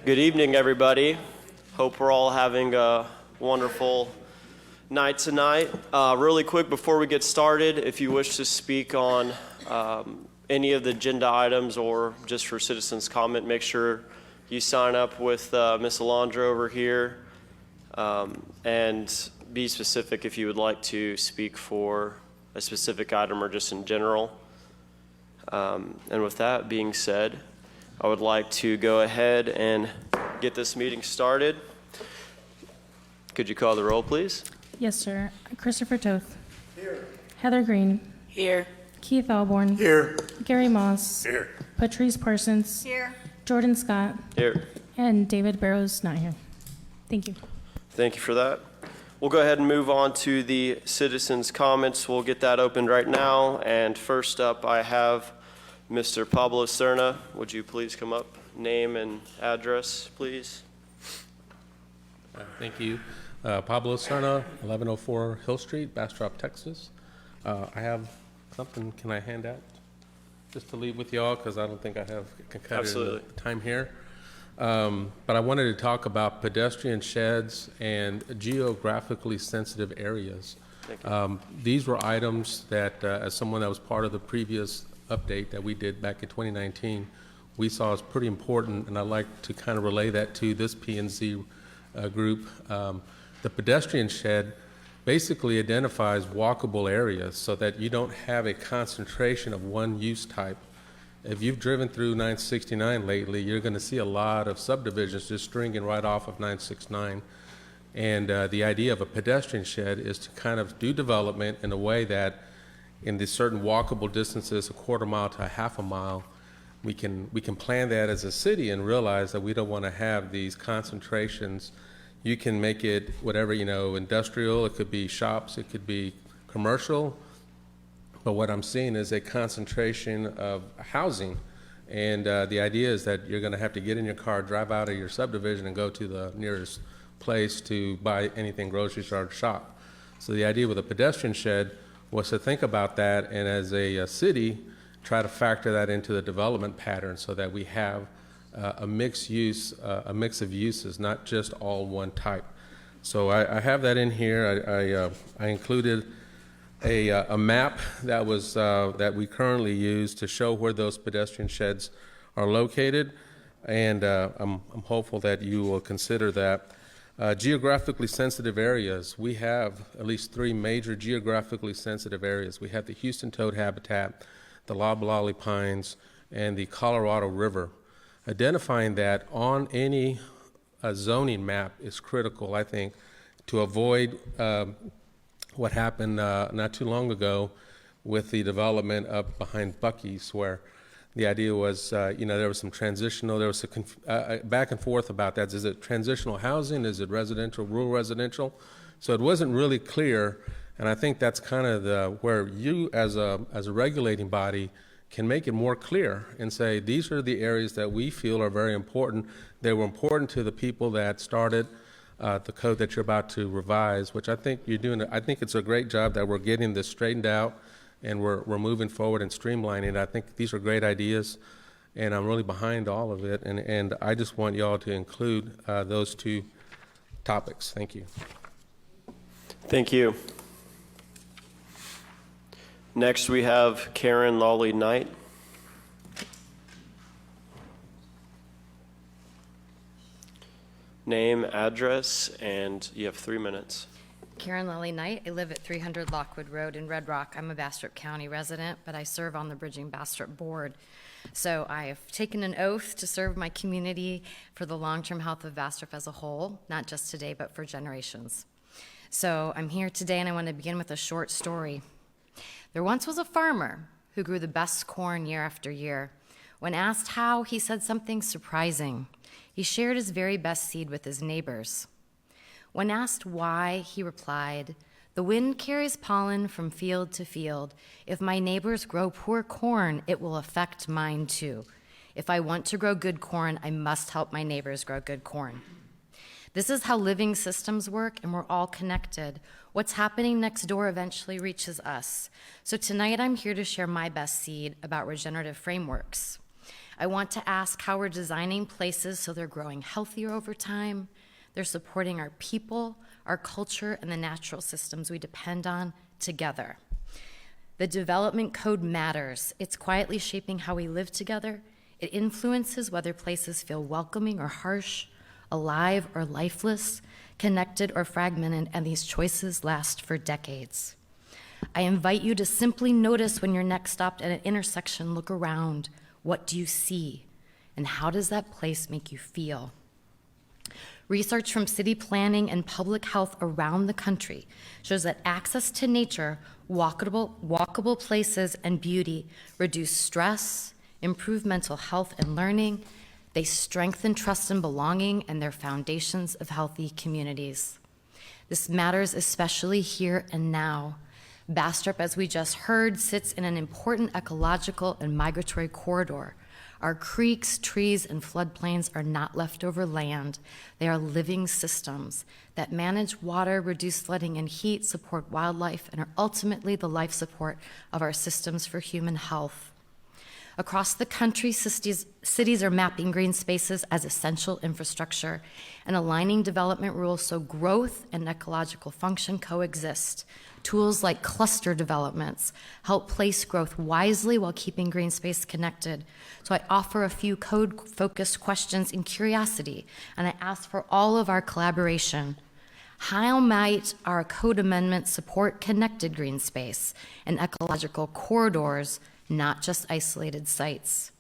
Good evening, everybody. Hope we're all having a wonderful night tonight. Really quick before we get started, if you wish to speak on any of the agenda items or just for citizens' comment, make sure you sign up with Ms. Alondra over here, and be specific if you would like to speak for a specific item or just in general. And with that being said, I would like to go ahead and get this meeting started. Could you call the roll, please? Yes, sir. Christopher Toth. Here. Heather Green. Here. Keith Alborn. Here. Gary Moss. Here. Patrice Parsons. Here. Jordan Scott. Here. And David Barrows not here. Thank you. Thank you for that. We'll go ahead and move on to the citizens' comments. We'll get that opened right now. And first up, I have Mr. Pablo Serna. Would you please come up? Name and address, please. Thank you. Pablo Serna, 1104 Hill Street, Bastrop, Texas. I have something, can I hand out? Just to leave with y'all, because I don't think I have Absolutely. time here. But I wanted to talk about pedestrian sheds and geographically sensitive areas. Thank you. These were items that, as someone that was part of the previous update that we did back in 2019, we saw as pretty important, and I'd like to kind of relay that to this P&Z group. The pedestrian shed basically identifies walkable areas so that you don't have a concentration of one use type. If you've driven through 969 lately, you're going to see a lot of subdivisions just stringing right off of 969. And the idea of a pedestrian shed is to kind of do development in a way that in these certain walkable distances, a quarter mile to a half a mile, we can plan that as a city and realize that we don't want to have these concentrations. You can make it whatever, industrial, it could be shops, it could be commercial, but what I'm seeing is a concentration of housing. And the idea is that you're going to have to get in your car, drive out of your subdivision, and go to the nearest place to buy anything, grocery store, or shop. So the idea with a pedestrian shed was to think about that, and as a city, try to factor that into the development pattern so that we have a mix of uses, not just all one type. So I have that in here. I included a map that was that we currently use to show where those pedestrian sheds are located, and I'm hopeful that you will consider that. Geographically sensitive areas, we have at least 3 major geographically sensitive areas. We have the Houston toad habitat, the Loblolly Pines, and the Colorado River. Identifying that on any zoning map is critical, I think, to avoid what happened not too long ago with the development up behind Buc-ee's, where the idea was, there was some transitional, there was a back and forth about that. Is it transitional housing? Is it residential, rural residential? So it wasn't really clear, and I think that's kind of where you as a regulating body can make it more clear and say, these are the areas that we feel are very important. They were important to the people that started the code that you're about to revise, which I think you're doing. I think it's a great job that we're getting this straightened out, and we're moving forward and streamlining. I think these are great ideas, and I'm really behind all of it, and I just want y'all to include those 2 topics. Thank you. Thank you. Next, we have Karen Lawley Knight. Name, address, and you have 3 minutes. Karen Lilly Knight. I live at 300 Lockwood Road in Red Rock. I'm a Bastrop County resident, but I serve on the Bridging Bastrop Board. So I have taken an oath to serve my community for the long-term health of Bastrop as a whole, not just today, but for generations. So I'm here today, and I want to begin with a short story. There once was a farmer who grew the best corn year after year. When asked how, he said something surprising. He shared his very best seed with his neighbors. When asked why, he replied, "The wind carries pollen from field to field. If my neighbors grow poor corn, it will affect mine too. If I want to grow good corn, I must help my neighbors grow good corn." This is how living systems work, and we're all connected. What's happening next door eventually reaches us. So tonight I'm here to share my best seed about regenerative frameworks. I want to ask how we're designing places so they're growing healthier over time, they're supporting our people, our culture, and the natural systems we depend on together. The development code matters. It's quietly shaping how we live together. It influences whether places feel welcoming or harsh, alive or lifeless, connected or fragmented, and these choices last for decades. I invite you to simply notice when you're next stopped at an intersection, look around. What do you see? And how does that place make you feel? Research from city planning and public health around the country shows that access to nature, walkable places, and beauty reduce stress, improve mental health and learning. They strengthen trust and belonging, and they're foundations of healthy communities. This matters especially here and now. Bastrop, as we just heard, sits in an important ecological and migratory corridor. Our creeks, trees, and floodplains are not leftover land. They are living systems that manage water, reduce flooding and heat, support wildlife, and are ultimately the life support of our systems for human health. Across the country, cities are mapping green spaces as essential infrastructure and aligning development rules so growth and ecological function coexist. Tools like cluster developments help place growth wisely while keeping green space connected. So I offer a few code-focused questions in curiosity, and I ask for all of our collaboration. How might our code amendments support connected green space and ecological corridors, not just isolated sites?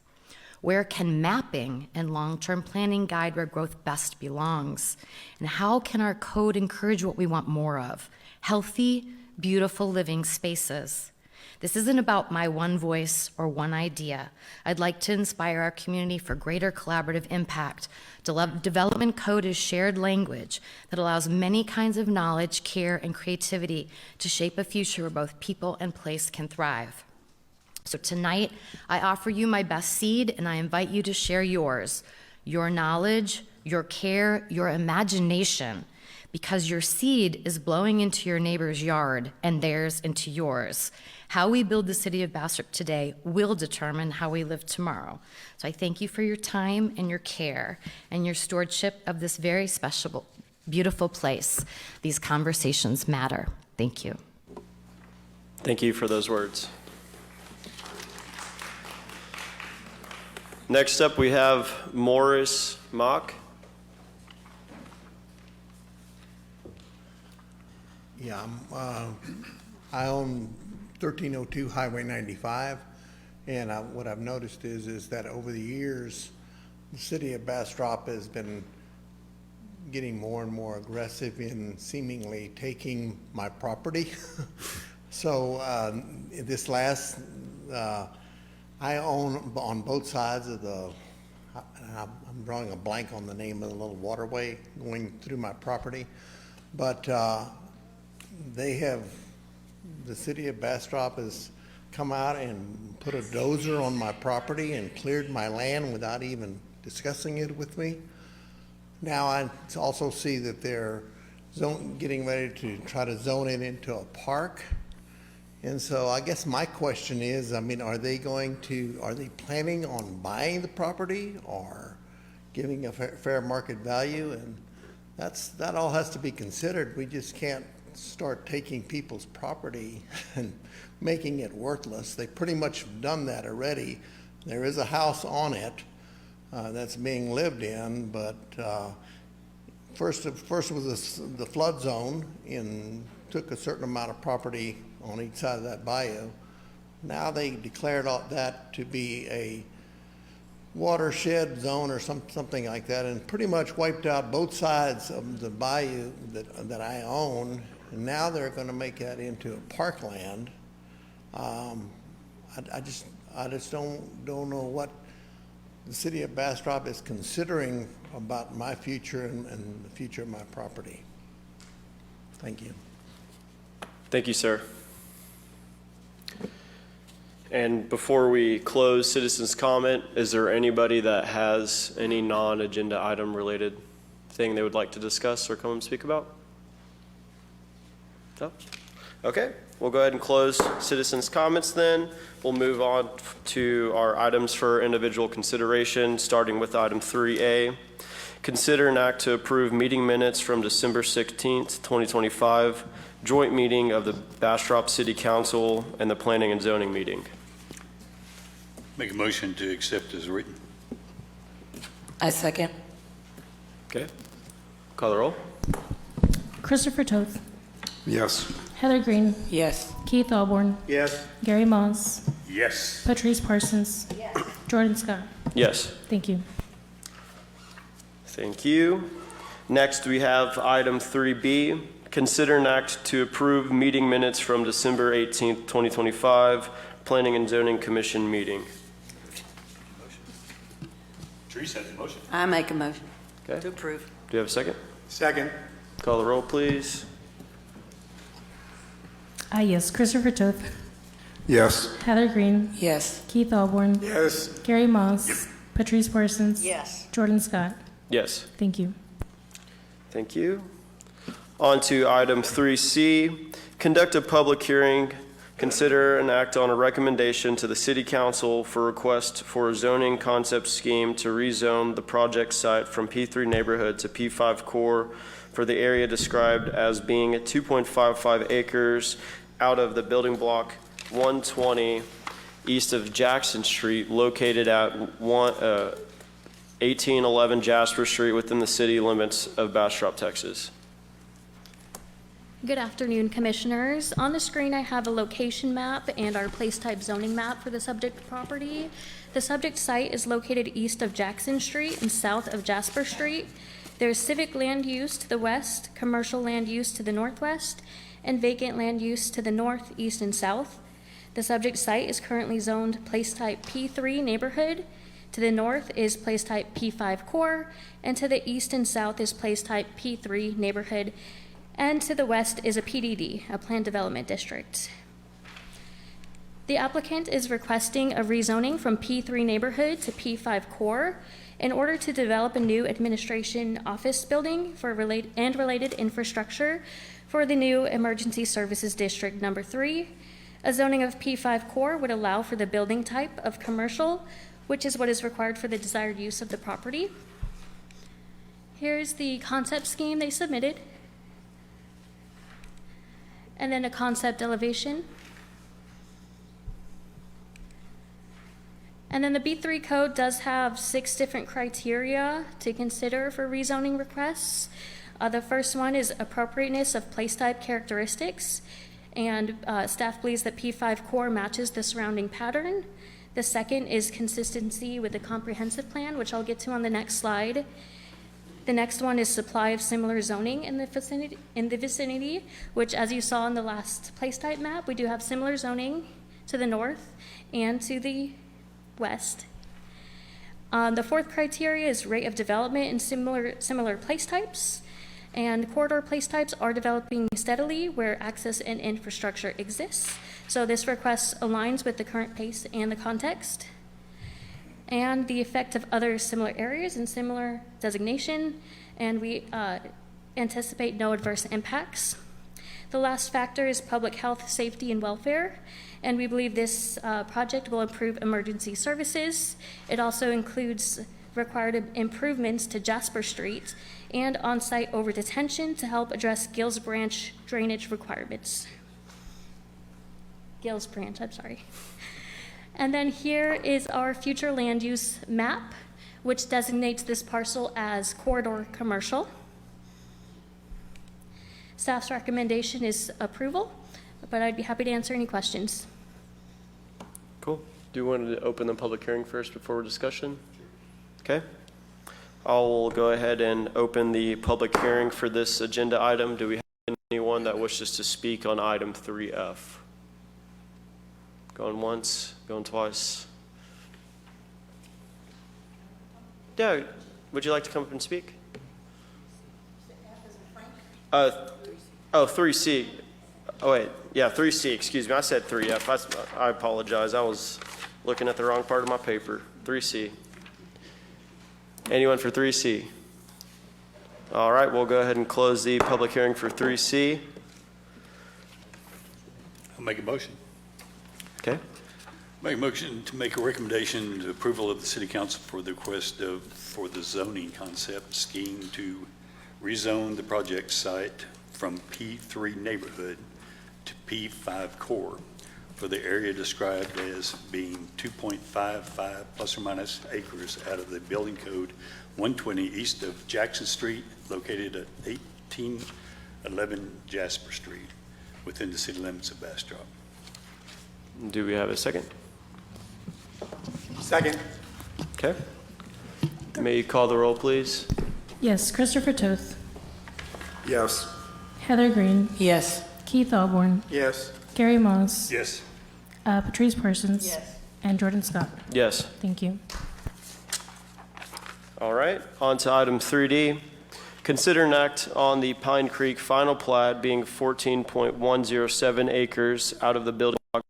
Where can mapping and long-term planning guide where growth best belongs? And how can our code encourage what we want more of? Healthy, beautiful living spaces. This isn't about my one voice or one idea. I'd like to inspire our community for greater collaborative impact. Development code is shared language that allows many kinds of knowledge, care, and creativity to shape a future where both people and place can thrive. So tonight, I offer you my best seed, and I invite you to share yours, your knowledge, your care, your imagination, because your seed is blowing into your neighbor's yard and theirs into yours. How we build the city of Bastrop today will determine how we live tomorrow. So I thank you for your time and your care and your stewardship of this very special, beautiful place. These conversations matter. Thank you. Thank you for those words. Next up, we have Morris Mock. Yeah, I own 1302 Highway 95, and what I've noticed is that over the years, the city of Bastrop has been getting more and more aggressive in seemingly taking my property. So this last, I own on both sides of the, I'm drawing a blank on the name of the little waterway going through my property, but the city of Bastrop has come out and put a dozer on my property and cleared my land without even discussing it with me. Now I also see that they're getting ready to try to zone it into a park. And so I guess my question is, I mean, are they planning on buying the property or giving a fair market value? And that all has to be considered. We just can't start taking people's property and making it worthless. They pretty much have done that already. There is a house on it that's being lived in, but first it was the flood zone and took a certain amount of property on each side of that bayou. Now they declared all that to be a watershed zone or something like that, and pretty much wiped out both sides of the bayou that I own. And now they're going to make that into a parkland. I just don't know what the city of Bastrop is considering about my future and the future of my property. Thank you. Thank you, sir. And before we close citizens' comment, is there anybody that has any non-agenda item related thing they would like to discuss or come and speak about? No? Okay. we'll go ahead and close citizens' comments then. We'll move on to our items for individual consideration, starting with item 3A. Consider an act to approve meeting minutes from December 16th, 2025, joint meeting of the Bastrop City Council and the Planning and Zoning meeting. Make a motion to accept as written. I second. Okay. Call the roll. Christopher Toth, Yes. Heather Green, Yes. Keith Alborn, Yes. Gary Moss, Yes. Patrice Parsons, Jordan Scott. Yes. Thank you. Thank you. Next, we have item 3B. Consider an act to approve meeting minutes from December 18th, 2025, Planning and Zoning Commission meeting. Teresa has a motion. I make a motion Okay. to approve. Do you have a second? Second. Call the roll, please. Yes. Christopher Toth, Yes. Heather Green, Yes. Keith Alborn, Yes. Gary Moss, Patrice Parsons, Yes. Jordan Scott. Yes. Thank you. Thank you. On to item 3C. Conduct a public hearing. Consider and act on a recommendation to the City Council for request for a zoning concept scheme to rezone the project site from P3 neighborhood to P5 core for the area described as being at 2.55 acres out of the building block 120 east of Jackson Street, located at 1811 Jasper Street within the city limits of Bastrop, Texas. Good afternoon, Commissioners. On the screen, I have a location map and our place type zoning map for the subject property. The subject site is located east of Jackson Street and south of Jasper Street. There's civic land use to the west, commercial land use to the northwest, and vacant land use to the north, east, and south. The subject site is currently zoned place type P3 neighborhood. To the north is place type P5 core, and to the east and south is place type P3 neighborhood. And to the west is a PDD, a Planned Development District. The applicant is requesting a rezoning from P3 neighborhood to P5 core in order to develop a new administration office building for related infrastructure for the new Emergency Services District Number 3. A zoning of P5 core would allow for the building type of commercial, which is what is required for the desired use of the property. Here's the concept scheme they submitted, and then a concept elevation. And then the B3 code does have 6 different criteria to consider for rezoning requests. The first one is appropriateness of place type characteristics, and staff believes that P5 core matches the surrounding pattern. The second is consistency with the comprehensive plan, which I'll get to on the next slide. The next one is supply of similar zoning in the vicinity, which, as you saw in the last place type map, we do have similar zoning to the north and to the west. The fourth criteria is rate of development in similar place types, and corridor place types are developing steadily where access and infrastructure exists. So this request aligns with the current pace and the context. And the effect of other similar areas and similar designation, and we anticipate no adverse impacts. The last factor is public health, safety, and welfare, and we believe this project will improve emergency services. It also includes required improvements to Jasper Street and on-site over-detention to help address Gills Branch drainage requirements. Gills Branch, I'm sorry. And then here is our future land use map, which designates this parcel as corridor commercial. Staff's recommendation is approval, but I'd be happy to answer any questions. Cool. Do you want to open the public hearing first before discussion? Okay. I'll go ahead and open the public hearing for this agenda item. Do we have anyone that wishes to speak on item 3F? Going once, going twice. Yeah, would you like to come up and speak? 3C. Oh, wait. Yeah, 3C. Excuse me. I said 3F. I apologize. I was looking at the wrong part of my paper. 3C. Anyone for 3C? All right, we'll go ahead and close the public hearing for 3C. I'll make a motion. Okay. Make a motion to make a recommendation to approval of the city council for the request for the zoning concept scheme to rezone the project site from P3 neighborhood to P5 core for the area described as being 2.55 plus or minus acres out of the building code 120 east of Jackson Street, located at 1811 Jasper Street, within the city limits of Bastrop. Do we have a second? Second. Okay. May you call the roll, please? Yes, Christopher Toth, Yes. Heather Green, Yes. Keith Alborn, Yes. Gary Moss, Yes. Patrice Parsons, and Jordan Scott. Yes. Thank you. All right, on to item 3D. Consider an act on the Pine Creek final plat being 14.107 acres out of the building block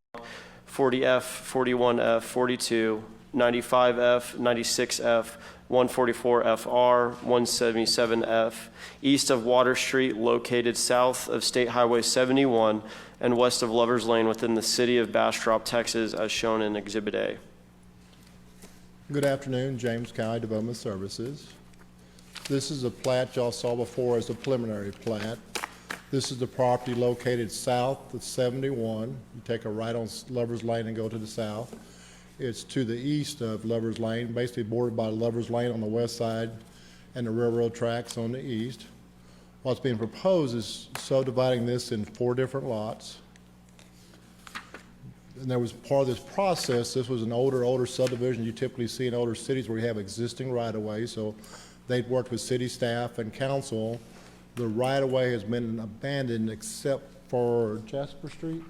40F, 41F, 42, 95F, 96F, 144FR, 177F, east of Water Street, located south of State Highway 71 and west of Lovers Lane within the city of Bastrop, Texas, as shown in Exhibit A. Good afternoon, James County Development Services. This is a plat y'all saw before as a preliminary plat. This is the property located south of 71. You take a right on Lovers Lane and go to the south. It's to the east of Lovers Lane, basically bordered by Lovers Lane on the west side and the railroad tracks on the east. What's being proposed is subdividing this in 4 different lots. And there was part of this process, this was an older subdivision you typically see in older cities where you have existing right-of-way, so they've worked with city staff and council. The right-of-way has been abandoned except for Jasper Street.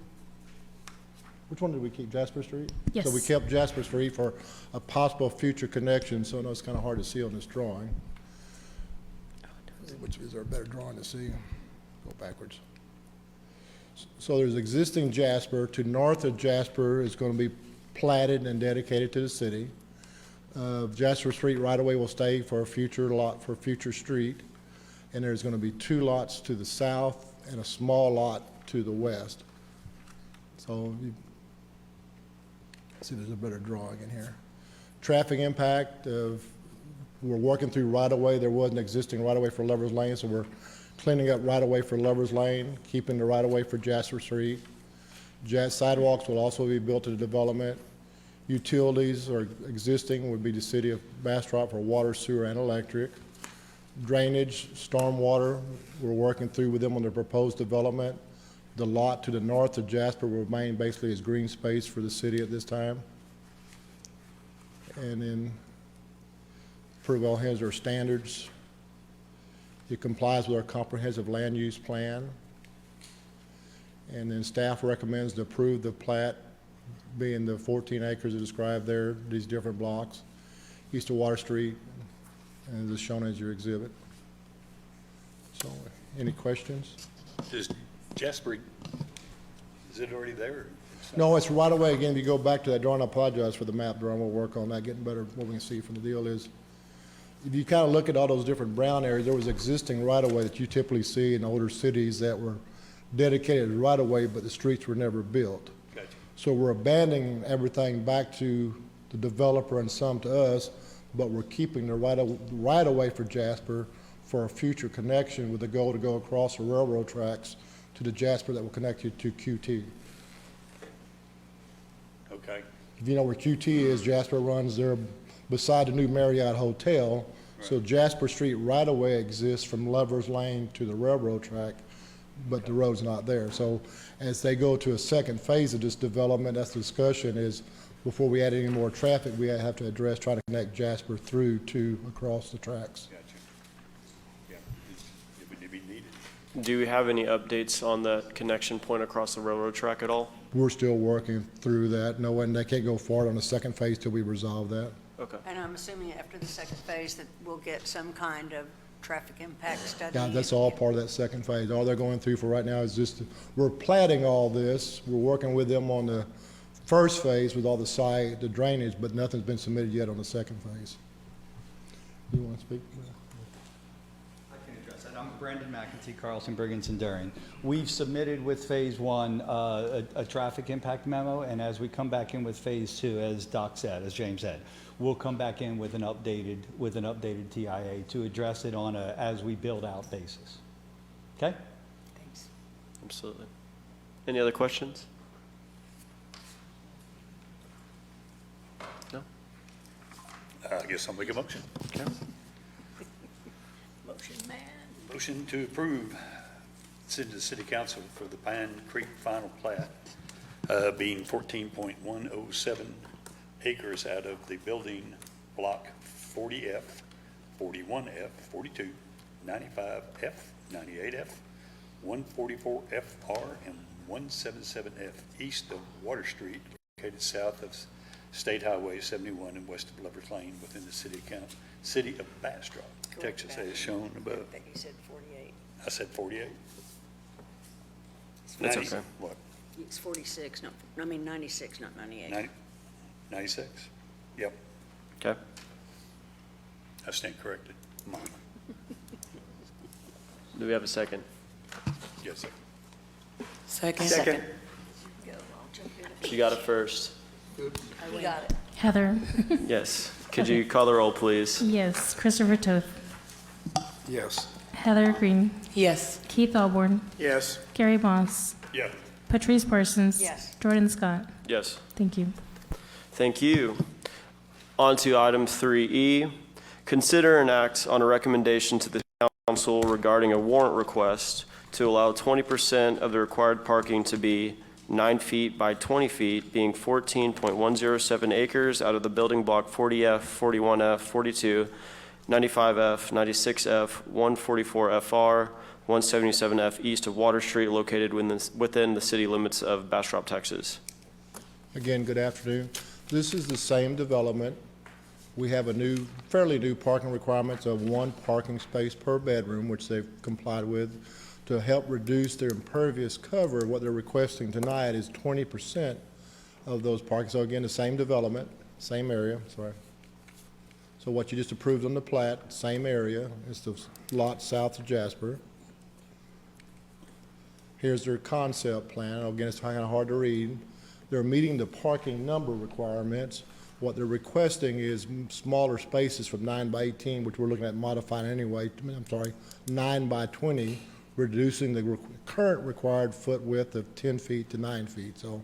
Which one did we keep, Jasper Street? Yes. So we kept Jasper Street for a possible future connection, so I know it's kind of hard to see on this drawing. Which is there a better drawing to see? Go backwards. So there's existing Jasper. To north of Jasper is going to be platted and dedicated to the city. Jasper Street right-of-way will stay for a future lot, for a future street. And there's going to be 2 lots to the south and a small lot to the west. So you see there's a better drawing in here. Traffic impact of, we're working through right-of-way. There was an existing right-of-way for Lovers Lane, so we're cleaning up right-of-way for Lovers Lane, keeping the right-of-way for Jasper Street. Sidewalks will also be built to the development. Utilities are existing, would be the city of Bastrop for water, sewer, and electric. Drainage, stormwater, we're working through with them on the proposed development. The lot to the north of Jasper will remain basically as green space for the city at this time. And then pretty well has our standards. It complies with our comprehensive land use plan. And then staff recommends to approve the plat being the 14 acres described there, these different blocks, east of Water Street, and as shown as your exhibit. So, any questions? Does Jasper, is it already there? No, it's right away. Again, if you go back to that drawing, I apologize for the map drawing. We'll work on that, getting better. What we can see from the deal is, if you kind of look at all those different brown areas, there was existing right-of-way that you typically see in older cities that were dedicated right-of-way, but the streets were never built. Gotcha. So we're abandoning everything back to the developer and some to us, but we're keeping the right-of-way for Jasper for a future connection with the goal to go across the railroad tracks to the Jasper that will connect you to QT. Okay. If you know where QT is, Jasper runs there beside the new Marriott Hotel. So Jasper Street right-of-way exists from Lovers Lane to the railroad track, but the road's not there. So as they go to a second phase of this development, that's the discussion is, before we add any more traffic, we have to address trying to connect Jasper through to across the tracks. Gotcha. Yeah, it would be needed. Do we have any updates on that connection point across the railroad track at all? We're still working through that. No, and they can't go forward on the second phase till we resolve that. Okay. And I'm assuming after the second phase that we'll get some kind of traffic impact study. Yeah, that's all part of that second phase. All they're going through for right now is just, we're platting all this. We're working with them on the first phase with all the site, the drainage, but nothing's been submitted yet on the second phase. You want to speak? I can address that. I'm Brendan McEntee, Carlson, Briggins, and Darian. We've submitted with Phase 1 a traffic impact memo, and as we come back in with Phase 2, as Doc said, as James said, we'll come back in with an updated TIA to address it on a as we build out basis. Okay? Thanks. Absolutely. Any other questions? No? I guess I'll make a motion. Okay. Motion man. Motion to approve, send to the city council for the Pine Creek final plat, being 14.107 acres out of the building block 40F, 41F, 42, 95F, 98F, 144FR, and 177F east of Water Street, located south of State Highway 71 and west of Lovers Lane within the city of Bastrop, Texas, as shown above. I think he said 48. I said 48. That's 90 okay. What? It's 46, no, I mean 96, not 98. 96? Yep, Okay. I stand corrected. Mine. Do we have a second? Yes, sir. Second. Go, I'll jump in. She got it first. You got it. Heather. Yes. Could you call the roll, please? Yes. Christopher Toth. Yes. Heather Green. Yes. Keith Alborn. Yes. Gary Moss. Yeah. Patrice Parsons. Yes. Jordan Scott. Yes. Thank you. Thank you. On to item 3E. Consider and act on a recommendation to the council regarding a warrant request to allow 20% of the required parking to be 9 feet by 20 feet, being 14.107 acres out of the building block 40F, 41F, 42, 95F, 96F, 144FR, 177F east of Water Street, located within the city limits of Bastrop, Texas. Again, good afternoon. This is the same development. We have fairly new parking requirements of 1 parking space per bedroom, which they've complied with. To help reduce their impervious cover, what they're requesting tonight is 20% of those parking. So again, the same development, same area, sorry. So what you just approved on the plat, same area, it's the lot south of Jasper. Here's their concept plan. Again, it's kind of hard to read. They're meeting the parking number requirements. What they're requesting is smaller spaces from 9 by 18, which we're looking at modifying anyway, 9 by 20, reducing the current required foot width of 10 feet to 9 feet. So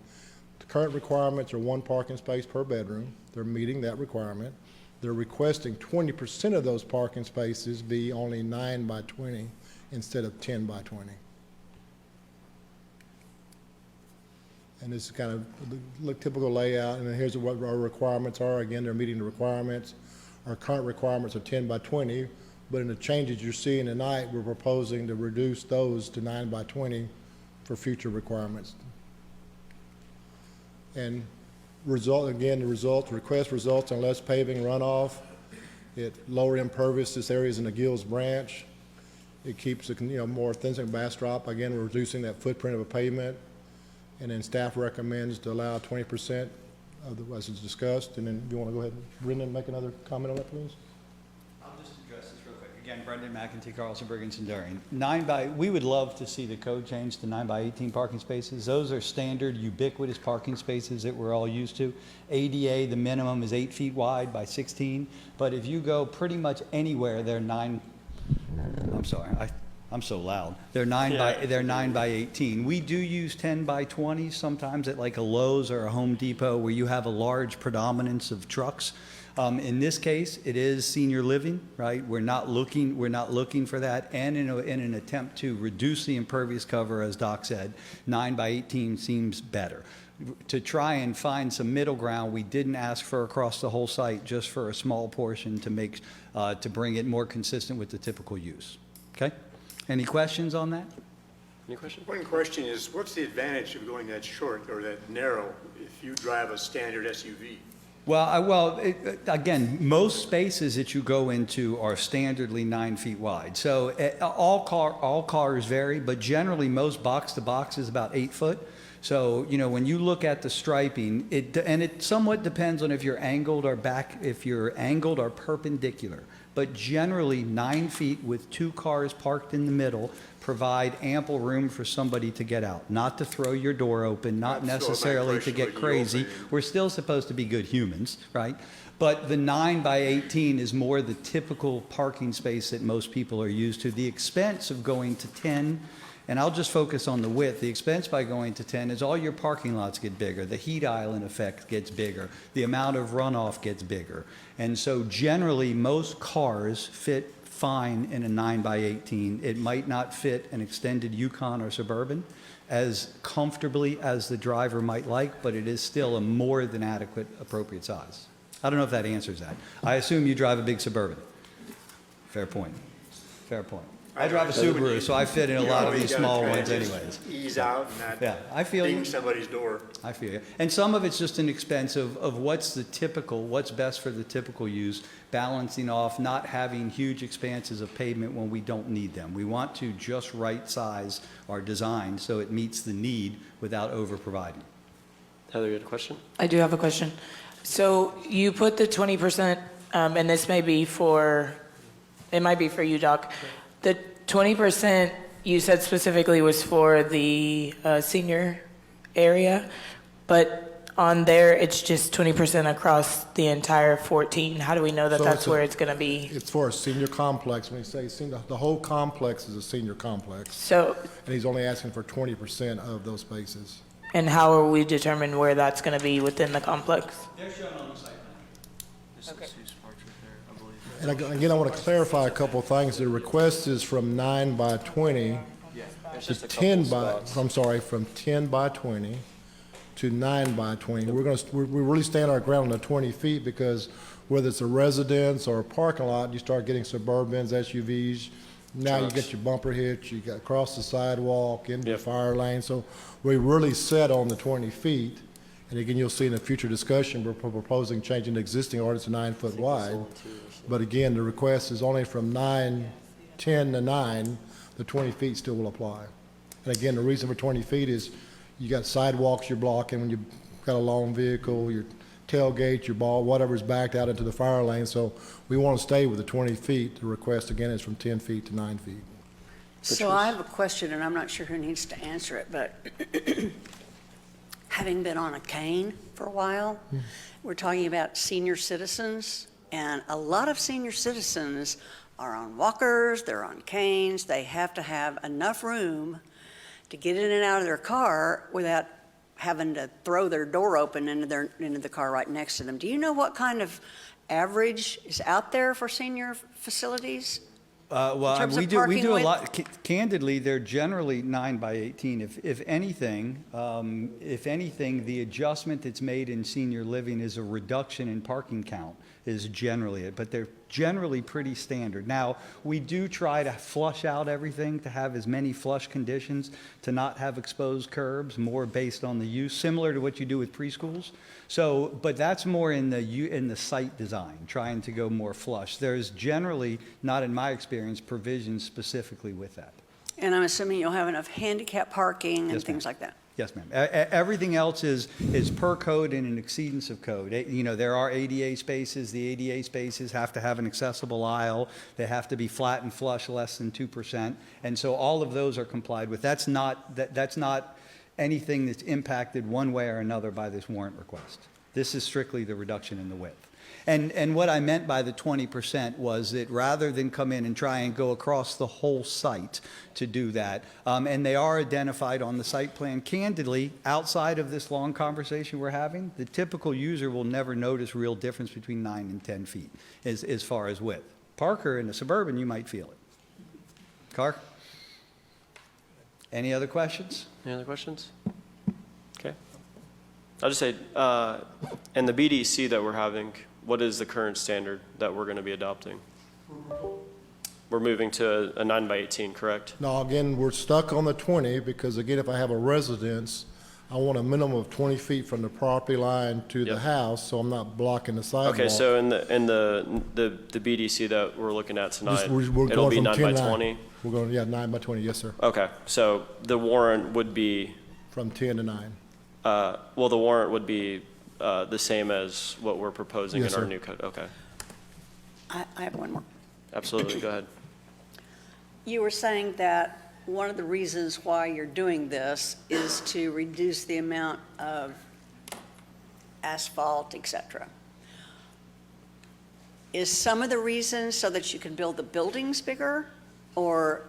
the current requirements are 1 parking space per bedroom. They're meeting that requirement. They're requesting 20% of those parking spaces be only 9 by 20 instead of 10 by 20. And this is kind of the typical layout, and then here's what our requirements are. Again, they're meeting the requirements. Our current requirements are 10 by 20, but in the changes you're seeing tonight, we're proposing to reduce those to 9 by 20 for future requirements. And request results in less paving runoff. It lower impervious, this area is in the Gills branch. It keeps the more things in Bastrop. Again, we're reducing that footprint of a pavement. And then staff recommends to allow 20% of the, as is discussed. And then if you want to go ahead, Brendan, make another comment on that, please. I'll just address this real quick. Again, Brendan McEntee, Carlson, Briggins, and Darian. We would love to see the code change to 9 by 18 parking spaces. Those are standard, ubiquitous parking spaces that we're all used to. ADA, the minimum is 8 feet wide by 16. But if you go pretty much anywhere, they're 9. I'm sorry. I'm so loud. They're 9 by 18. We do use 10 by 20 sometimes at like a Lowe's or a Home Depot where you have a large predominance of trucks. In this case, it is senior living, right? We're not looking for that. And in an attempt to reduce the impervious cover, as Doc said, 9 by 18 seems better. To try and find some middle ground, we didn't ask for across the whole site, just for a small portion to bring it more consistent with the typical use. Okay? Any questions on that? Any questions? One question is, what's the advantage of going that short or that narrow if you drive a standard SUV? Well, again, most spaces that you go into are standardly 9 feet wide. So all cars vary, but generally most box to box is about 8 foot. So, you know, when you look at the striping, it somewhat depends on if you're angled or perpendicular. But generally, 9 feet with 2 cars parked in the middle provide ample room for somebody to get out, not to throw your door open, not necessarily to get crazy. We're still supposed to be good humans, right? But the 9 by 18 is more the typical parking space that most people are used to. The expense of going to 10, and I'll just focus on the width, the expense by going to 10 is all your parking lots get bigger, the heat island effect gets bigger, the amount of runoff gets bigger. And so generally, most cars fit fine in a 9 by 18. It might not fit an extended Yukon or Suburban as comfortably as the driver might like, but it is still a more than adequate, appropriate size. I don't know if that answers that. I assume you drive a big Suburban. Fair point. Fair point. I drive a Subaru, so I fit in a lot of these small ones anyways. Ease out and Yeah, not I feel you. ding somebody's door. I feel you. And some of it's just an expense of what's the typical, what's best for the typical use, balancing off not having huge expanses of pavement when we don't need them. We want to just right size our design so it meets the need without over providing. Heather, you had a question? I do have a question. So you put the 20%, and this may be for, it might be for you, Doc. The 20% you said specifically was for the senior area, but on there it's just 20% across the entire 14. How do we know that that's where it's going to be? It's for a senior complex. When you say senior, the whole complex is a senior complex. So, And he's only asking for 20% of those spaces. and how are we determine where that's going to be within the complex? They're shown on the site plan. Okay. And again, I want to clarify a couple of things. The request is from 9 by 20 to 10 by, I'm sorry, from 10 by 20 to 9 by 20. We really stand our ground on the 20 feet because whether it's a residence or a parking lot, you start getting Suburbans, SUVs. Now you get your bumper hitch, you got across the sidewalk, into the fire lane. So we really set on the 20 feet. And again, you'll see in a future discussion, we're proposing changing the existing ordinance to 9 foot wide. But again, the request is only from 10 to 9, the 20 feet still will apply. And again, the reason for 20 feet is you got sidewalks you're blocking when you've got a long vehicle, your tailgate, your ball, whatever's backed out into the fire lane. So we want to stay with the 20 feet. The request again is from 10 feet to 9 feet. So I have a question, and I'm not sure who needs to answer it, but having been on a cane for a while, we're talking about senior citizens, and a lot of senior citizens are on walkers, they're on canes, they have to have enough room to get in and out of their car without having to throw their door open into the car right next to them. Do you know what kind of average is out there for senior facilities? Well, terms of we do parking a width? lot. Candidly, they're generally 9 by 18. If anything, the adjustment that's made in senior living is a reduction in parking count is generally it, but they're generally pretty standard. Now, we do try to flush out everything to have as many flush conditions, to not have exposed curbs, more based on the use, similar to what you do with preschools. So, but that's more in the site design, trying to go more flush. There's generally, not in my experience, provisions specifically with that. And I'm assuming you'll have enough handicap parking and Yes, things ma'am. like that. Yes, ma'am. Everything else is per code and an exceedance of code. You know, there are ADA spaces. The ADA spaces have to have an accessible aisle. They have to be flat and flush, less than 2%. And so all of those are complied with. That's not anything that's impacted one way or another by this warrant request. This is strictly the reduction in the width. And what I meant by the 20% was that rather than come in and try and go across the whole site to do that, and they are identified on the site plan, candidly, outside of this long conversation we're having, the typical user will never notice real difference between 9 and 10 feet as far as width. Parker in a Suburban, you might feel it. Carr? Any other questions? Any other questions? Okay. I'll just say, and the BDC that we're having, what is the current standard that we're going to be adopting? We're moving to a 9 by 18, correct? Now, again, we're stuck on the 20 because, again, if I have a residence, I want a minimum of 20 feet from the property line to the house, so I'm not blocking the sidewalk. Okay, so in the BDC that we're looking at tonight, We're it'll going be from 9 by 10 to 9. 20? We're going, 9 by 20, yes, sir. Okay, so the warrant would be from 10 to 9. Well, the warrant would be the same as what we're proposing Yes, in our sir. new code. Okay, I have one more. absolutely, go ahead. You were saying that one of the reasons why you're doing this is to reduce the amount of asphalt, et cetera. Is some of the reasons so that you can build the buildings bigger, or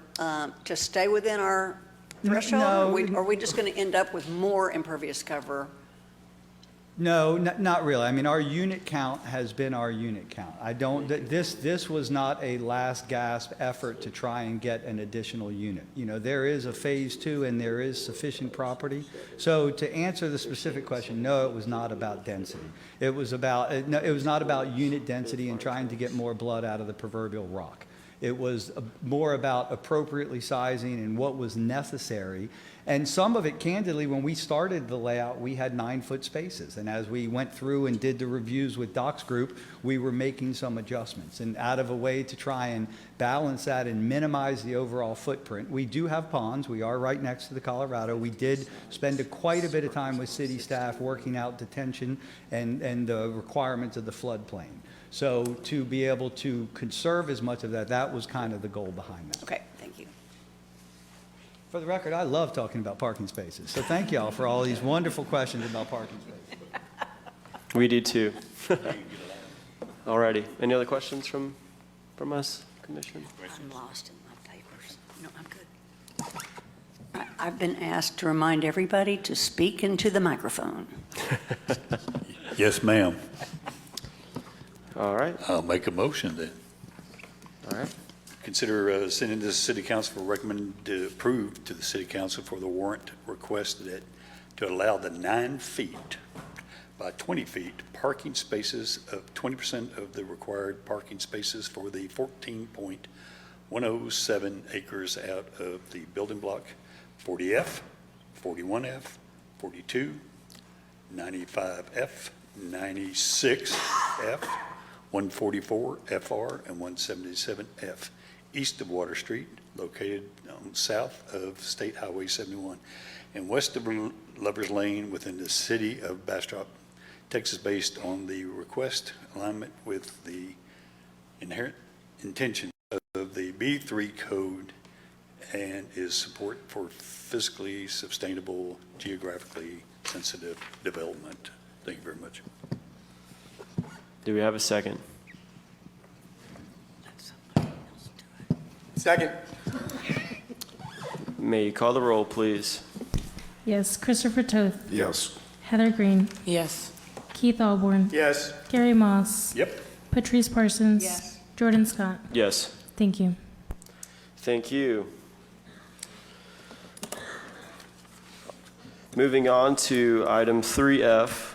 to stay within our threshold? No. Are we just going to end up with more impervious cover? No, not really. I mean, our unit count has been our unit count. I don't, this was not a last gasp effort to try and get an additional unit. You know, there is a phase 2 and there is sufficient property. So to answer the specific question, no, it was not about density. It was about, no, it was not about unit density and trying to get more blood out of the proverbial rock. It was more about appropriately sizing and what was necessary. And some of it, candidly, when we started the layout, we had 9-foot spaces. And as we went through and did the reviews with Doc's group, we were making some adjustments. And out of a way to try and balance that and minimize the overall footprint, we do have ponds. We are right next to the Colorado. We did spend quite a bit of time with city staff working out detention and the requirements of the floodplain. So to be able to conserve as much of that, that was kind of the goal behind that. Okay, thank you. For the record, I love talking about parking spaces. So thank y'all for all these wonderful questions about parking spaces. We do too. Alrighty, any other questions from us, Commission? I'm lost in my papers. No, I'm good. I've been asked to remind everybody to speak into the microphone. Yes, ma'am. All right, I'll make a motion then. all right. Consider sending this to City Council for recommended approved to the City Council for the warrant request that to allow the 9 feet by 20 feet parking spaces of 20% of the required parking spaces for the 14.107 acres out of the building block 40F, 41F, 42, 95F, 96F, 144 FR, and 177F, east of Water Street, located south of State Highway 71, and west of Lover's Lane within the City of Bastrop, Texas, based on the request alignment with the inherent intention of the B3 code and is support for fiscally sustainable, geographically sensitive development. Thank you very much. Do we have a second? Second. May you call the roll, please? Yes, Christopher Toth. Yes. Heather Green. Yes. Keith Alborn. Yes. Gary Moss. Yep. Patrice Parsons. Yes. Jordan Scott. Yes. Thank you. Thank you. Moving on to item 3F,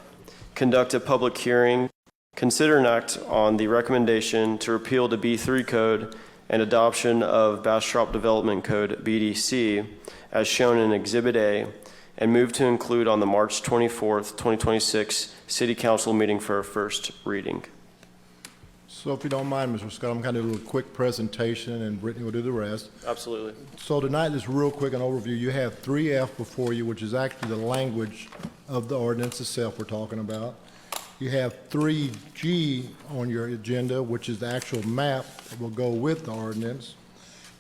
conduct a public hearing, consider an act on the recommendation to repeal the B3 code and adoption of Bastrop Development Code, BDC, as shown in Exhibit A, and move to include on the March 24th, 2026 City Council meeting for a first reading. So if you don't mind, Mr. Scott, I'm going to do a quick presentation and Brittany will do the rest. Absolutely. So tonight, just real quick, an overview. You have 3F before you, which is actually the language of the ordinance itself we're talking about. You have 3G on your agenda, which is the actual map that will go with the ordinance.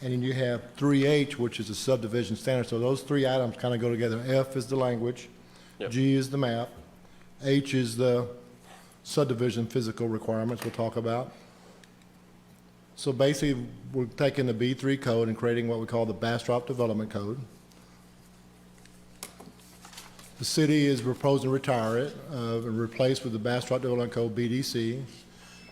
And then you have 3H, which is the subdivision standard. So those 3 items kind of go together. F is the language, Yep. G is the map, H is the subdivision physical requirements we'll talk about. So basically, we're taking the B3 code and creating what we call the Bastrop Development Code. The city is proposing to retire it and replace with the Bastrop Development Code, BDC,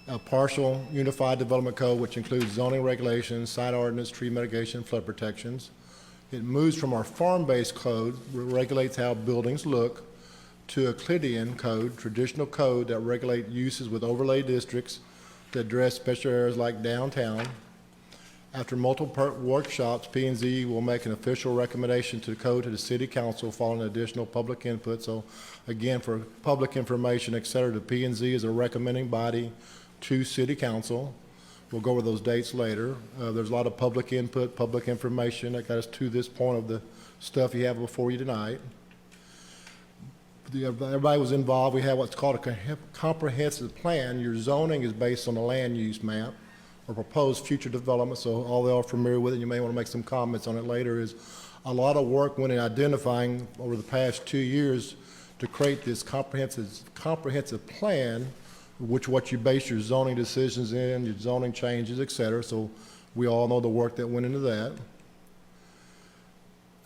a partial unified development code which includes zoning regulations, site ordinance, tree mitigation, flood protections. It moves from our farm-based code, that regulates how buildings look, to a Euclidean code, traditional code that regulate uses with overlay districts that address special areas like downtown. After multiple workshops, P&Z will make an official recommendation to the code to the City Council following additional public input. So again, for public information, et cetera, the P&Z is a recommending body to City Council. We'll go over those dates later. There's a lot of public input, public information that got us to this point of the stuff you have before you tonight. everybody was involved. We had what's called a comprehensive plan. Your zoning is based on a land use map or proposed future development, so all they are familiar with it. You may want to make some comments on it later. Is a lot of work went in identifying over the past 2 years to create this comprehensive plan, which what you base your zoning decisions in, your zoning changes, et cetera. So we all know the work that went into that.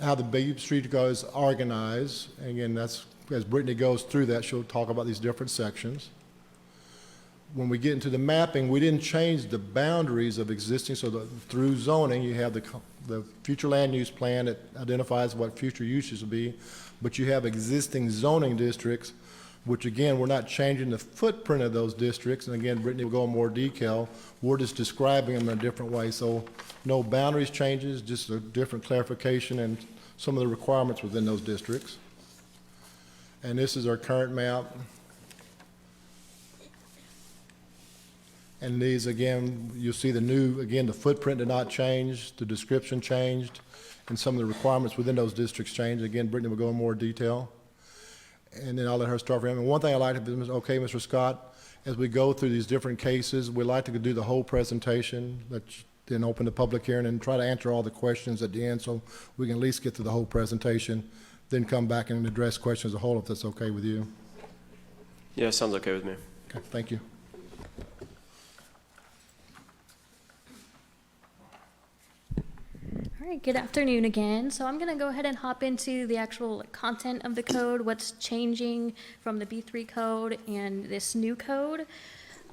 How the Bay Street is organized. Again, that's, as Brittany goes through that, she'll talk about these different sections. When we get into the mapping, we didn't change the boundaries of existing, so through zoning, you have the future land use plan that identifies what future uses will be, but you have existing zoning districts, which again, we're not changing the footprint of those districts, and again, Brittany will go in more detail. We're just describing them in a different way, so no boundaries changes, just a different clarification and some of the requirements within those districts. And this is our current map. And these, again, you'll see the new, again, the footprint did not change, the description changed, and some of the requirements within those districts changed. Again, Brittany will go in more detail. And then I'll let her start for him. And one thing I like to do, okay, Mr. Scott, as we go through these different cases, we like to do the whole presentation, then open the public hearing and try to answer all the questions at the end so we can at least get to the whole presentation, then come back and address questions as a whole if that's okay with you. Yeah, sounds okay with me. Okay, thank you. All right, good afternoon again. So I'm going to go ahead and hop into the actual content of the code, what's changing from the B3 code and this new code.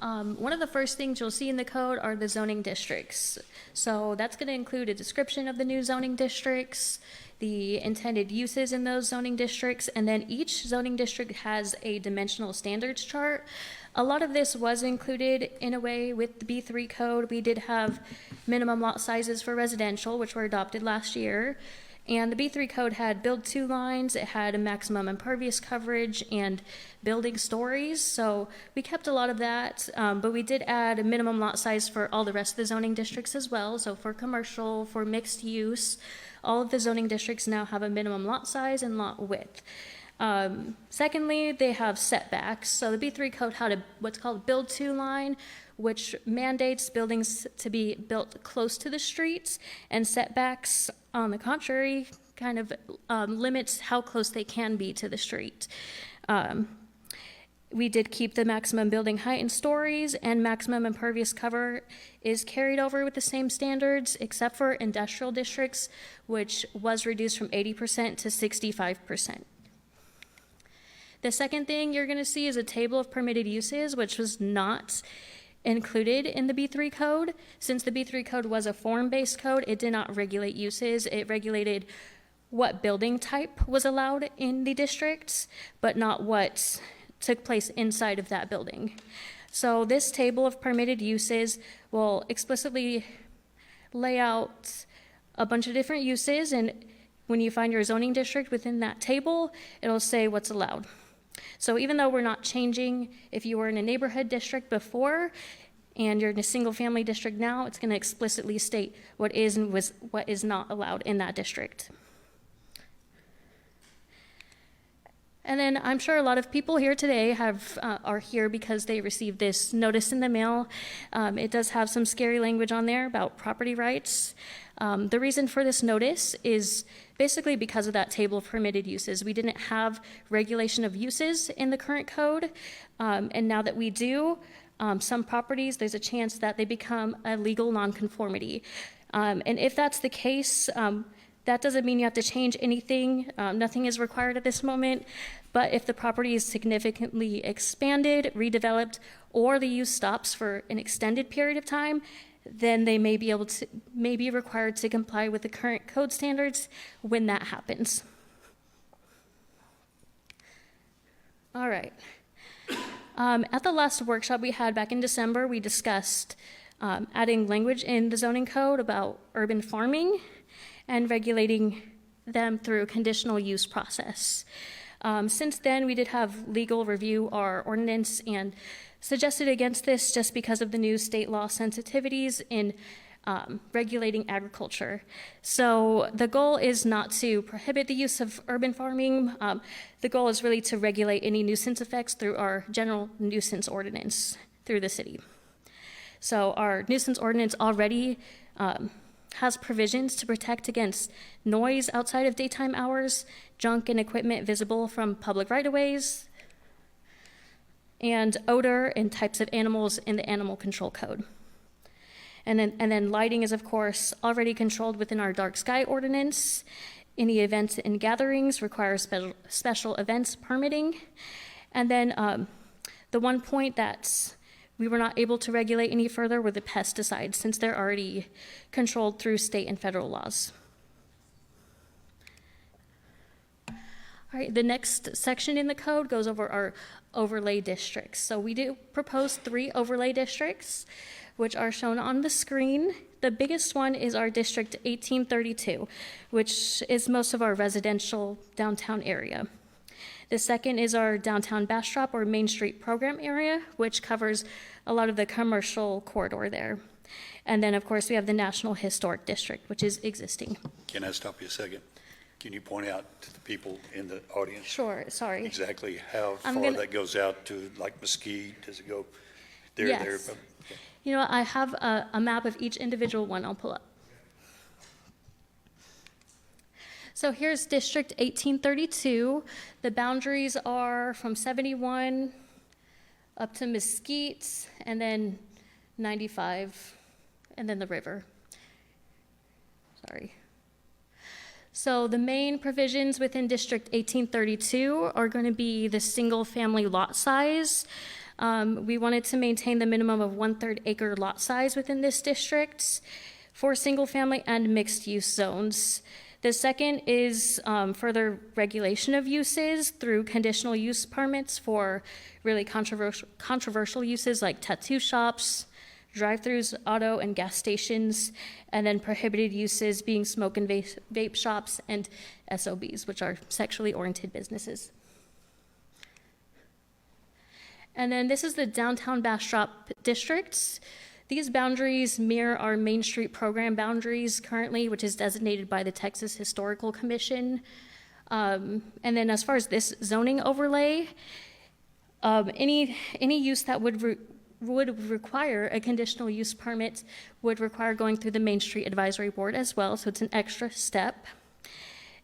One of the first things you'll see in the code are the zoning districts. So that's going to include a description of the new zoning districts, the intended uses in those zoning districts, and then each zoning district has a dimensional standards chart. A lot of this was included in a way with the B3 code. We did have minimum lot sizes for residential, which were adopted last year. And the B3 code had build to lines, it had a maximum impervious coverage and building stories. So we kept a lot of that, but we did add a minimum lot size for all the rest of the zoning districts as well. So for commercial, for mixed use, all of the zoning districts now have a minimum lot size and lot width. Secondly, they have setbacks. So the B3 code had what's called a build to line, which mandates buildings to be built close to the streets, and setbacks, on the contrary, kind of limits how close they can be to the street. We did keep the maximum building height and stories, and maximum impervious cover is carried over with the same standards, except for industrial districts, which was reduced from 80% to 65%. The second thing you're going to see is a table of permitted uses, which was not included in the B3 code. Since the B3 code was a form-based code, it did not regulate uses. It regulated what building type was allowed in the districts, but not what took place inside of that building. So this table of permitted uses will explicitly lay out a bunch of different uses, and when you find your zoning district within that table, it'll say what's allowed. So even though we're not changing, if you were in a neighborhood district before and you're in a single family district now, it's going to explicitly state what is and what is not allowed in that district. And then I'm sure a lot of people here today are here because they received this notice in the mail. It does have some scary language on there about property rights. The reason for this notice is basically because of that table of permitted uses. We didn't have regulation of uses in the current code, and now that we do, some properties, there's a chance that they become a legal nonconformity. And if that's the case, that doesn't mean you have to change anything. Nothing is required at this moment. But if the property is significantly expanded, redeveloped, or the use stops for an extended period of time, then they may be required to comply with the current code standards when that happens. All right. At the last workshop we had back in December, we discussed adding language in the zoning code about urban farming and regulating them through a conditional use process. Since then, we did have legal review our ordinance and suggested against this just because of the new state law sensitivities in regulating agriculture. So the goal is not to prohibit the use of urban farming. The goal is really to regulate any nuisance effects through our general nuisance ordinance through the city. So our nuisance ordinance already has provisions to protect against noise outside of daytime hours, junk and equipment visible from public right-of-ways, and odor and types of animals in the Animal Control Code. And then lighting is, of course, already controlled within our dark sky ordinance. Any events and gatherings require special events permitting. And then the one point that we were not able to regulate any further were the pesticides, since they're already controlled through state and federal laws. All right, the next section in the code goes over our overlay districts. So we do propose 3 overlay districts, which are shown on the screen. The biggest one is our District 1832, which is most of our residential downtown area. The second is our downtown Bastrop or Main Street program area, which covers a lot of the commercial corridor there. And then, of course, we have the National Historic District, which is existing. Can I stop you a second? Can you point out to the people in the audience? Sure, sorry. Exactly how far that goes out to, like, Mesquite? Does it go there, Yes. there? Okay. You know, I have a map of each individual one I'll pull up. So here's District 1832. The boundaries are from 71 up to Mesquite, and then 95, and then the river. Sorry. So the main provisions within District 1832 are going to be the single-family lot size. We wanted to maintain the minimum of 1/3 acre lot size within this district for single-family and mixed-use zones. The second is further regulation of uses through conditional use permits for really controversial uses like tattoo shops, drive-throughs, auto and gas stations, and then prohibited uses being smoke and vape shops and SOBs, which are sexually oriented businesses. And then this is the downtown Bastrop districts. These boundaries mirror our Main Street program boundaries currently, which is designated by the Texas Historical Commission. And then as far as this zoning overlay, any use that would require a conditional use permit would require going through the Main Street Advisory Board as well, so it's an extra step.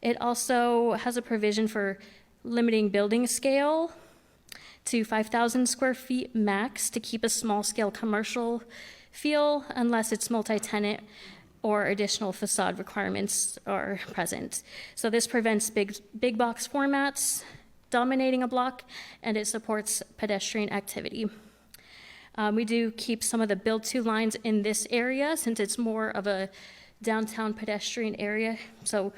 It also has a provision for limiting building scale to 5,000 square feet max to keep a small scale commercial feel unless it's multi-tenant or additional facade requirements are present. So this prevents big box formats dominating a block, and it supports pedestrian activity. We do keep some of the build-to lines in this area since it's more of a downtown pedestrian area. So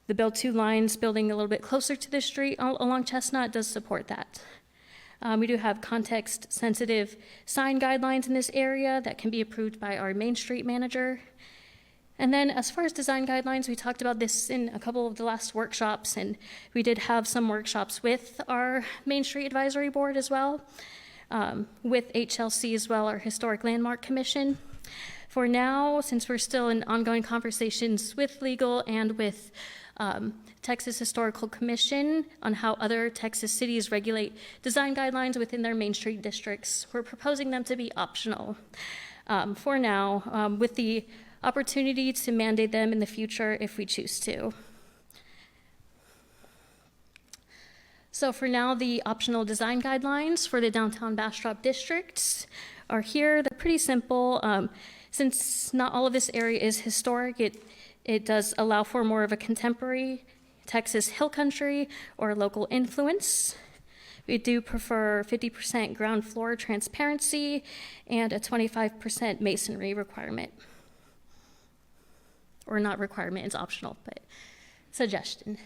the build-to lines building a little bit closer to the street along Chestnut does support that. We do have context-sensitive sign guidelines in this area that can be approved by our Main Street manager. And then as far as design guidelines, we talked about this in a couple of the last workshops, and we did have some workshops with our Main Street Advisory Board as well, with HLC as well, our Historic Landmark Commission. For now, since we're still in ongoing conversations with legal and with Texas Historical Commission on how other Texas cities regulate design guidelines within their Main Street districts, we're proposing them to be optional for now, with the opportunity to mandate them in the future if we choose to. So for now, the optional design guidelines for the downtown Bastrop districts are here. They're pretty simple. Since not all of this area is historic, it does allow for more of a contemporary Texas hill country or local influence. We do prefer 50% ground floor transparency and a 25% masonry requirement. Or not requirement, it's optional, but suggestion.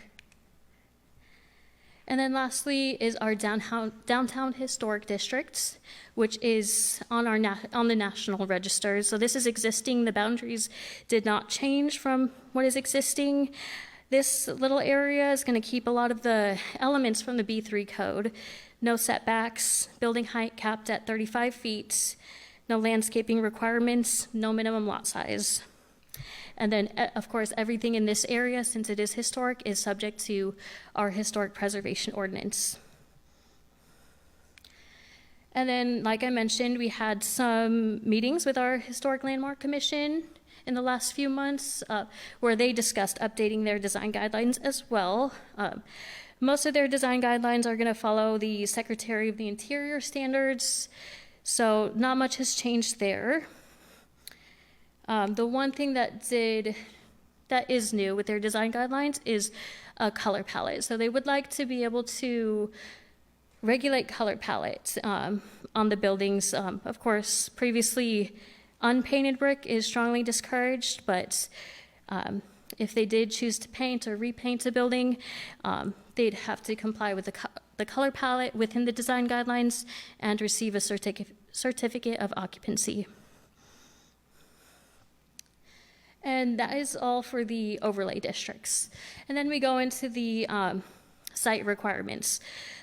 And then lastly is our downtown historic district, which is on the National Register. So this is existing. The boundaries did not change from what is existing. This little area is going to keep a lot of the elements from the B3 code. No setbacks, building height capped at 35 feet, no landscaping requirements, no minimum lot size. And then, of course, everything in this area, since it is historic, is subject to our historic preservation ordinance. And then, like I mentioned, we had some meetings with our Historic Landmark Commission in the last few months where they discussed updating their design guidelines as well. Most of their design guidelines are going to follow the Secretary of the Interior standards, so not much has changed there. The one thing that is new with their design guidelines is a color palette. So they would like to be able to regulate color palettes on the buildings. Of course, previously unpainted brick is strongly discouraged, but if they did choose to paint or repaint a building, they'd have to comply with the color palette within the design guidelines and receive a certificate of occupancy. And that is all for the overlay districts. And then we go into the site requirements.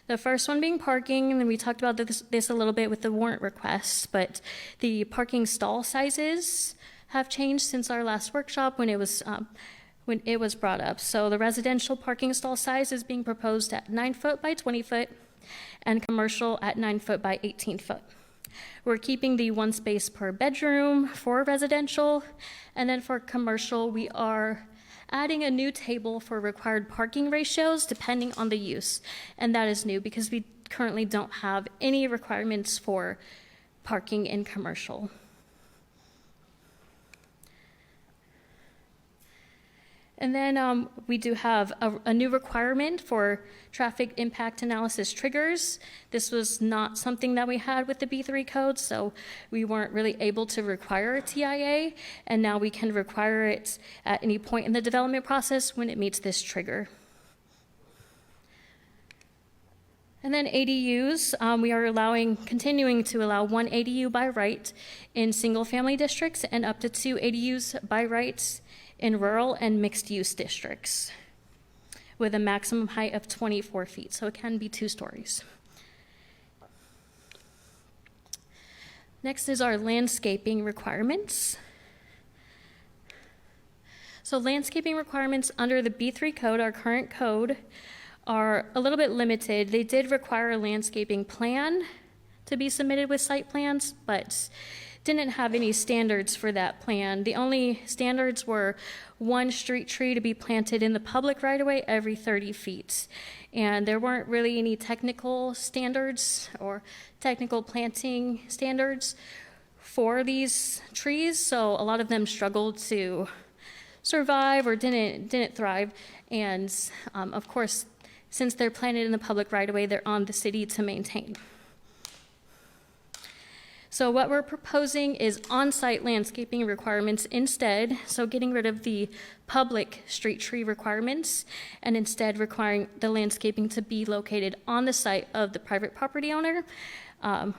The first one being parking, and then we talked about this a little bit with the warrant requests, but the parking stall sizes have changed since our last workshop when it was brought up. So the residential parking stall size is being proposed at 9 foot by 20 foot and commercial at 9 foot by 18 foot. We're keeping the 1 space per bedroom for residential, and then for commercial, we are adding a new table for required parking ratios depending on the use, and that is new because we currently don't have any requirements for parking in commercial. And then we do have a new requirement for traffic impact analysis triggers. This was not something that we had with the B3 code, so we weren't really able to require a TIA, and now we can require it at any point in the development process when it meets this trigger. And then ADUs, we are continuing to allow 1 ADU by right in single-family districts and up to 2 ADUs by right in rural and mixed-use districts with a maximum height of 24 feet, so it can be 2 stories. Next is our landscaping requirements. So landscaping requirements under the B3 code, our current code, are a little bit limited. They did require a landscaping plan to be submitted with site plans, but didn't have any standards for that plan. The only standards were 1 street tree to be planted in the public right-of-way every 30 feet. And there weren't really any technical standards or technical planting standards for these trees, so a lot of them struggled to survive or didn't thrive. And of course, since they're planted in the public right-of-way, they're on the city to maintain. So what we're proposing is on-site landscaping requirements instead, so getting rid of the public street tree requirements and instead requiring the landscaping to be located on the site of the private property owner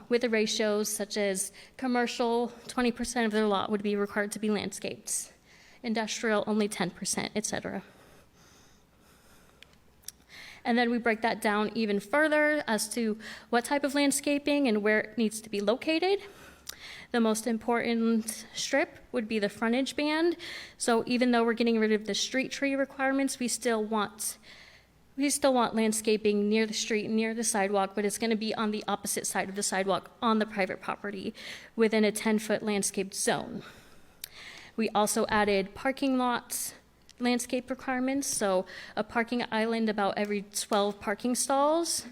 with the ratios such as commercial, 20% of their lot would be required to be landscaped, industrial, only 10%, etc. And then we break that down even further as to what type of landscaping and where it needs to be located. The most important strip would be the frontage band. So even though we're getting rid of the street tree requirements, we still want landscaping near the street, near the sidewalk, but it's going to be on the opposite side of the sidewalk on the private property within a 10-foot landscaped zone. We also added parking lots landscape requirements, so a parking island about every 12 parking stalls.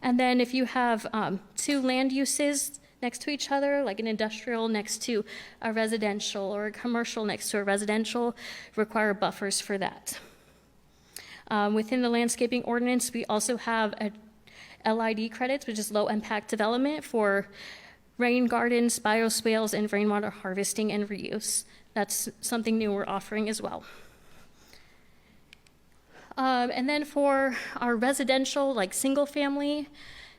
And then if you have 2 land uses next to each other, like an industrial next to a residential or a commercial next to a residential, require buffers for that. Within the landscaping ordinance, we also have a LID credits, which is low impact development for rain gardens, bioswales, and rainwater harvesting and reuse. That's something new we're offering as well. And then for our residential, like single-family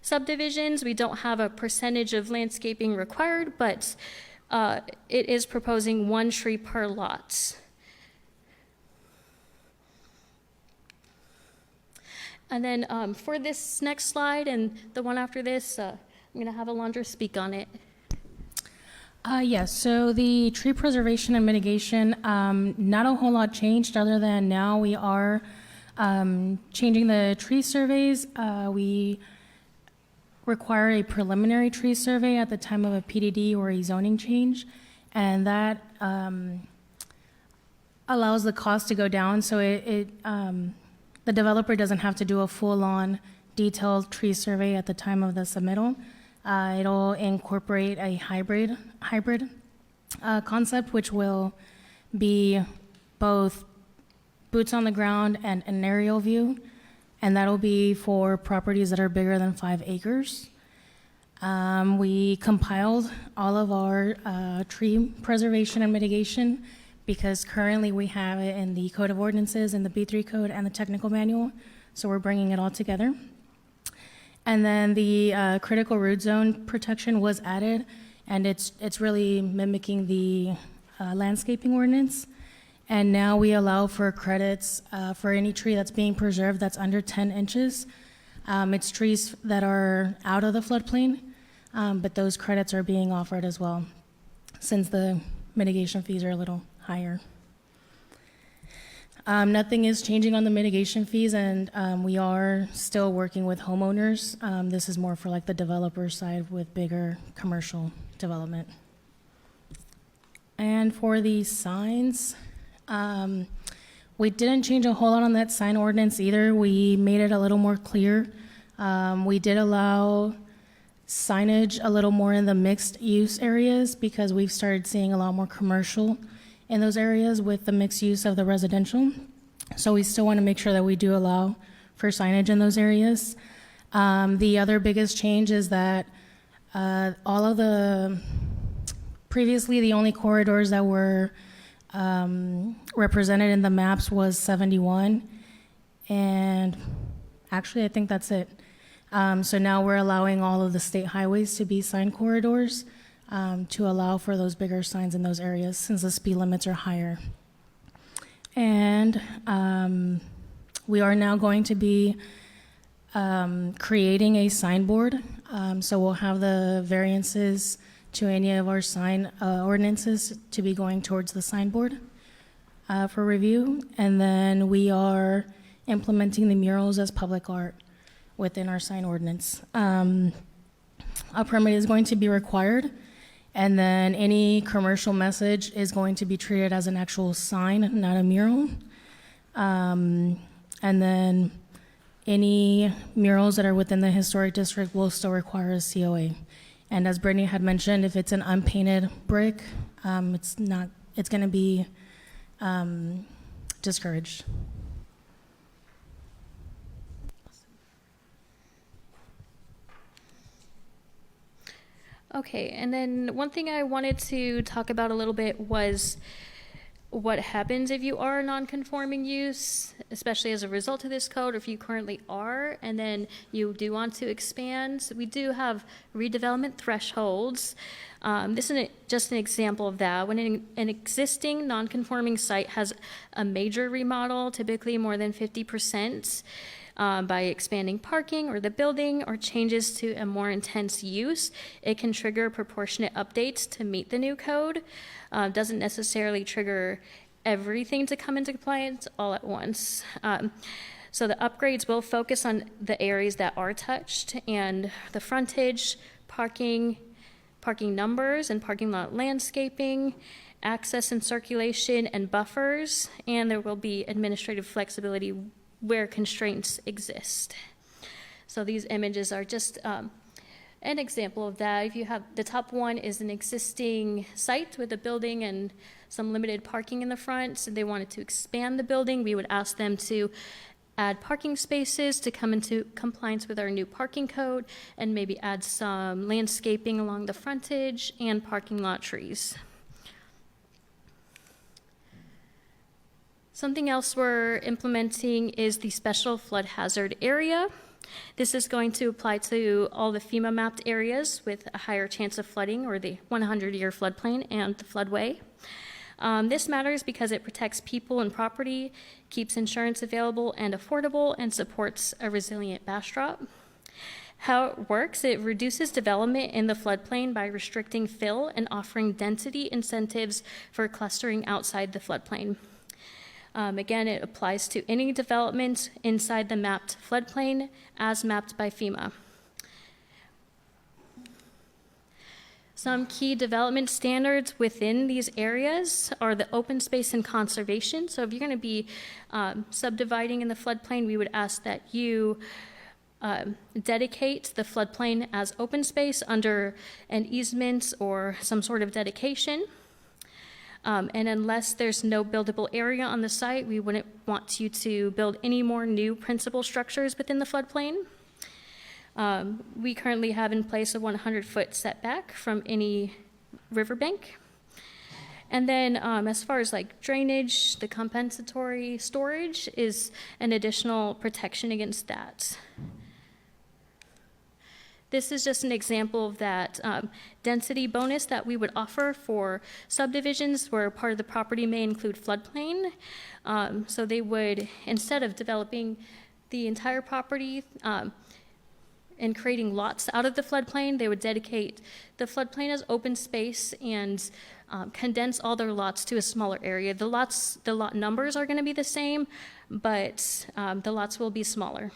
subdivisions, we don't have a percentage of landscaping required, but it is proposing 1 tree per lot. And then for this next slide and the one after this, I'm going to have Alondra speak on it. Yes, so the tree preservation and mitigation, not a whole lot changed other than now we are changing the tree surveys. We require a preliminary tree survey at the time of a PDD or a zoning change, and that allows the cost to go down, so the developer doesn't have to do a full-on detailed tree survey at the time of the submittal. It'll incorporate a hybrid concept, which will be both boots on the ground and an aerial view, and that'll be for properties that are bigger than 5 acres. We compiled all of our tree preservation and mitigation because currently we have it in the Code of Ordinances, in the B3 code, and the technical manual, so we're bringing it all together. And then the critical root zone protection was added, and it's really mimicking the landscaping ordinance. And now we allow for credits for any tree that's being preserved that's under 10 inches. It's trees that are out of the floodplain, but those credits are being offered as well, since the mitigation fees are a little higher. Nothing is changing on the mitigation fees, and we are still working with homeowners. This is more for like the developer side with bigger commercial development. And for the signs, we didn't change a whole lot on that sign ordinance either. We made it a little more clear. We did allow signage a little more in the mixed use areas because we've started seeing a lot more commercial in those areas with the mixed use of the residential. So we still want to make sure that we do allow for signage in those areas. The other biggest change is that all of previously the only corridors that were represented in the maps was 71, and actually I think that's it. So now we're allowing all of the state highways to be sign corridors to allow for those bigger signs in those areas since the speed limits are higher. And we are now going to be creating a signboard. So we'll have the variances to any of our sign ordinances to be going towards the signboard for review. And then we are implementing the murals as public art within our sign ordinance. A permit is going to be required, and then any commercial message is going to be treated as an actual sign, not a mural. And then any murals that are within the historic district will still require a COA. And as Brittany had mentioned, if it's an unpainted brick, it's going to be discouraged. Okay, and then one thing I wanted to talk about a little bit was what happens if you are a non-conforming use, especially as a result of this code, or if you currently are, and then you do want to expand. We do have redevelopment thresholds. This is just an example of that. When an existing non-conforming site has a major remodel, typically more than 50%, by expanding parking or the building or changes to a more intense use, it can trigger proportionate updates to meet the new code. Doesn't necessarily trigger everything to come into compliance all at once. So the upgrades will focus on the areas that are touched and the frontage, parking numbers and parking lot landscaping, access and circulation and buffers, and there will be administrative flexibility where constraints exist. So these images are just an example of that. If you have, the top one is an existing site with a building and some limited parking in the front, so they wanted to expand the building. We would ask them to add parking spaces to come into compliance with our new parking code and maybe add some landscaping along the frontage and parking lot trees. Something else we're implementing is the special flood hazard area. This is going to apply to all the FEMA mapped areas with a higher chance of flooding, or the 100-year floodplain and the floodway. This matters because it protects people and property, keeps insurance available and affordable, and supports a resilient Bastrop. How it works, it reduces development in the floodplain by restricting fill and offering density incentives for clustering outside the floodplain. Again, it applies to any development inside the mapped floodplain as mapped by FEMA. Some key development standards within these areas are the open space and conservation. So if you're going to be subdividing in the floodplain, we would ask that you dedicate the floodplain as open space under an easement or some sort of dedication. And unless there's no buildable area on the site, we wouldn't want you to build any more new principal structures within the floodplain. We currently have in place a 100-foot setback from any riverbank. And then as far as like drainage, the compensatory storage is an additional protection against that. This is just an example of that density bonus that we would offer for subdivisions where part of the property may include floodplain. So they would, instead of developing the entire property and creating lots out of the floodplain, they would dedicate the floodplain as open space and condense all their lots to a smaller area. The lot numbers are going to be the same, but the lots will be smaller.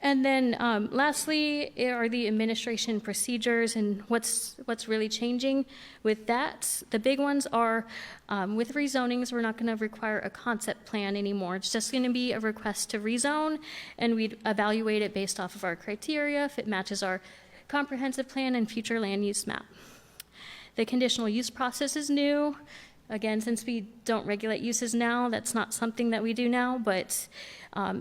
And then lastly are the administration procedures and what's really changing with that. The big ones are with rezonings, we're not going to require a concept plan anymore. It's just going to be a request to rezone, and we'd evaluate it based off of our criteria if it matches our comprehensive plan and future land use map. The conditional use process is new. Again, since we don't regulate uses now, that's not something that we do now, but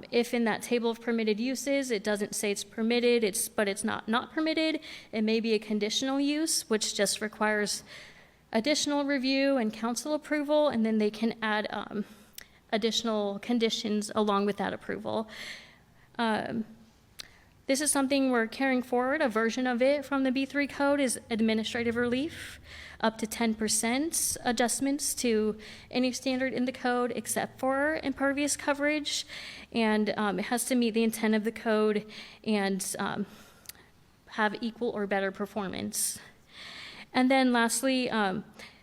if in that table of permitted uses, it doesn't say it's permitted, but it's not permitted, it may be a conditional use, which just requires additional review and council approval, and then they can add additional conditions along with that approval. This is something we're carrying forward. A version of it from the B3 code is administrative relief, up to 10% adjustments to any standard in the code except for impervious coverage. And it has to meet the intent of the code and have equal or better performance. And then lastly,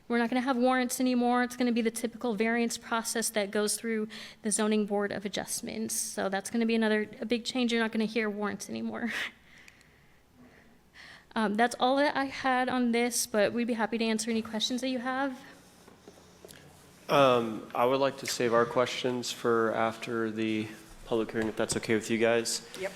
we're not going to have warrants anymore. It's going to be the typical variance process that goes through the Zoning Board of Adjustments. So that's going to be a big change. You're not going to hear warrants anymore. That's all that I had on this, but we'd be happy to answer any questions that you have. I would like to save our questions for after the public hearing, if that's okay with you guys. Yep.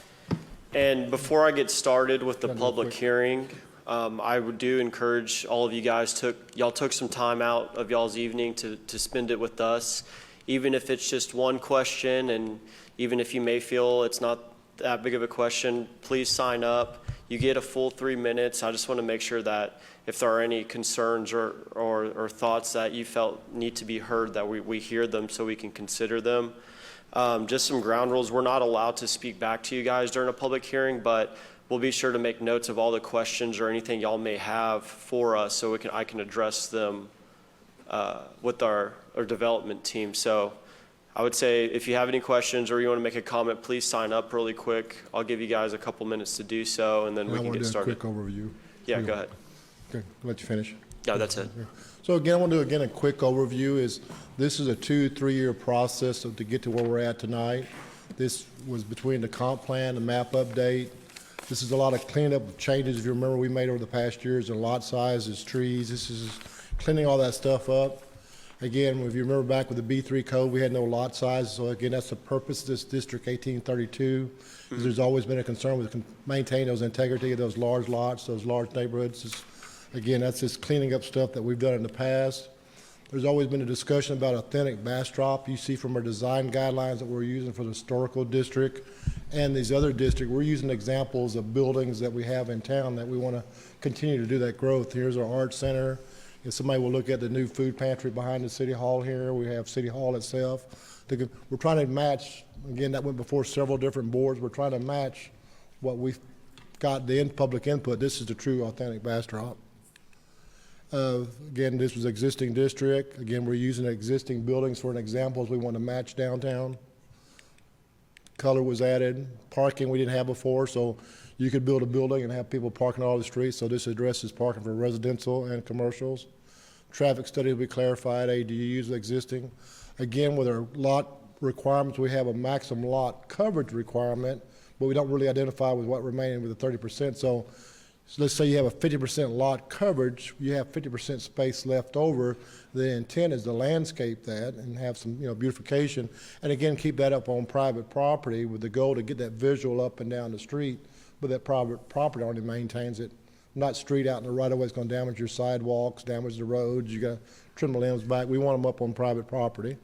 And before I get started with the public hearing, I do encourage all of you guys, y'all took some time out of y'all's evening to spend it with us. Even if it's just one question, and even if you may feel it's not that big of a question, please sign up. You get a full 3 minutes. I just want to make sure that if there are any concerns or thoughts that you felt need to be heard, that we hear them so we can consider them. Just some ground rules. We're not allowed to speak back to you guys during a public hearing, but we'll be sure to make notes of all the questions or anything y'all may have for us so I can address them with our development team. So I would say if you have any questions or you want to make a comment, please sign up really quick. I'll give you guys a couple minutes to do so, and then we can get started. I want to do a quick overview. Yeah, go ahead. Okay, let you finish. No, that's it. So again, I want to do a quick overview. This is a 2-3 year process to get to where we're at tonight. This was between the comp plan, the map update. This is a lot of cleanup changes, if you remember, we made over the past years, and lot sizes, trees. This is cleaning all that stuff up. Again, if you remember back with the B3 code, we had no lot size. So again, that's the purpose of this District 1832. Because there's always been a concern with maintaining those integrity of those large lots, those large neighborhoods. Again, that's just cleaning up stuff that we've done in the past. There's always been a discussion about authentic Bastrop. You see from our design guidelines that we're using for the historical district and these other districts, we're using examples of buildings that we have in town that we want to continue to do that growth. Here's our art center. If somebody will look at the new food pantry behind the city hall here, we have city hall itself. We're trying to match, again, that went before several different boards. We're trying to match what we've got the public input. This is the true authentic Bastrop. Again, this was existing district. Again, we're using existing buildings for an example as we want to match downtown. color was added. Parking we didn't have before, so you could build a building and have people parking all the streets. So this addresses parking for residential and commercials. Traffic study will be clarified, ADUs existing. Again, with our lot requirements, we have a maximum lot coverage requirement, but we don't really identify with what remaining with the 30%. So let's say you have a 50% lot coverage, you have 50% space left over. The intent is to landscape that and have some, beautification. And again, keep that up on private property with the goal to get that visual up and down the street, but that private property already maintains it. Not street out in the right of way is going to damage your sidewalks, damage the roads. You got to trim the limbs back. We want them up on private property.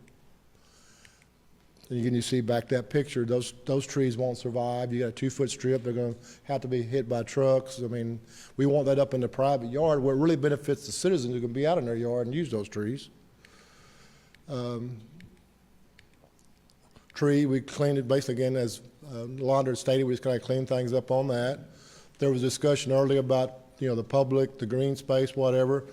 And again, you see back that picture, those trees won't survive. You got a 2-foot strip. They're going to have to be hit by trucks. I mean, we want that up in the private yard where it really benefits the citizens who can be out in their yard and use those trees. Tree, we cleaned it basically again as Laundry stated, we just kind of cleaned things up on that. There was discussion earlier about, the public, the green space, whatever.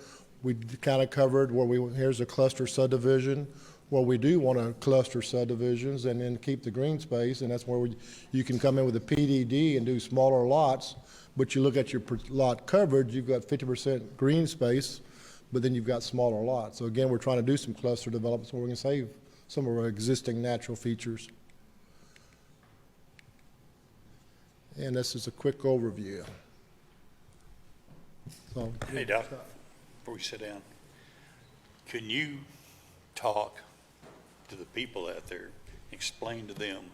We kind of covered where here's a cluster subdivision. Well, we do want to cluster subdivisions and then keep the green space, and that's where you can come in with a PDD and do smaller lots, but you look at your lot coverage, you've got 50% green space, but then you've got smaller lots. So again, we're trying to do some cluster developments where we can save some of our existing natural features. And this is a quick overview. So, Hey, Doc, before we sit down, can you talk to the people out there, explain to them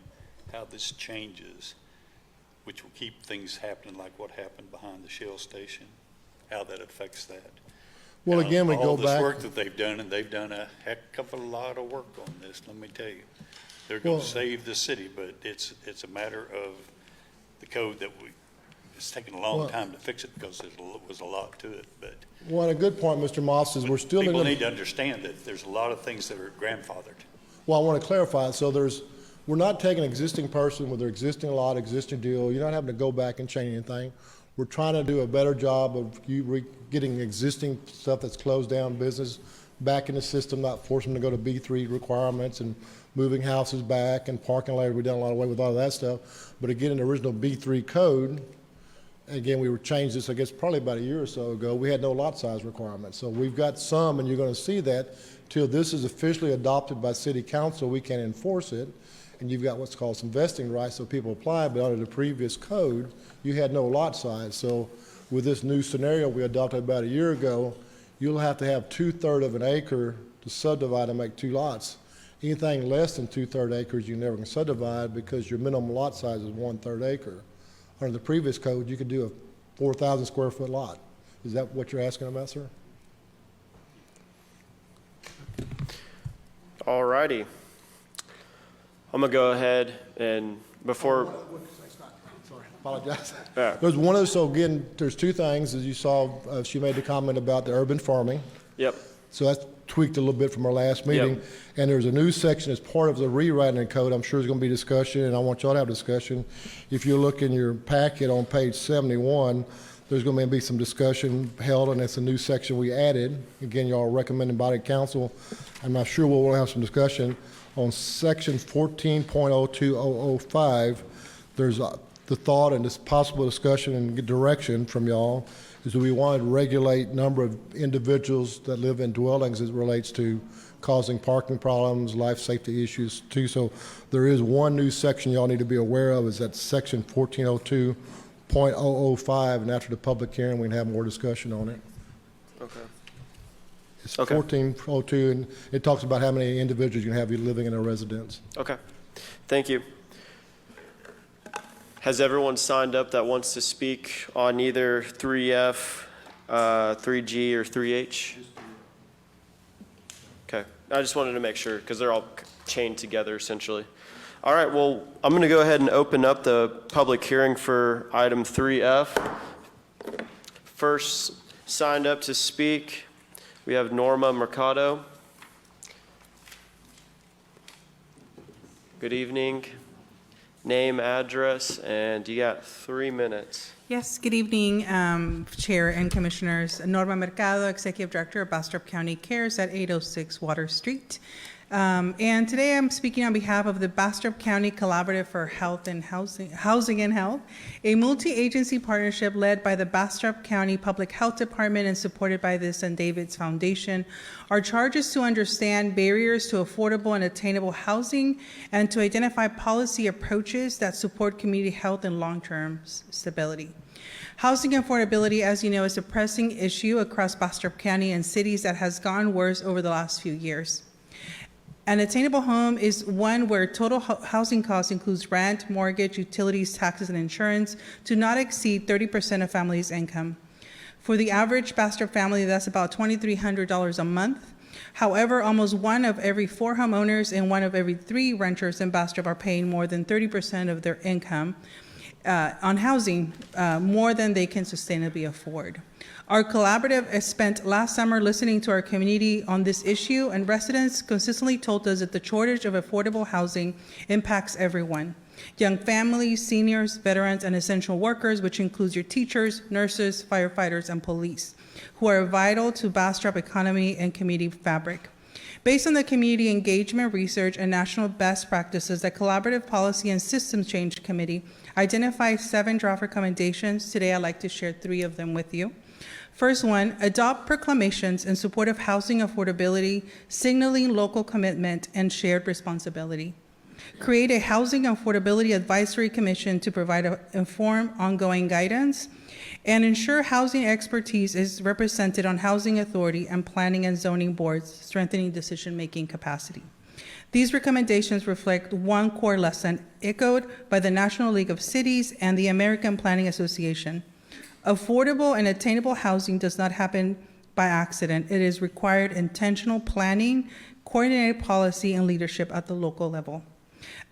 how this changes, which will keep things happening like what happened behind the Shell station, how that affects that? well, again, we go All this back. work that they've done, and they've done a heck of a lot of work on this, let me tell you. They're going Well- to save the city, but it's a matter of the code that it's taken a long Well- time to fix it because there was a lot to it, but Well, a good point, Mr. Moss, is we're still in people the. need to understand that there's a lot of things that are grandfathered. Well, I want to clarify, so we're not taking an existing person with their existing lot, existing deal, you're not having to go back and change anything. We're trying to do a better job of getting existing stuff that's closed down business back in the system, not forcing them to go to B3 requirements and moving houses back and parking lots. We've done a lot of way with all of that stuff. But again, in the original B3 code, again, we changed this, I guess, probably about a year or so ago. We had no lot size requirements. So we've got some, and you're going to see that till this is officially adopted by City Council, we can enforce it. And you've got what's called some vesting rights, so people apply, but under the previous code, you had no lot size. So with this new scenario we adopted about a year ago, you'll have to have 2/3 of an acre to subdivide and make 2 lots. Anything less than 2/3 acres, you never can subdivide because your minimum lot size is 1/3 acre. Under the previous code, you could do a 4,000 square foot lot. Is that what you're asking about, sir? All righty. I'm going to go ahead and before. Sorry, apologize. Yeah. There's one of those, so again, there's 2 things. As you saw, she made the comment about the urban farming. Yep. So that's tweaked a little bit from our last meeting. Yep. And there's a new section as part of the rewriting of the code. I'm sure there's going to be discussion, and I want y'all to have discussion. If you look in your packet on page 71, there's going to be some discussion held, and it's a new section we added. Again, y'all recommended by the council. I'm not sure we'll have some discussion. On section 14.02005, there's the thought and this possible discussion and direction from y'all is that we want to regulate number of individuals that live in dwellings as it relates to causing parking problems, life safety issues too. So there is one new section y'all need to be aware of, is that section 1402.005, and after the public hearing, we can have more discussion on it. Okay. It's Okay. 1402, and it talks about how many individuals you can have living in a residence. Okay. Thank you. Has everyone signed up that wants to speak on either 3F, 3G, or 3H? Okay. I just wanted to make sure because they're all chained together essentially. All right. Well, I'm going to go ahead and open up the public hearing for item 3F. First signed up to speak, we have Norma Mercado. Good evening. Name, address, and you got 3 minutes. Yes, good evening, Chair and Commissioners. Norma Mercado, Executive Director of Bastrop County Cares at 806 Water Street. And today I'm speaking on behalf of the Bastrop County Collaborative for Health and Housing and Health, a multi-agency partnership led by the Bastrop County Public Health Department and supported by the St. David's Foundation. Our charge is to understand barriers to affordable and attainable housing and to identify policy approaches that support community health and long-term stability. Housing affordability, as you know, is a pressing issue across Bastrop County and cities that has gone worse over the last few years. An attainable home is one where total housing costs includes rent, mortgage, utilities, taxes, and insurance do not exceed 30% of family's income. For the average Bastrop family, that's about $2,300 a month. However, almost 1 of every 4 homeowners and 1 of every 3 renters in Bastrop are paying more than 30% of their income on housing, more than they can sustainably afford. Our collaborative spent last summer listening to our community on this issue, and residents consistently told us that the shortage of affordable housing impacts everyone. Young families, seniors, veterans, and essential workers, which includes your teachers, nurses, firefighters, and police, who are vital to Bastrop economy and community fabric. Based on the community engagement research and national best practices, the Collaborative Policy and Systems Change Committee identified 7 draft recommendations. Today, I'd like to share 3 of them with you. First one, adopt proclamations in support of housing affordability, signaling local commitment and shared responsibility. Create a housing affordability advisory commission to provide informed ongoing guidance, and ensure housing expertise is represented on housing authority and planning and zoning boards, strengthening decision-making capacity. These recommendations reflect one core lesson echoed by the National League of Cities and the American Planning Association. Affordable and attainable housing does not happen by accident. It is required intentional planning, coordinated policy, and leadership at the local level.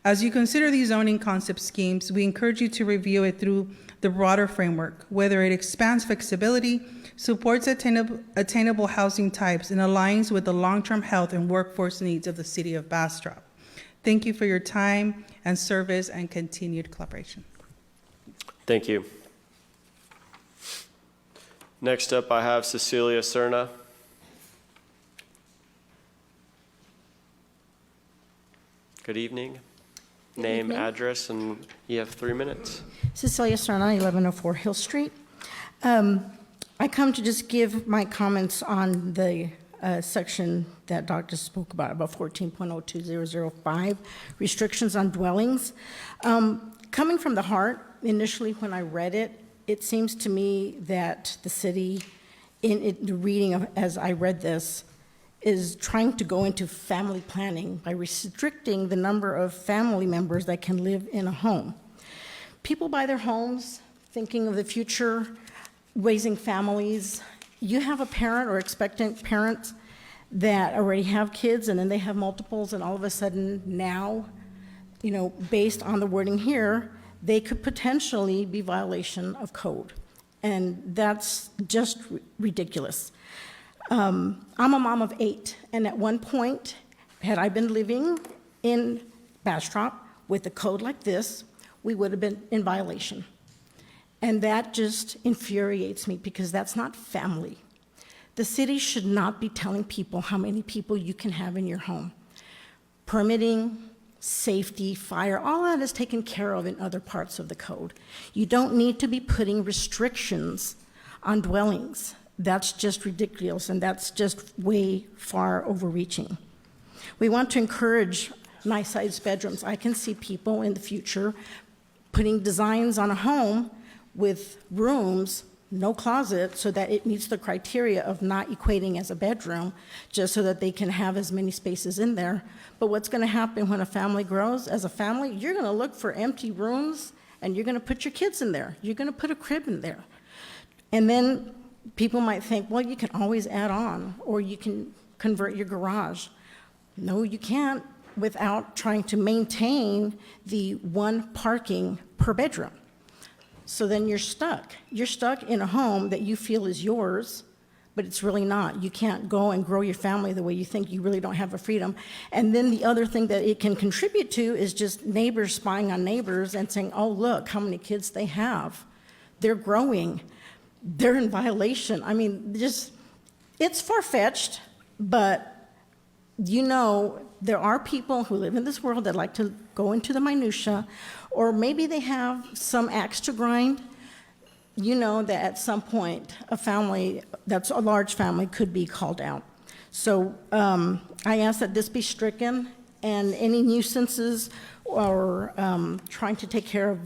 As you consider these zoning concept schemes, we encourage you to review it through the broader framework, whether it expands flexibility, supports attainable housing types, and aligns with the long-term health and workforce needs of the City of Bastrop. Thank you for your time and service and continued collaboration. Thank you. Next up, I have Cecilia Serna. Good evening. Name, address, and you have 3 minutes. Cecilia Serna, 1104 Hill Street. I come to just give my comments on the section that Doc just spoke about 14.02005, restrictions on dwellings. Coming from the heart, initially when I read it, it seems to me that the city, in the reading of, as I read this, is trying to go into family planning by restricting the number of family members that can live in a home. People buy their homes thinking of the future, raising families. You have a parent or expectant parents that already have kids and then they have multiples, and all of a sudden now, you know, based on the wording here, they could potentially be violation of code. And that's just ridiculous. I'm a mom of 8, and at one point, had I been living in Bastrop with a code like this, we would have been in violation. And that just infuriates me because that's not family. The city should not be telling people how many people you can have in your home. Permitting, safety, fire, all that is taken care of in other parts of the code. You don't need to be putting restrictions on dwellings. That's just ridiculous, and that's just way far overreaching. We want to encourage nice-sized bedrooms. I can see people in the future putting designs on a home with rooms, no closet, so that it meets the criteria of not equating as a bedroom, just so that they can have as many spaces in there. But what's going to happen when a family grows? As a family, you're going to look for empty rooms, and you're going to put your kids in there. You're going to put a crib in there. And then people might think, well, you can always add on, or you can convert your garage. No, you can't without trying to maintain the 1 parking per bedroom. So then you're stuck. You're stuck in a home that you feel is yours, but it's really not. You can't go and grow your family the way you think. You really don't have the freedom. And then the other thing that it can contribute to is just neighbors spying on neighbors and saying, oh, look how many kids they have. They're growing. They're in violation. I mean, just, it's far-fetched, but you know, there are people who live in this world that like to go into the minutia, or maybe they have some axe to grind. You know that at some point, a family that's a large family could be called out. So I ask that this be stricken, and any nuisances or trying to take care of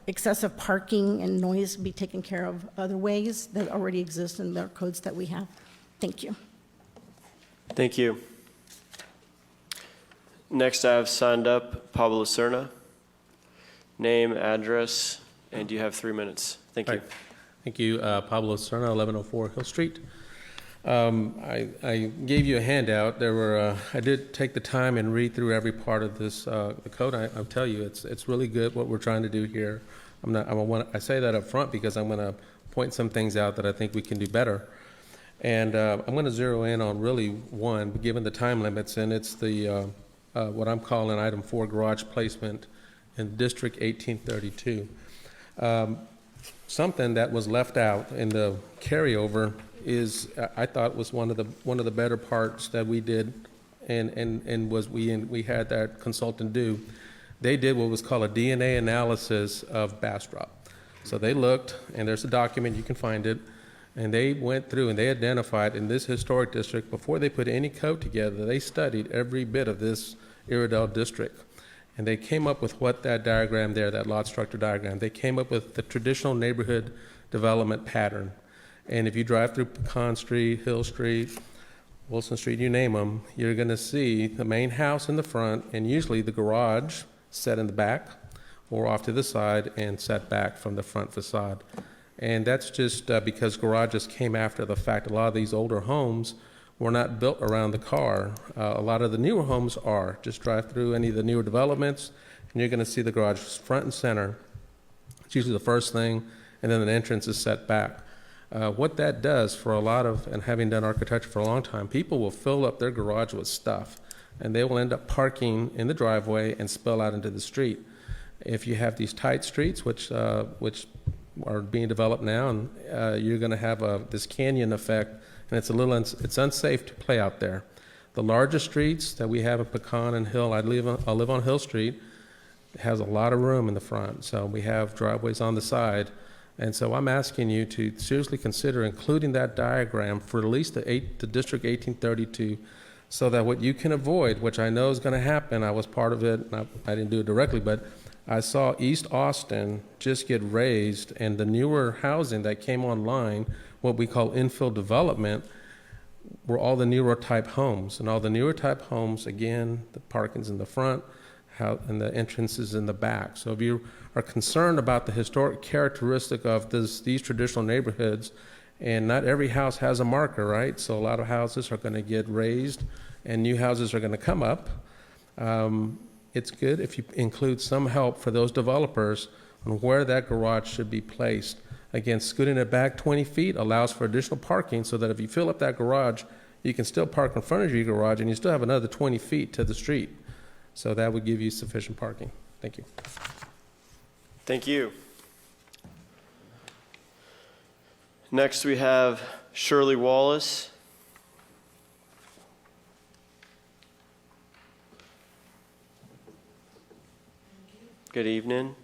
excessive parking and noise be taken care of other ways that already exist in the codes that we have. Thank you. Thank you. Next, I have signed up Pablo Serna. Name, address, and you have 3 minutes. Thank you. Right. Thank you, Pablo Serna, 1104 Hill Street. I gave you a handout. I did take the time and read through every part of this the code. I'll tell you, it's really good what we're trying to do here. I say that up front because I'm going to point some things out that I think we can do better. And I'm going to zero in on really one, given the time limits, and it's the what I'm calling item 4, garage placement in District 1832. Something that was left out in the carryover is, I thought, was one of the better parts that we did, and we had that consultant do. They did what was called a DNA analysis of Bastrop. So they looked, and there's a document, you can find it, and they went through and they identified in this historic district, before they put any code together, they studied every bit of this Iredell district. And they came up with what that diagram there, that lot structure diagram, they came up with the traditional neighborhood development pattern. And if you drive through Pecan Street, Hill Street, Wilson Street, you name them, you're going to see the main house in the front and usually the garage set in the back or off to the side and set back from the front facade. And that's just because garages came after the fact. A lot of these older homes were not built around the car. A lot of the newer homes are. Just drive through any of the newer developments and you're going to see the garage front and center. It's usually the first thing, and then the entrance is set back. What that does for a lot of, and having done architecture for a long time, people will fill up their garage with stuff, and they will end up parking in the driveway and spill out into the street. If you have these tight streets, which are being developed now, and you're going to have this canyon effect, and it's unsafe to play out there. The larger streets that we have in Pecan and Hill, I live on Hill Street, it has a lot of room in the front, so we have driveways on the side. And so I'm asking you to seriously consider including that diagram for at least the District 1832, so that what you can avoid, which I know is going to happen, I was part of it, and I didn't do it directly, but I saw East Austin just get raised, and the newer housing that came online, what we call infill development, were all the newer type homes. And all the newer type homes, again, the parking's in the front, and the entrance is in the back. So if you are concerned about the historic characteristic of these traditional neighborhoods, and not every house has a marker, right? So a lot of houses are going to get raised and new houses are going to come up. It's good if you include some help for those developers on where that garage should be placed. Again, scooting it back 20 feet allows for additional parking, so that if you fill up that garage, you can still park in front of your garage and you still have another 20 feet to the street. So that would give you sufficient parking. Thank you. Thank you. Next, we have Shirley Wallace. Good evening.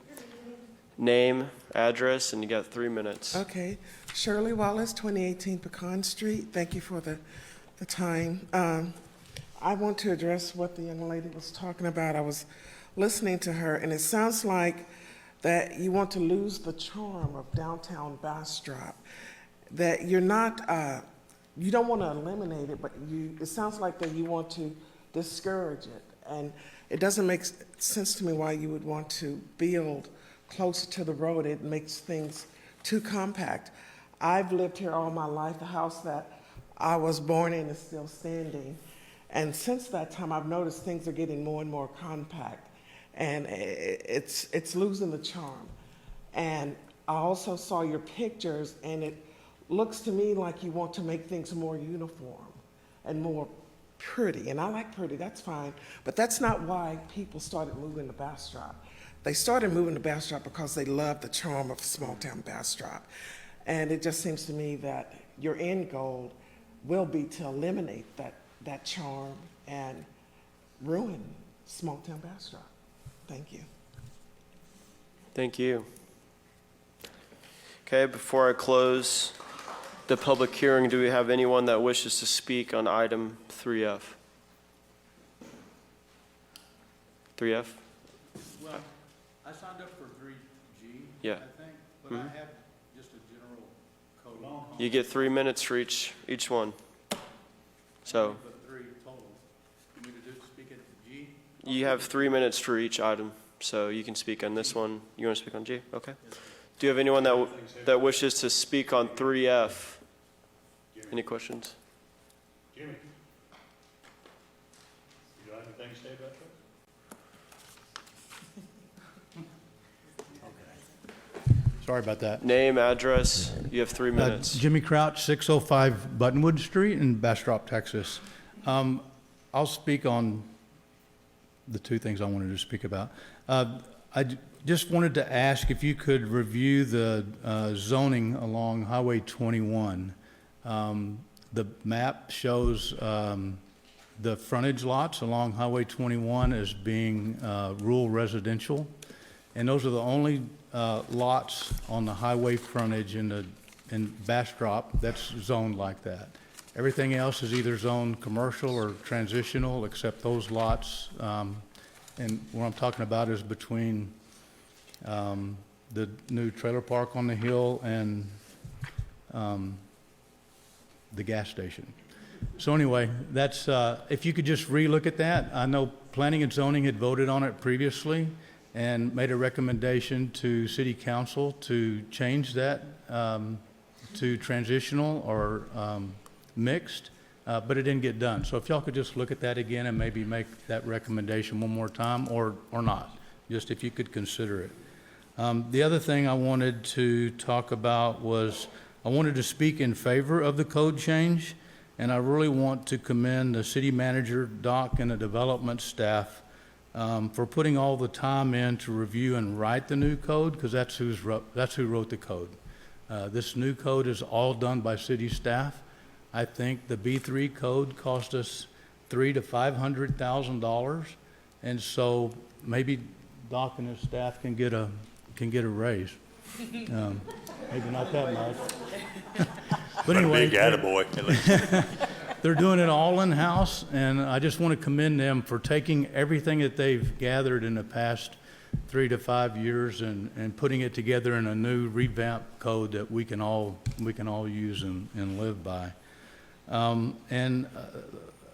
Name, address, and you got 3 minutes. Okay. Shirley Wallace, 2018 Pecan Street. Thank you for the time. I want to address what the young lady was talking about. I was listening to her, and it sounds like that you want to lose the charm of downtown Bastrop, that you're not, you don't want to eliminate it, but it sounds like that you want to discourage it. And it doesn't make sense to me why you would want to build closer to the road. It makes things too compact. I've lived here all my life. The house that I was born in is still standing. And since that time, I've noticed things are getting more and more compact, and it's losing the charm. And I also saw your pictures, and it looks to me like you want to make things more uniform and more pretty. And I like pretty, that's fine, but that's not why people started moving to Bastrop. They started moving to Bastrop because they love the charm of small town Bastrop. And it just seems to me that your end goal will be to eliminate that charm and ruin small town Bastrop. Thank you. Thank you. Okay, before I close the public hearing, do we have anyone that wishes to speak on item 3F? 3F? Well, I signed up for 3G, Yeah. I think, but I have just a general code. You get 3 minutes for each one. So But 3 total. You need to speak at G? you have 3 minutes for each item, so you can speak on this one. You want to speak on G? Okay. Do you have anyone that wishes to speak on 3F? Any questions? Jimmy? You got anything to say about that? Sorry about that. Name, address, you have 3 minutes. Jimmy Crouch, 605 Buttonwood Street in Bastrop, Texas. I'll speak on the 2 things I wanted to speak about. Just wanted to ask if you could review the zoning along Highway 21. The map shows the frontage lots along Highway 21 as being rural residential, and those are the only lots on the highway frontage in Bastrop that's zoned like that. Everything else is either zoned commercial or transitional, except those lots. And what I'm talking about is between the new trailer park on the hill and the gas station. So anyway, that's, if you could just relook at that. I know Planning and Zoning had voted on it previously and made a recommendation to City Council to change that to transitional or mixed, but it didn't get done. So if y'all could just look at that again and maybe make that recommendation one more time, or not, just if you could consider it. The other thing I wanted to talk about was I wanted to speak in favor of the code change, and I really want to commend the city manager, Doc, and the development staff for putting all the time in to review and write the new code, because that's who wrote the code. This new code is all done by city staff. I think the B3 code cost us $300,000 to $500,000, and so maybe Doc and his staff can get a raise. Maybe not that much. But anyway, big attaboy. They're doing it all in-house, and I just want to commend them for taking everything that they've gathered in the past 3 to 5 years and putting it together in a new revamped code that we can all use and live by.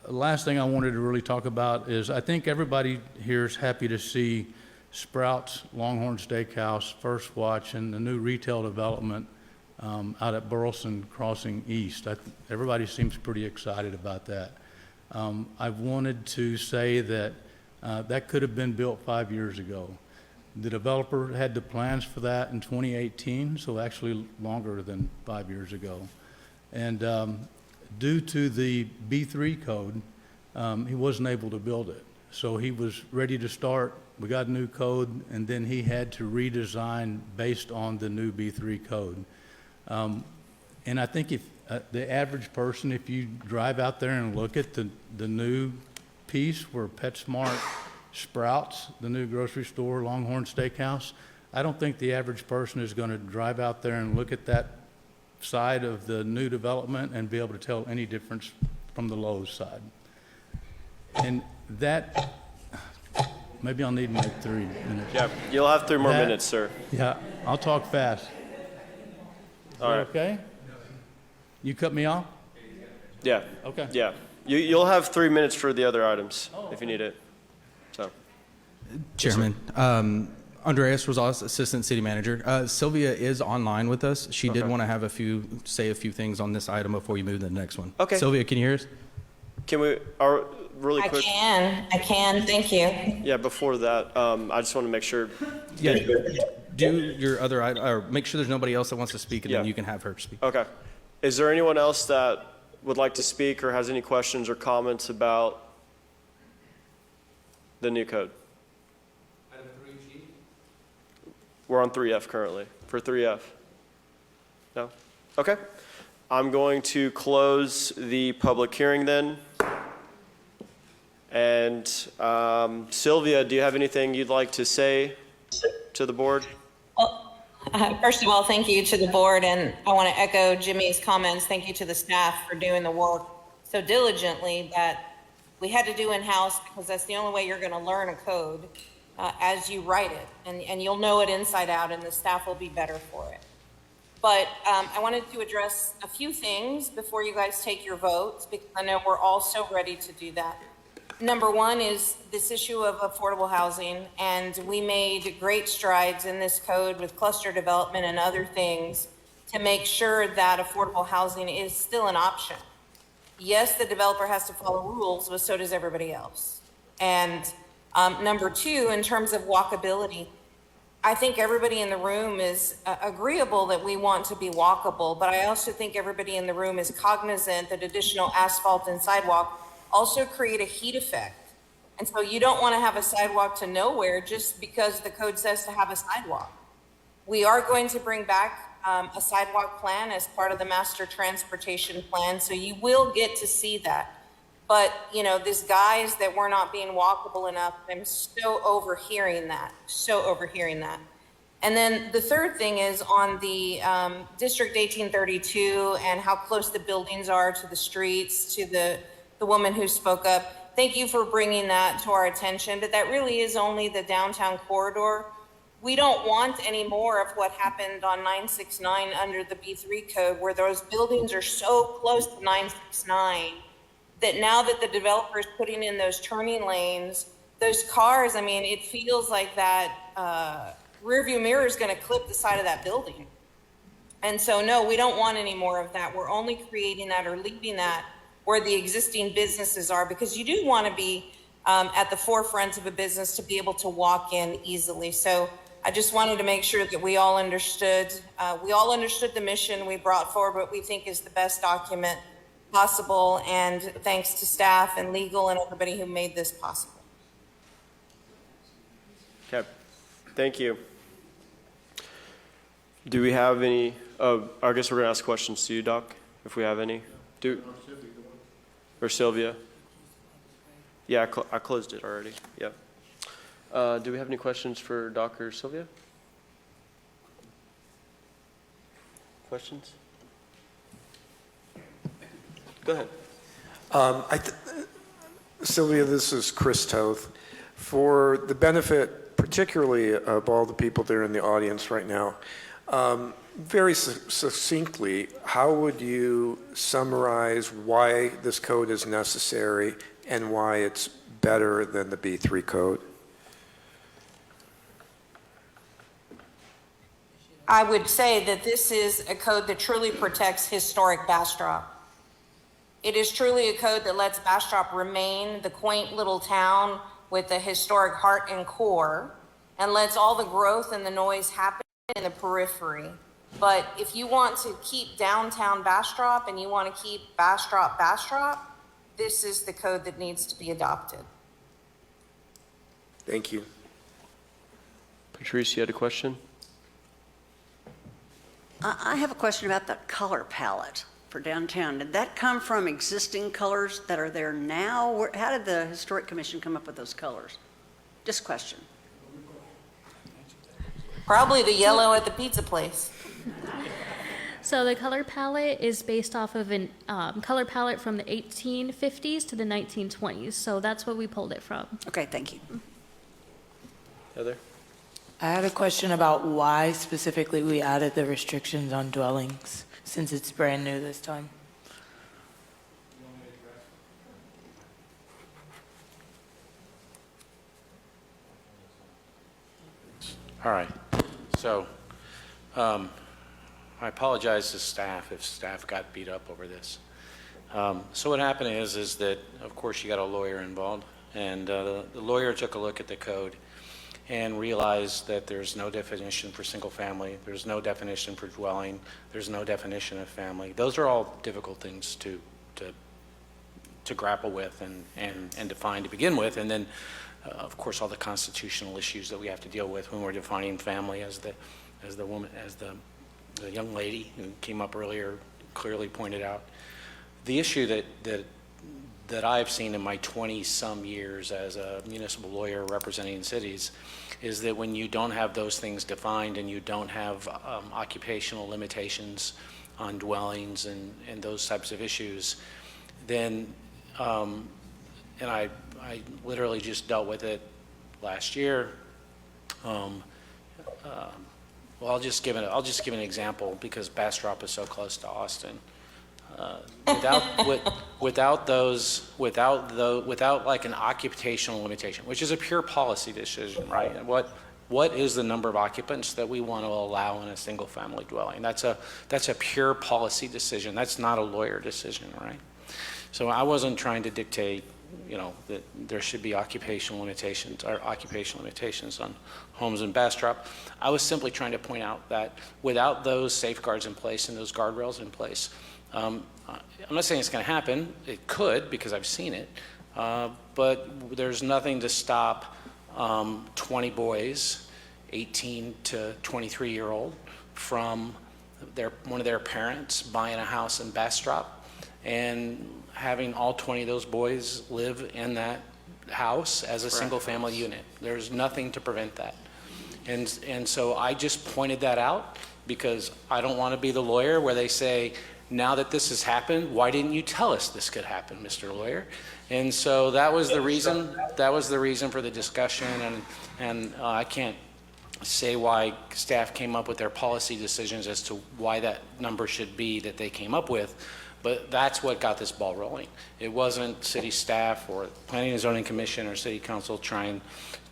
Last thing I wanted to really talk about is I think everybody here is happy to see Sprouts, Longhorn Steakhouse, First Watch, and the new retail development out at Burleson Crossing East. Everybody seems pretty excited about that. I wanted to say that that could have been built 5 years ago. The developer had the plans for that in 2018, so actually longer than 5 years ago. And due to the B3 code, he wasn't able to build it. So he was ready to start. We got a new code, and then he had to redesign based on the new B3 code. And I think if the average person, if you drive out there and look at the new piece where PetSmart, Sprouts, the new grocery store, Longhorn Steakhouse, I don't think the average person is going to drive out there and look at that side of the new development and be able to tell any difference from the Lowe's side. And that, maybe I'll need my 3 minutes. Yeah, you'll have 3 more minutes, sir. Yeah, I'll talk fast. All right. Okay? You cut me off? Yeah. Okay. Yeah. You'll have 3 minutes for the other items if you need it. So. Chairman, Andreas Rosales, Assistant City Manager. Sylvia is online with us. She did want to say a few things on this item before you move to the next one. Okay. Sylvia, can you hear us? Can we, really quick? I can, thank you. Yeah, before that, I just want to make sure. Yeah. Do your other item, or make sure there's nobody else that wants to speak, and then you can have her speak. Okay. Is there anyone else that would like to speak or has any questions or comments about the new code? Item 3G? We're on 3F currently, for 3F. No? Okay. I'm going to close the public hearing then. And Sylvia, do you have anything you'd like to say to the board? Well, first of all, thank you to the board, and I want to echo Jimmy's comments. Thank you to the staff for doing the work so diligently that we had to do in-house, because that's the only way you're going to learn a code as you write it, and you'll know it inside out, and the staff will be better for it. But I wanted to address a few things before you guys take your votes, because I know we're all so ready to do that. Number one is this issue of affordable housing, and we made great strides in this code with cluster development and other things to make sure that affordable housing is still an option. Yes, the developer has to follow rules, but so does everybody else. And number two, in terms of walkability, I think everybody in the room is agreeable that we want to be walkable, but I also think everybody in the room is cognizant that additional asphalt and sidewalk also create a heat effect. And so you don't want to have a sidewalk to nowhere just because the code says to have a sidewalk. We are going to bring back a sidewalk plan as part of the master transportation plan, so you will get to see that. But, you know, this guise that we're not being walkable enough, I'm so overhearing that. And then the third thing is on the District 1832 and how close the buildings are to the streets, to the woman who spoke up. Thank you for bringing that to our attention, but that really is only the downtown corridor. We don't want any more of what happened on 969 under the B3 code, where those buildings are so close to 969 that now that the developer is putting in those turning lanes, those cars, I mean, it feels like that rear view mirror is going to clip the side of that building. And so, no, we don't want any more of that. We're only creating that or leaving that where the existing businesses are, because you do want to be at the forefront of a business to be able to walk in easily. So I just wanted to make sure that we all understood the mission we brought forward, what we think is the best document possible, and thanks to staff and legal and everybody who made this possible. Okay, thank you. Do we have any, I guess we're gonna ask questions to you, Doc, if we have any. Or Sylvia? Yeah, I closed it already, yep. Do we have any questions for Doc or Sylvia? Questions? Go ahead. Sylvia, this is Chris Toth. For the benefit, particularly of all the people there in the audience right now, very succinctly, how would you summarize why this code is necessary and why it's better than the B3 code? I would say that this is a code that truly protects historic Bastrop. It is truly a code that lets Bastrop remain the quaint little town with the historic heart and core, and lets all the growth and the noise happen in the periphery. But if you want to keep downtown Bastrop and you want to keep Bastrop, this is the code that needs to be adopted. Thank you. Patrice, you had a question? I have a question about the color palette for downtown. Did that come from existing colors that are there now? How did the Historic Commission come up with those colors? Just a question. Probably the yellow at the pizza place. So the color palette is based off of a color palette from the 1850s to the 1920s. So that's what we pulled it from. Okay, thank you. Heather? I had a question about why specifically we added the restrictions on dwellings, since it's brand new this time. All right. So I apologize to staff if staff got beat up over this. So what happened is that, of course, you got a lawyer involved, and the lawyer took a look at the code and realized that there's no definition for single family, there's no definition for dwelling, there's no definition of family. Those are all difficult things to grapple with and define to begin with, and then of course all the constitutional issues that we have to deal with when we're defining family, as the young lady who came up earlier clearly pointed out. The issue that that I've seen in my 20-some years as a municipal lawyer representing cities is that when you don't have those things defined and you don't have occupational limitations on dwellings and those types of issues, then, and I literally just dealt with it last year. Well, I'll just give an example because Bastrop is so close to Austin. Without like an occupational limitation, which is a pure policy decision, right? And what is the number of occupants that we want to allow in a single family dwelling? That's a pure policy decision. That's not a lawyer decision, right? So I wasn't trying to dictate, that there should be occupational limitations on homes in Bastrop. I was simply trying to point out that without those safeguards in place and those guardrails in place, I'm not saying it's going to happen. It could, because I've seen it, but there's nothing to stop 20 boys, 18 to 23-year-old, from one of their parents buying a house in Bastrop and having all 20 of those boys live in that house as a single family unit. There's nothing to prevent that. And so I just pointed that out because I don't want to be the lawyer where they say, now that this has happened, why didn't you tell us this could happen, Mr. Lawyer? And so that was the reason. That was the reason for the discussion, and I can't say why staff came up with their policy decisions as to why that number should be that they came up with, but that's what got this ball rolling. It wasn't city staff or Planning and Zoning Commission or City Council trying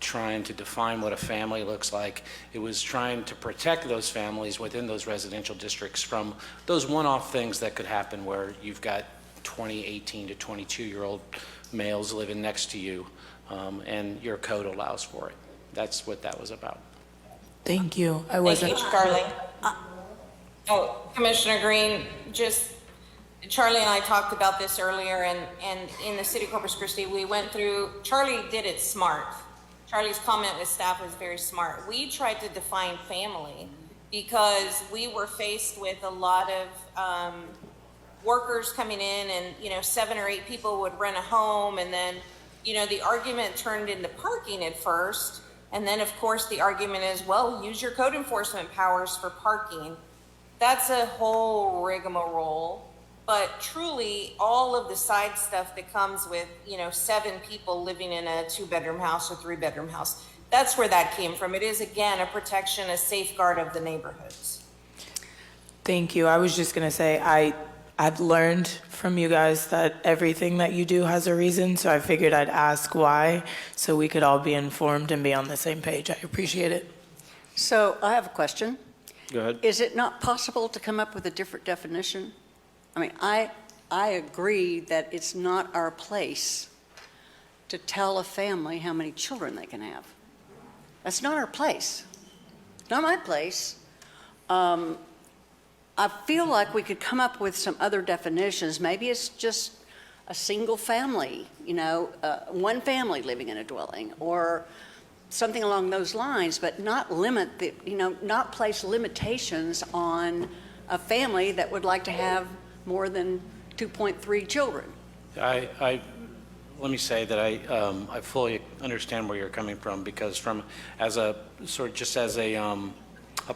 to define what a family looks like. It was trying to protect those families within those residential districts from those one-off things that could happen where you've got 20, 18 to 22-year-old males living next to you, and your code allows for it. That's what that was about. Thank you. Thank you, Charlie. Commissioner Green, Charlie and I talked about this earlier, and in the city of Corpus Christi, we went through, Charlie did it smart. Charlie's comment with staff was very smart. We tried to define family because we were faced with a lot of workers coming in, and 7 or 8 people would rent a home, and then the argument turned into parking at first, and then of course the argument is, well, use your code enforcement powers for parking. That's a whole rigmarole. But truly, all of the side stuff that comes with, 7 people living in a 2-bedroom house or 3-bedroom house, that's where that came from. It is, again, a protection, a safeguard of the neighborhoods. Thank you. I was just going to say, I've learned from you guys that everything that you do has a reason, so I figured I'd ask why, so we could all be informed and be on the same page. I appreciate it. So I have a question. Go ahead. Is it not possible to come up with a different definition? I mean, I agree that it's not our place to tell a family how many children they can have. That's not our place. It's not my place. I feel like we could come up with some other definitions. Maybe it's just a single family, one family living in a dwelling, or something along those lines, but not not place limitations on a family that would like to have more than 2.3 children. Let me say that I fully understand where you're coming from, because as a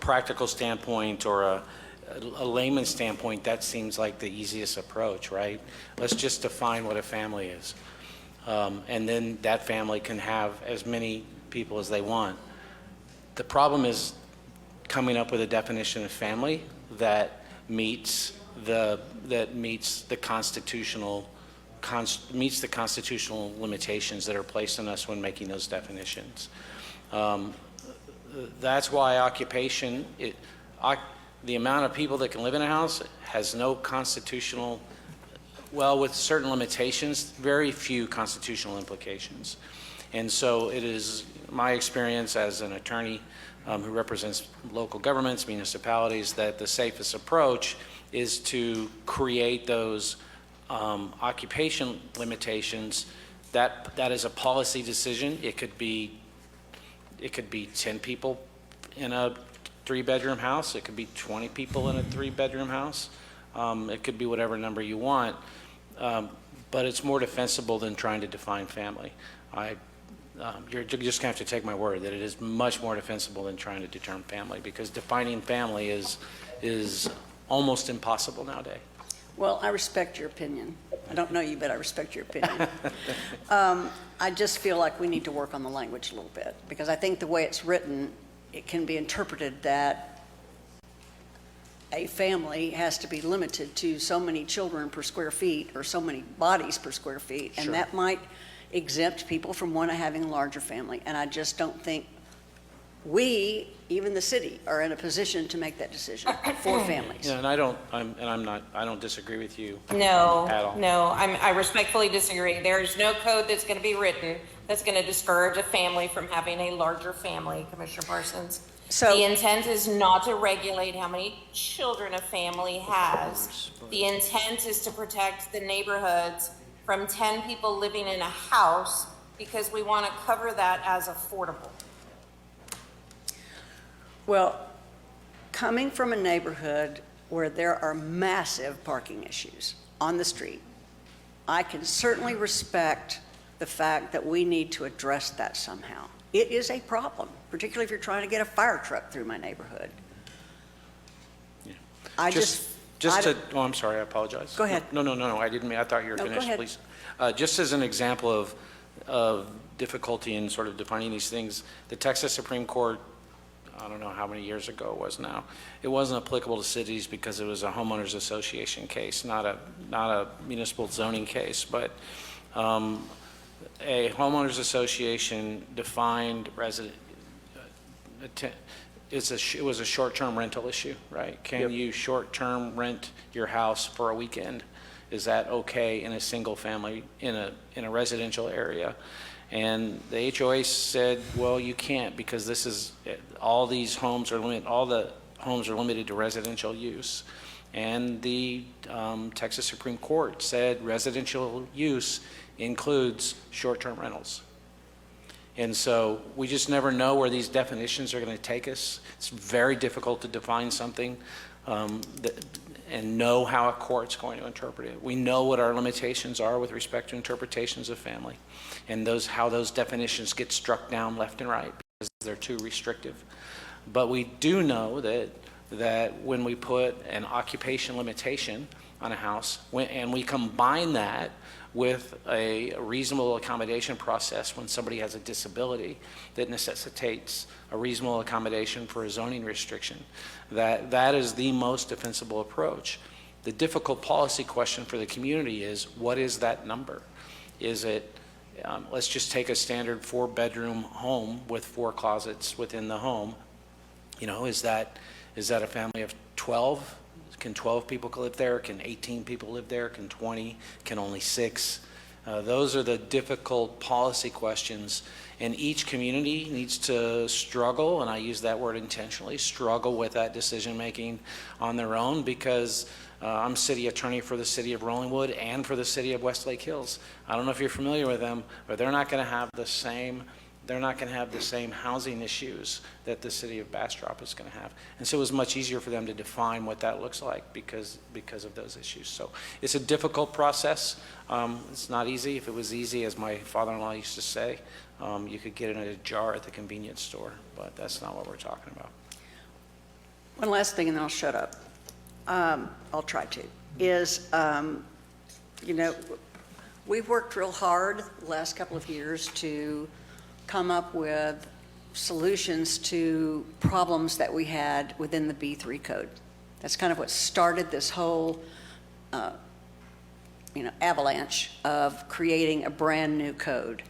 practical standpoint or a layman's standpoint, that seems like the easiest approach, right? Let's just define what a family is, and then that family can have as many people as they want. The problem is coming up with a definition of family that meets the constitutional limitations that are placed on us when making those definitions. That's why occupation, the amount of people that can live in a house has no constitutional, with certain limitations, very few constitutional implications. And so it is my experience as an attorney who represents local governments, municipalities, that the safest approach is to create those occupation limitations. That is a policy decision. It could be 10 people in a 3-bedroom house. It could be 20 people in a 3-bedroom house. It could be whatever number you want. but it's more defensible than trying to define family. You're just going to have to take my word that it is much more defensible than trying to determine family, because defining family is almost impossible nowadays. Well, I respect your opinion. I don't know you, but I respect your opinion. I just feel like we need to work on the language a little bit, because I think the way it's written, it can be interpreted that a family has to be limited to so many children per square feet or so many bodies per square feet, and Sure. that might exempt people from having a larger family. And I just don't think we, even the city, are in a position to make that decision for families. Yeah, and I don't disagree with you No, at all. no, I respectfully disagree. There's no code that's going to be written that's going to discourage a family from having a larger family, Commissioner Parsons. So- The intent is not to regulate how many children a family has. The intent is to protect the neighborhoods from 10 people living in a house, because we want to cover that as affordable. Well, coming from a neighborhood where there are massive parking issues on the street, I can certainly respect the fact that we need to address that somehow. It is a problem, particularly if you're trying to get a fire truck through my neighborhood. Yeah. I I'm sorry, I apologize. Go ahead. No, I didn't mean, I thought you were No, go finished, ahead. please. Just as an example of difficulty in sort of defining these things, the Texas Supreme Court, I don't know how many years ago it was now, it wasn't applicable to cities because it was a homeowners association case, not a municipal zoning case, but a homeowners association defined resident, it was a short-term rental issue, right? Can you short-term rent your house for a weekend? Is that okay in a single family, in a residential area? And the HOA said, well, you can't, because this is, all the homes are limited to residential use. And the Texas Supreme Court said residential use includes short-term rentals. And so we just never know where these definitions are going to take us. It's very difficult to define something and know how a court's going to interpret it. We know what our limitations are with respect to interpretations of family, and how those definitions get struck down left and right because they're too restrictive. But we do know that when we put an occupation limitation on a house, and we combine that with a reasonable accommodation process when somebody has a disability that necessitates a reasonable accommodation for a zoning restriction, that is the most defensible approach. The difficult policy question for the community is, what is that number? Is it, let's just take a standard 4-bedroom home with 4 closets within the home. You know, is that a family of 12? Can 12 people live there? Can 18 people live there? Can 20? Can only 6? Those are the difficult policy questions, and each community needs to struggle, and I use that word intentionally, struggle with that decision making on their own, because I'm city attorney for the city of Rollingwood and for the city of Westlake Hills. I don't know if you're familiar with them, but they're not going to have the same housing issues that the city of Bastrop is going to have. And so it was much easier for them to define what that looks like because of those issues. So it's a difficult process. It's not easy. If it was easy, as my father-in-law used to say, you could get it in a jar at the convenience store, but that's not what we're talking about. One last thing, and then I'll shut up. I'll try to, is, we've worked real hard the last couple of years to come up with solutions to problems that we had within the B3 code. That's kind of what started this whole, avalanche of creating a brand new code.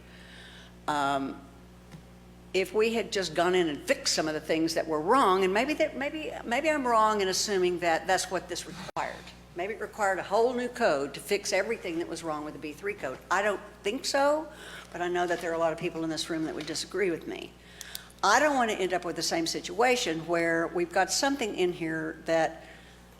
If we had just gone in and fixed some of the things that were wrong, and maybe I'm wrong in assuming that that's what this required. Maybe it required a whole new code to fix everything that was wrong with the B3 code. I don't think so, but I know that there are a lot of people in this room that would disagree with me. I don't want to end up with the same situation where we've got something in here that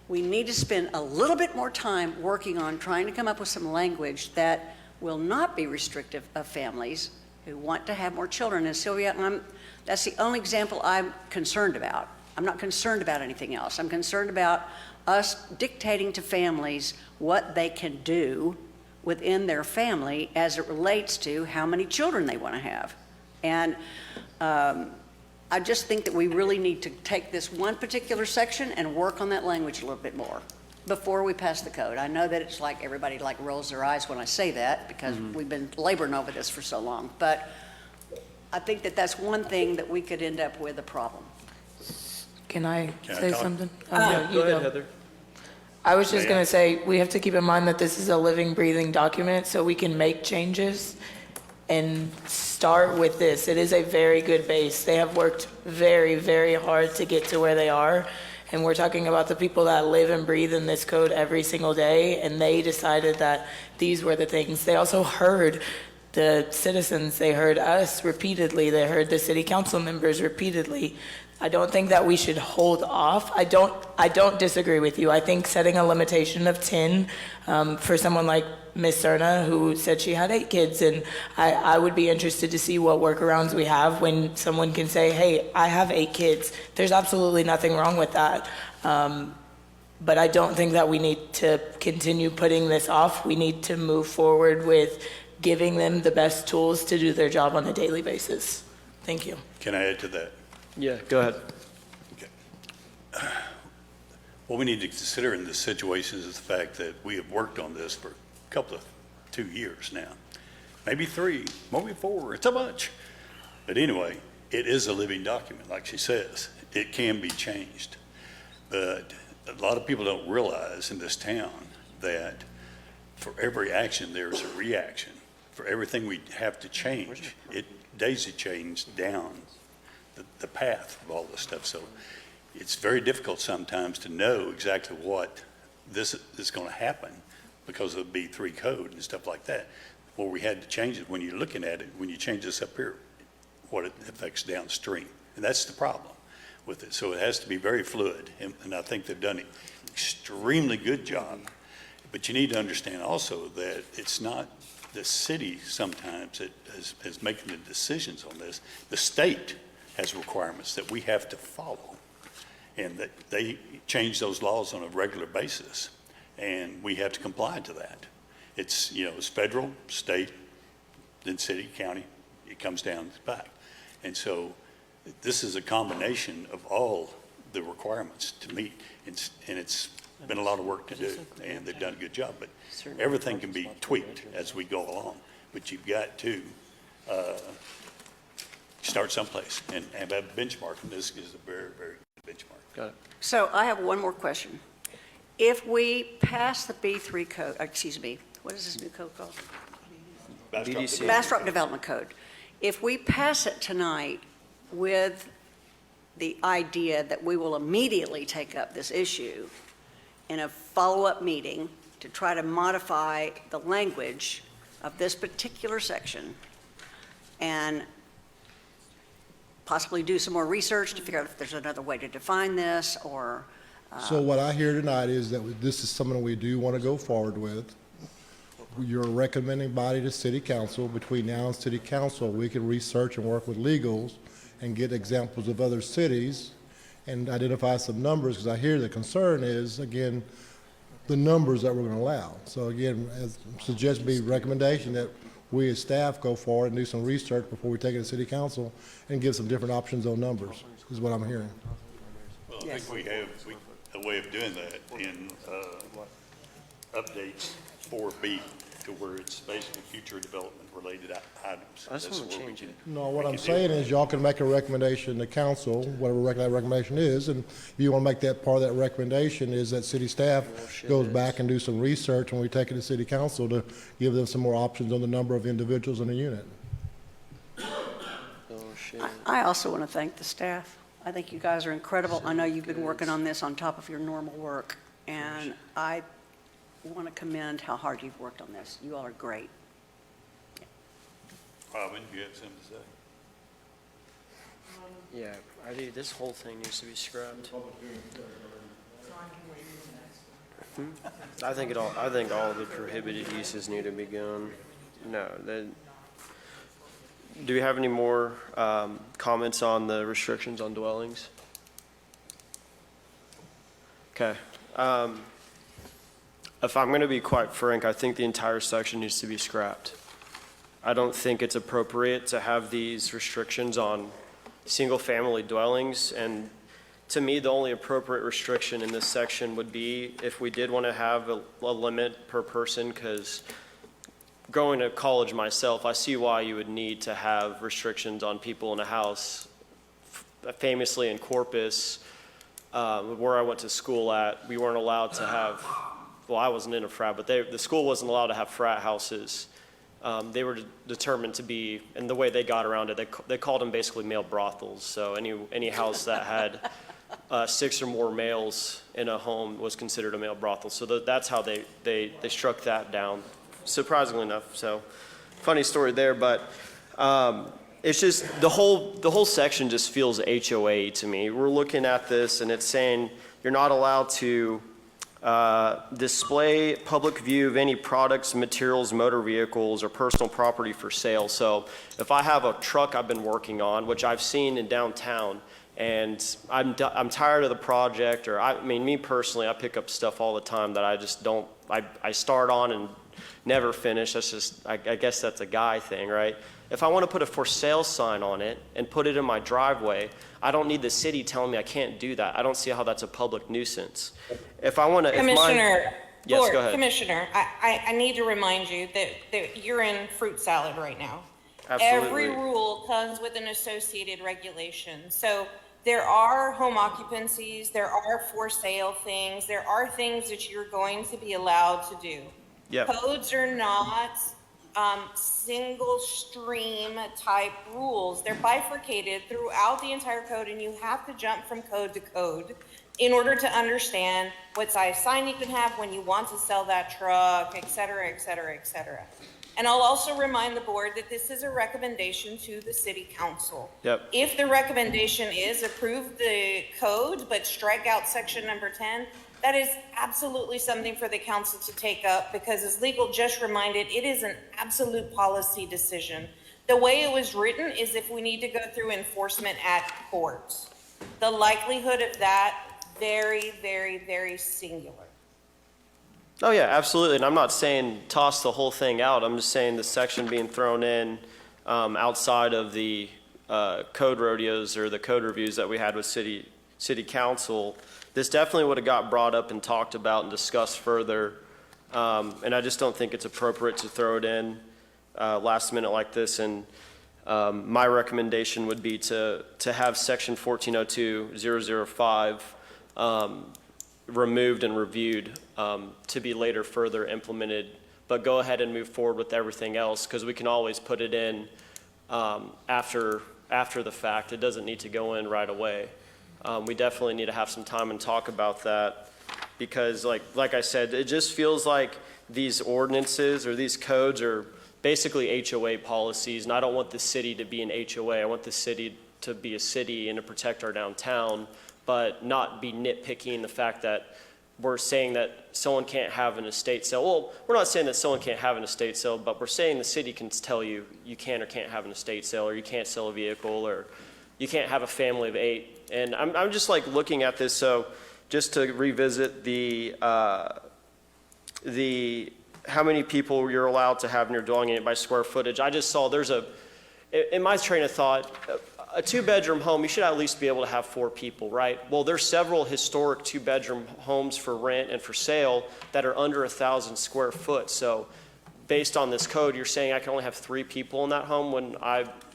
we need to spend a little bit more time working on trying to come up with some language that will not be restrictive of families who want to have more children. And Sylvia, that's the only example I'm concerned about. I'm not concerned about anything else. I'm concerned about us dictating to families what they can do within their family as it relates to how many children they want to have. And I just think that we really need to take this one particular section and work on that language a little bit more before we pass the code. I know that it's like everybody like rolls their eyes when I say that because we've been laboring over this for so long, but I think that that's one thing that we could end up with a problem. Can I Can I say talk? something? Yeah, You go ahead, Heather. I was just going to say, we have to keep in mind that this is a living, breathing document, so we can make changes and start with this. It is a very good base. They have worked very, very hard to get to where they are. And we're talking about the people that live and breathe in this code every single day, and they decided that these were the things. They also heard the citizens, they heard us repeatedly, they heard the city council members repeatedly. I don't think that we should hold off. I don't disagree with you. I think setting a limitation of 10 for someone like Miss Serna, who said she had 8 kids, and I would be interested to see what workarounds we have when someone can say, hey, I have 8 kids. There's absolutely nothing wrong with that. But I don't think that we need to continue putting this off. We need to move forward with giving them the best tools to do their job on a daily basis. Thank you. Can I add to that? Yeah, go ahead. What we need to consider in this situation is the fact that we have worked on this for a couple of 2 years now, maybe 3, maybe 4, it's a bunch. But anyway, it is a living document, like she says. It can be changed. But a lot of people don't realize in this town that for every action, there's a reaction. For everything we have to change, it daisy chains down the path of all this stuff. So it's very difficult sometimes to know exactly what this is going to happen because of the B3 code and stuff like that. Where we had to change it, when you're looking at it, when you change this up here, what it affects downstream. And that's the problem with it. So it has to be very fluid. And I think they've done an extremely good job. But you need to understand also that it's not the city sometimes that is making the decisions on this. The state has requirements that we have to follow, and that they change those laws on a regular basis, and we have to comply to that. It's, it's federal, state, then city, county, it comes down back. And so this is a combination of all the requirements to meet, and it's been a lot of work to do, and they've done a good job, but everything can be tweaked as we go along. But you've got to start someplace and have a benchmark, and this is a very, very good benchmark. Got it. So I have one more question. If we pass the B3 code, what is this new code called? BDC. Bastrop Development Code. If we pass it tonight with the idea that we will immediately take up this issue in a follow-up meeting to try to modify the language of this particular section and possibly do some more research to figure out if there's another way to define this, or So what I hear tonight is that this is something we do want to go forward with. You're a recommending body to city council. Between now and city council, we can research and work with legals and get examples of other cities and identify some numbers, because I hear the concern is, again, the numbers that we're going to allow. So again, as suggest be recommendation that we as staff go forward and do some research before we take it to city council and give some different options on numbers, is what I'm hearing. Well, I think we have a way of doing that in updates 4B to where it's basically future development related items. I just want to where we change it. No, what I'm saying is y'all can make a recommendation to council, whatever that recommendation is, and if you want to make that part of that recommendation is that city staff goes back and do some research when we take it to city council to give them some more options on the number of individuals in the unit. I also want to thank the staff. I think you guys are incredible. I know you've been working on this on top of your normal work, and I want to commend how hard you've worked on this. You all are great. Robin, you have something to say? Yeah, I think this whole thing needs to be scrubbed. I think all the prohibited uses need to be gone. No, do we have any more comments on the restrictions on dwellings? Okay. If I'm going to be quite frank, I think the entire section needs to be scrapped. I don't think it's appropriate to have these restrictions on single-family dwellings, and to me, the only appropriate restriction in this section would be if we did want to have a limit per person, because going to college myself, I see why you would need to have restrictions on people in a house. Famously in Corpus, where I went to school at, we weren't allowed to have, well, I wasn't in a frat, but the school wasn't allowed to have frat houses. They were determined to be, and the way they got around it, they called them basically male brothels. So any house that had 6 or more males in a home was considered a male brothel. So that's how they struck that down, surprisingly enough. So funny story there, but it's just the whole section just feels HOA to me. We're looking at this and it's saying you're not allowed to display public view of any products, materials, motor vehicles, or personal property for sale. So if I have a truck I've been working on, which I've seen in downtown, and I'm tired of the project, or I mean, me personally, I pick up stuff all the time that I just don't, I start on and never finish. That's just, I guess that's a guy thing, right? If I want to put a for sale sign on it and put it in my driveway, I don't need the city telling me I can't do that. I don't see how that's a public nuisance. If I want to, Commissioner, yes, Lord, go ahead. Commissioner, I need to remind you that you're in fruit salad right now. Absolutely. Every rule comes with an associated regulation. So there are home occupancies, there are for sale things, there are things that you're going to be allowed to do. Yep. Codes are not single stream type rules. They're bifurcated throughout the entire code, and you have to jump from code to code in order to understand what size sign you can have when you want to sell that truck, et cetera, et cetera, et cetera. And I'll also remind the board that this is a recommendation to the city council. Yep. If the recommendation is approve the code, but strike out section number 10, that is absolutely something for the council to take up, because as legal just reminded, it is an absolute policy decision. The way it was written is if we need to go through enforcement at court. The likelihood of that, very, very, very singular. Oh yeah, absolutely. And I'm not saying toss the whole thing out. I'm just saying the section being thrown in outside of the code rodeos or the code reviews that we had with city council. This definitely would have got brought up and talked about and discussed further. And I just don't think it's appropriate to throw it in last minute like this. And my recommendation would be to have section 1402.005 removed and reviewed to be later further implemented, but go ahead and move forward with everything else, because we can always put it in after the fact. It doesn't need to go in right away. We definitely need to have some time and talk about that, because like I said, it just feels like these ordinances or these codes are basically HOA policies, and I don't want the city to be an HOA. I want the city to be a city and to protect our downtown, but not be nitpicking the fact that we're saying that someone can't have an estate sale. Well, we're not saying that someone can't have an estate sale, but we're saying the city can tell you you can or can't have an estate sale, or you can't sell a vehicle, or you can't have a family of 8. And I'm just like looking at this. So just to revisit the how many people you're allowed to have in your dwelling unit by square footage. I just saw in my train of thought, a 2-bedroom home, you should at least be able to have 4 people, right? Well, there's several historic 2-bedroom homes for rent and for sale that are under 1,000 square foot. So based on this code, you're saying I can only have 3 people in that home when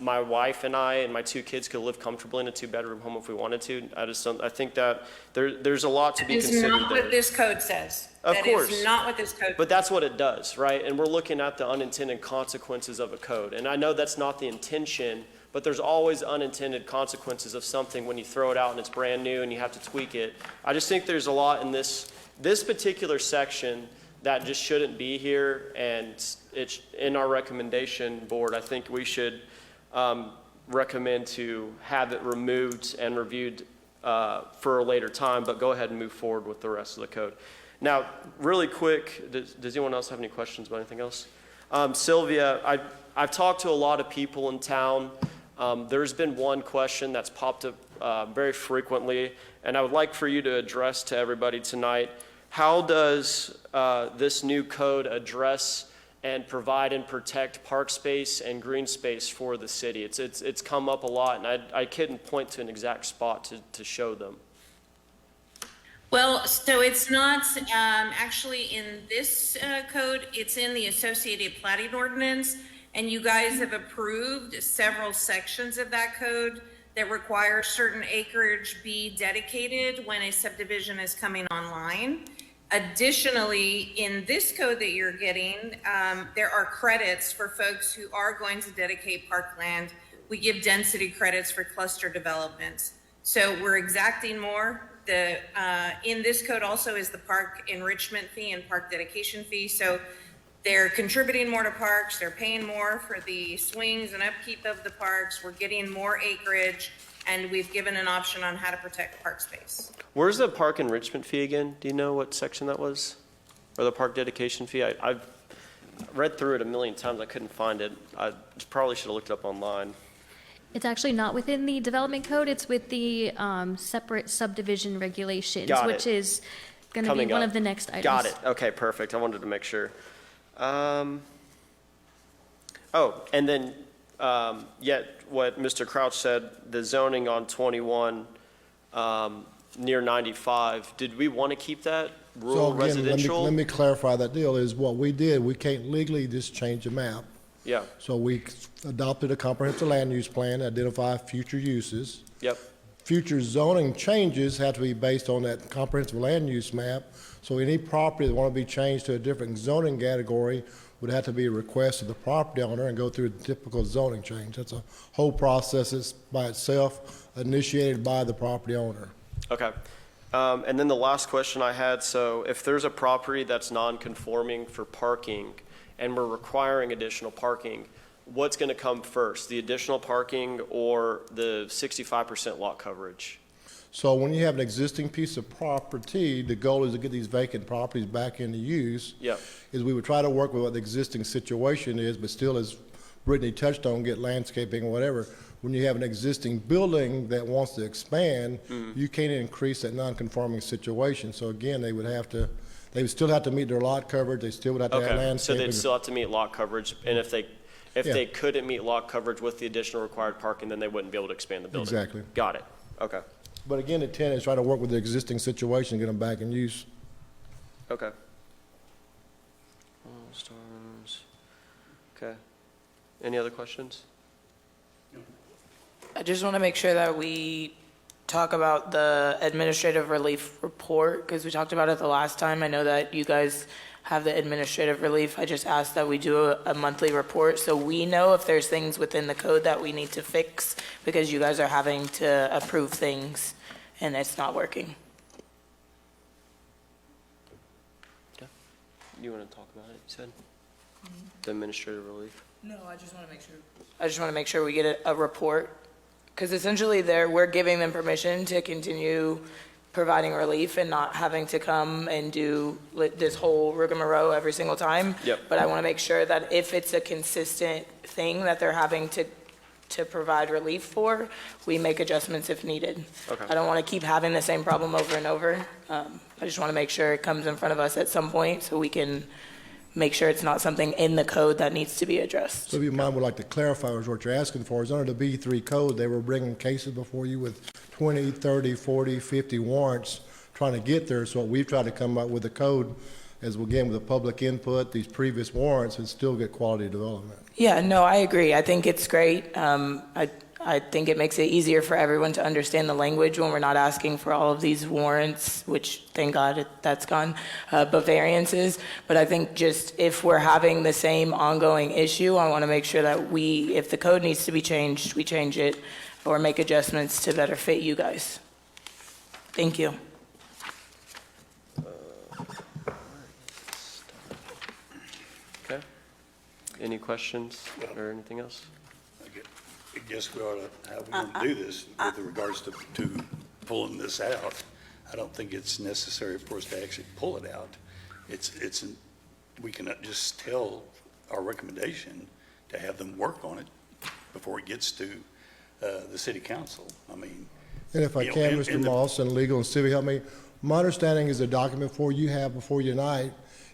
my wife and I and my 2 kids could live comfortably in a 2-bedroom home if we wanted to. I think that there's a lot to be considered there. It's not what this code says. Of course. That is not what this code says. But that's what it does, right? And we're looking at the unintended consequences of a code. And I know that's not the intention, but there's always unintended consequences of something when you throw it out and it's brand new and you have to tweak it. I just think there's a lot in this particular section that just shouldn't be here, and it's in our recommendation board. I think we should recommend to have it removed and reviewed for a later time, but go ahead and move forward with the rest of the code. Now, really quick, does anyone else have any questions about anything else? Sylvia, I've talked to a lot of people in town. There's been one question that's popped up very frequently, and I would like for you to address to everybody tonight. how does this new code address and provide and protect park space and green space for the city? It's come up a lot, and I couldn't point to an exact spot to show them. Well, so it's not actually in this code, it's in the associated plating ordinance, and you guys have approved several sections of that code that require certain acreage be dedicated when a subdivision is coming online. Additionally, in this code that you're getting, there are credits for folks who are going to dedicate parkland. We give density credits for cluster developments. So we're exacting more. In this code also is the park enrichment fee and park dedication fee. So they're contributing more to parks. They're paying more for the swings and upkeep of the parks. We're getting more acreage, and we've given an option on how to protect park space. Where's the park enrichment fee again? Do you know what section that was? Or the park dedication fee? I've read through it a million times. I couldn't find it. I probably should have looked it up online. It's actually not within the development code. It's with the separate subdivision regulations, Got it. which is going to be Coming one up. of the next items. Got it. Okay, perfect. I wanted to make sure. And then, what Mr. Crouch said, the zoning on 21 near 95, did we want to keep that rural So again, residential? let me clarify that deal is what we did, we can't legally just change the map. Yeah, So we adopted a comprehensive land use plan, identify future uses. yep, Future zoning changes have to be based on that comprehensive land use map. So any property that want to be changed to a different zoning category would have to be a request of the property owner and go through the typical zoning change. That's a whole process that's by itself, initiated by the property owner. okay. And then the last question I had, so if there's a property that's non-conforming for parking and we're requiring additional parking, what's going to come first, the additional parking or the 65% lot coverage? So when you have an existing piece of property, the goal is to get these vacant properties back into use. Yep. Is we would try to work with what the existing situation is, but still, as Brittany touched on, get landscaping or whatever. When you have an existing building that wants to expand, you can't increase that non-conforming situation. So again, they would still have to meet their lot coverage, they still would have to have Okay, so landscaping. they'd still have to meet lot coverage, and if they Yeah. couldn't meet lot coverage with the additional required parking, then they wouldn't be able to expand the building. Exactly. Got it, okay, But again, the intent is try to work with the existing situation, get them back in use. okay. All stars. Okay, any other questions? I just want to make sure that we talk about the administrative relief report, because we talked about it the last time. I know that you guys have the administrative relief. I just asked that we do a monthly report so we know if there's things within the code that we need to fix, because you guys are having to approve things and it's not working. Okay. You want to talk about it, you said? The administrative relief? No, I just want to make sure. I just want to make sure we get a report, because essentially we're giving them permission to continue providing relief and not having to come and do this whole rigmarole every single time. Yep. But I want to make sure that if it's a consistent thing that they're having to provide relief for, we make adjustments if needed. Okay. I don't want to keep having the same problem over and over. I just want to make sure it comes in front of us at some point so we can make sure it's not something in the code that needs to be addressed. So if you might would like to clarify is what you're asking for is under the B3 code, they were bringing cases before you with 20, 30, 40, 50 warrants trying to get there. So we've tried to come up with a code as again with the public input, these previous warrants, and still get quality development. Yeah, no, I agree. I think it's great. I think it makes it easier for everyone to understand the language when we're not asking for all of these warrants, which thank God that's gone, but variances. But I think just if we're having the same ongoing issue, I want to make sure that if the code needs to be changed, we change it or make adjustments to better fit you guys. Thank you. Okay. Any questions or anything else? I guess we ought to, how we're going to do this with regards to pulling this out. I don't think it's necessary for us to actually pull it out. We can just tell our recommendation to have them work on it before it gets to the city council. I mean. And if I you know, can, in Mr. the- Moss and legal and civic help me, My understanding is the document you have before you tonight,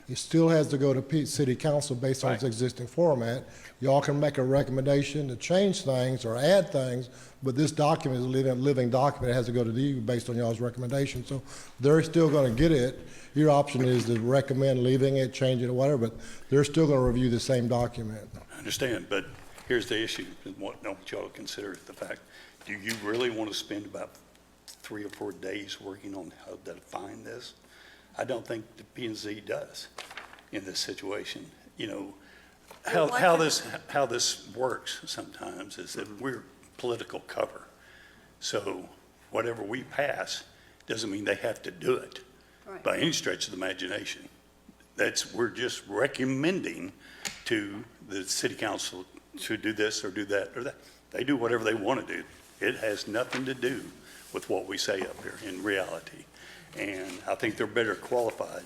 it still has to go to city council based on its existing format. Y'all can make a recommendation to change things or add things, but this document is a living document. It has to go to you based on y'all's recommendation. So they're still going to get it. Your option is to recommend leaving it, changing it, or whatever, but they're still going to review the same document. I understand, but here's the issue. I want y'all to consider the fact, do you really want to spend about 3 or 4 days working on how to define this? I don't think the P&Z does in this situation. You know, how this works sometimes is that we're political cover. So whatever we pass doesn't mean they have to do it by any stretch of the imagination. We're just recommending to the city council to do this or do that or that. They do whatever they want to do. It has nothing to do with what we say up here in reality. And I think they're better qualified,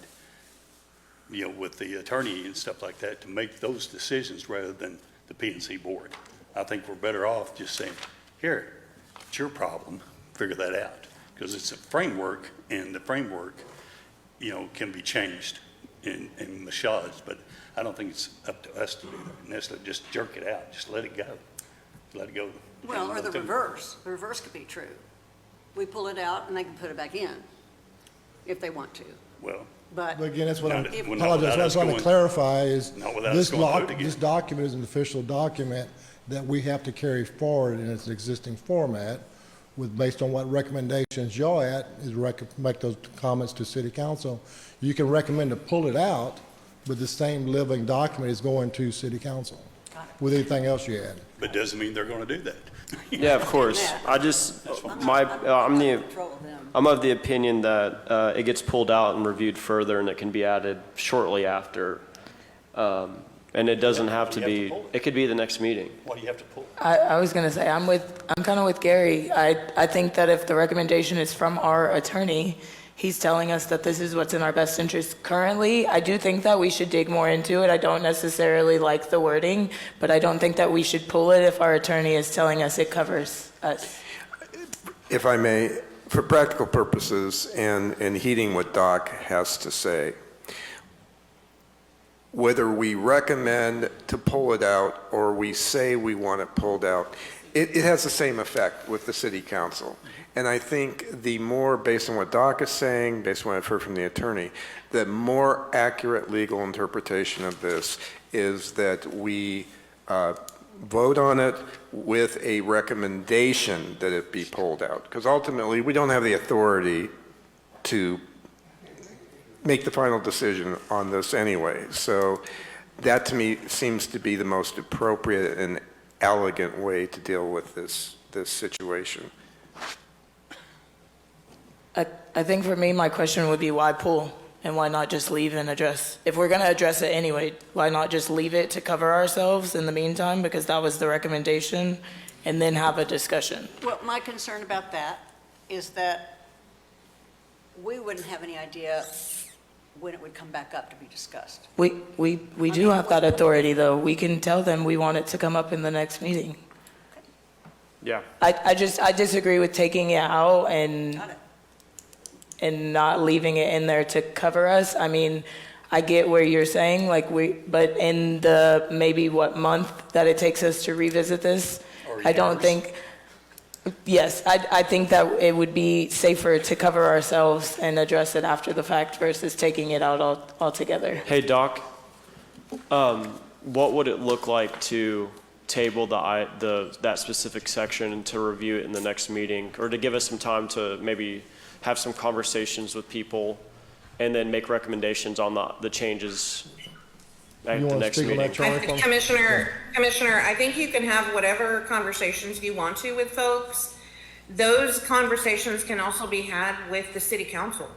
you know, with the attorney and stuff like that to make those decisions rather than the P&Z board. I think we're better off just saying, here, it's your problem, figure that out. Because it's a framework, and the framework, you know, can be changed and massaged, but I don't think it's up to us to do that. Necessarily just jerk it out, just let it go. Let it go. Well, or the reverse. The reverse could be true. We pull it out and they can put it back in if they want to. Well, but again, that's what I if- apologize. What I'm trying to clarify is this document this document is an official document that we have to carry forward in its existing format based on what recommendations y'all make those comments to city council. You can recommend to pull it out, but the same living document is going to city council with anything else you add. But doesn't mean they're going to do that. Yeah, of course. I'm of the opinion that it gets pulled out and reviewed further, and it can be added shortly after. And it doesn't have to be. It could be the next meeting. Why do you have to pull? I was going to say, I'm kind of with Gary. I think that if the recommendation is from our attorney, he's telling us that this is what's in our best interest currently. I do think that we should dig more into it. I don't necessarily like the wording, but I don't think that we should pull it if our attorney is telling us it covers us. If I may, for practical purposes and heeding what Doc has to say, whether we recommend to pull it out or we say we want it pulled out, it has the same effect with the city council. And I think the more, based on what Doc is saying, based on what I've heard from the attorney, the more accurate legal interpretation of this is that we vote on it with a recommendation that it be pulled out. Because ultimately, we don't have the authority to make the final decision on this anyway. So that to me seems to be the most appropriate and elegant way to deal with this situation. I think for me, my question would be why pull and why not just leave and address? If we're going to address it anyway, why not just leave it to cover ourselves in the meantime, because that was the recommendation, and then have a discussion? Well, my concern about that is that we wouldn't have any idea when it would come back up to be discussed. We do have that authority, though. We can tell them we want it to come up in the next meeting. Yeah. I disagree with taking it out and not leaving it in there to cover us. I mean, I get where you're saying, but in the maybe what month that it takes us to revisit this, I don't think. Yes, I think that it would be safer to cover ourselves and address it after the fact versus taking it out altogether. Hey, Doc, what would it look like to table that specific section and to review it in the next meeting, or to give us some time to maybe have some conversations with people and then make recommendations on the changes at the next meeting? Commissioner, I think you can have whatever conversations you want to with folks. Those conversations can also be had with the city council.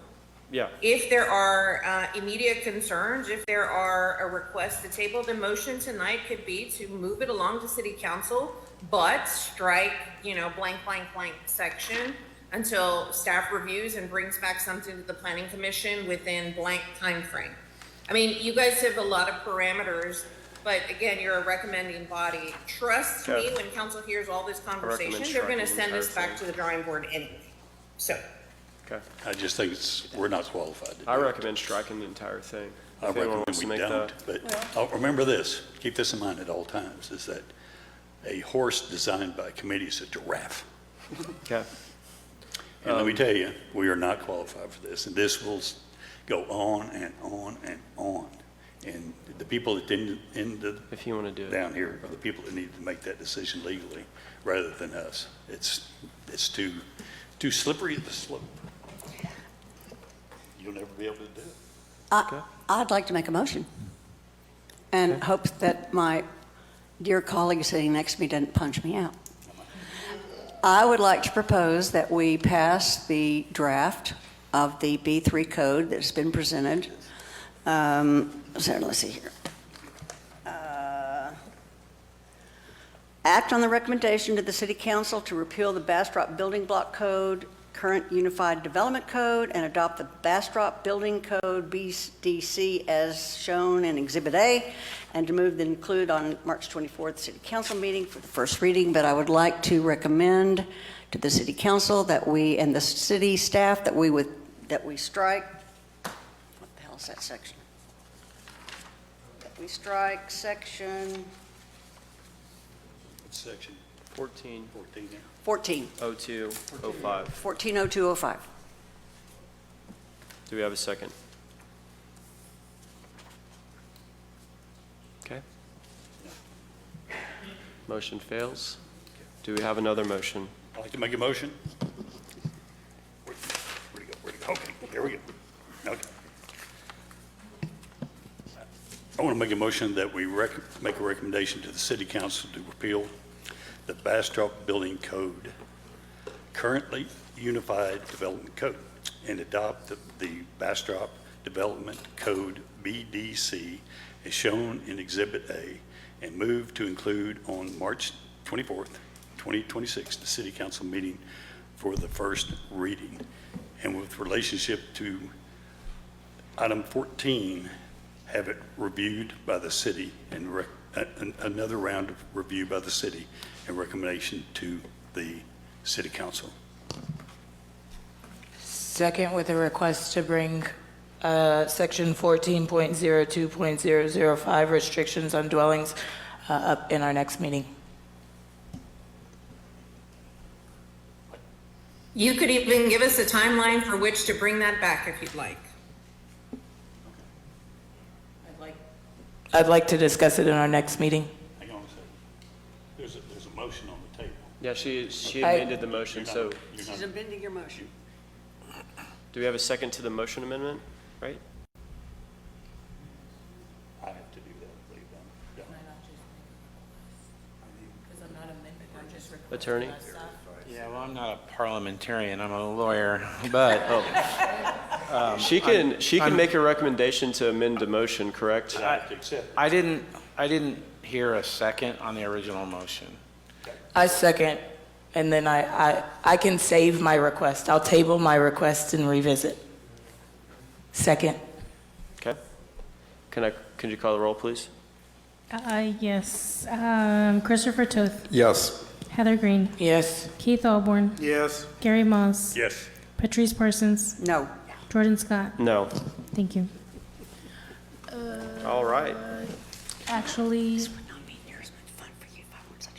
Yeah. If there are immediate concerns, if there are a request to table, the motion tonight could be to move it along to city council, but strike, blank, blank, blank section until staff reviews and brings back something to the planning commission within blank time frame. I mean, you guys have a lot of parameters, but again, you're a recommending body. Trust me, when council hears all this conversation, they're going to send us back to the drawing board anyway. So. Okay. I just think we're not qualified to do I it. recommend striking the entire thing. I If anyone recommend wants to we make don't, that. but remember this, keep this in mind at all times, is that a horse designed by committee is a giraffe. Okay. And let me tell you, we are not qualified for this, and this will go on and on and on. And the people that didn't, if you want to do it down here are the people that need to make that decision legally, rather than us. It's too slippery at the slope. You'll never be able to do it. I'd like to make a motion and hope that my dear colleague sitting next to me doesn't punch me out. I would like to propose that we pass the draft of the B3 code that's been presented. So let's see here. Act on the recommendation to the City Council to repeal the Bastrop Building Block Code, current Unified Development Code, and adopt the Bastrop Building Code BDC as shown in Exhibit A, and to move that include on March 24th City Council meeting for the first reading. But I would like to recommend to the City Council that we and the city staff that we strike. What the hell is that section? That we strike section It's section 14. 14 now. 140205. 140205. Do we have a second? Okay. Motion fails. Do we have another motion? I'd like to make a motion. Where'd it go? Okay, here we go. Okay. I want to make a motion that we make a recommendation to the City Council to repeal the Bastrop Building Code, currently Unified Development Code, and adopt the Bastrop Development Code BDC as shown in Exhibit A, and move to include on March 24th, 2026, the City Council meeting for the first reading. And with relationship to item 14, have it reviewed by the city and another round of review by the city and recommendation to the City Council. Second, with a request to bring section 14.02.005 restrictions on dwellings up in our next meeting. You could even give us a timeline for which to bring that back if you'd like. I'd like to discuss it in our next meeting. Hang on a second. There's a motion on the table. Yeah, she amended the motion, so She's amending your motion. do we have a second to the motion amendment, right? I have to do that, I believe that. Attorney? Yeah, well, I'm not a parliamentarian, I'm a lawyer, but. She can make a recommendation to amend the motion, correct? I didn't hear a second on the original motion. I second, and then I can save my request. I'll table my request and revisit. Second. Okay. Could you call the roll, please? Yes. Christopher Toth. Yes. Heather Green. Yes. Keith Alborn. Yes. Gary Moss. Yes. Patrice Parsons. No. Jordan Scott. No. Thank you. All right. Actually,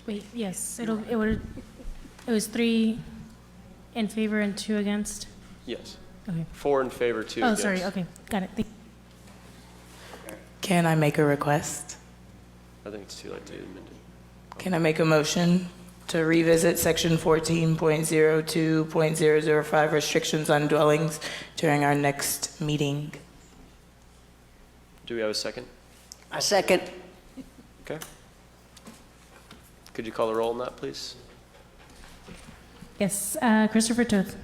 wait, yes, it was 3 in favor and 2 against. Yes. Okay. 4 in favor, 2 Oh, against. sorry. Okay, got it. Can I make a request? I think it's too late to amend it. Can I make a motion to revisit section 14.02.005 restrictions on dwellings during our next meeting? Do we have a second? A second. Okay. Could you call the roll on that, please? Yes, Christopher Toth.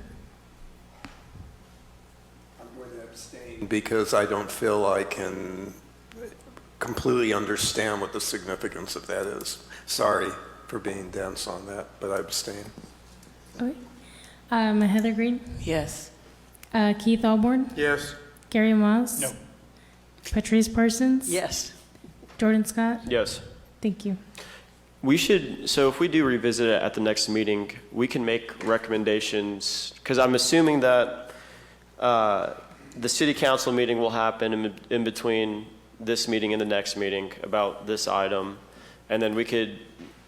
I'm going to abstain because I don't feel I can completely understand what the significance of that is. Sorry for being dense on that, but I abstain. Okay. Heather Green. Yes. Keith Alborn. Yes. Gary Moss. No. Patrice Parsons. Yes. Jordan Scott. Yes. Thank you. So if we do revisit it at the next meeting, we can make recommendations, because I'm assuming that the city council meeting will happen in between this meeting and the next meeting about this item, and then we could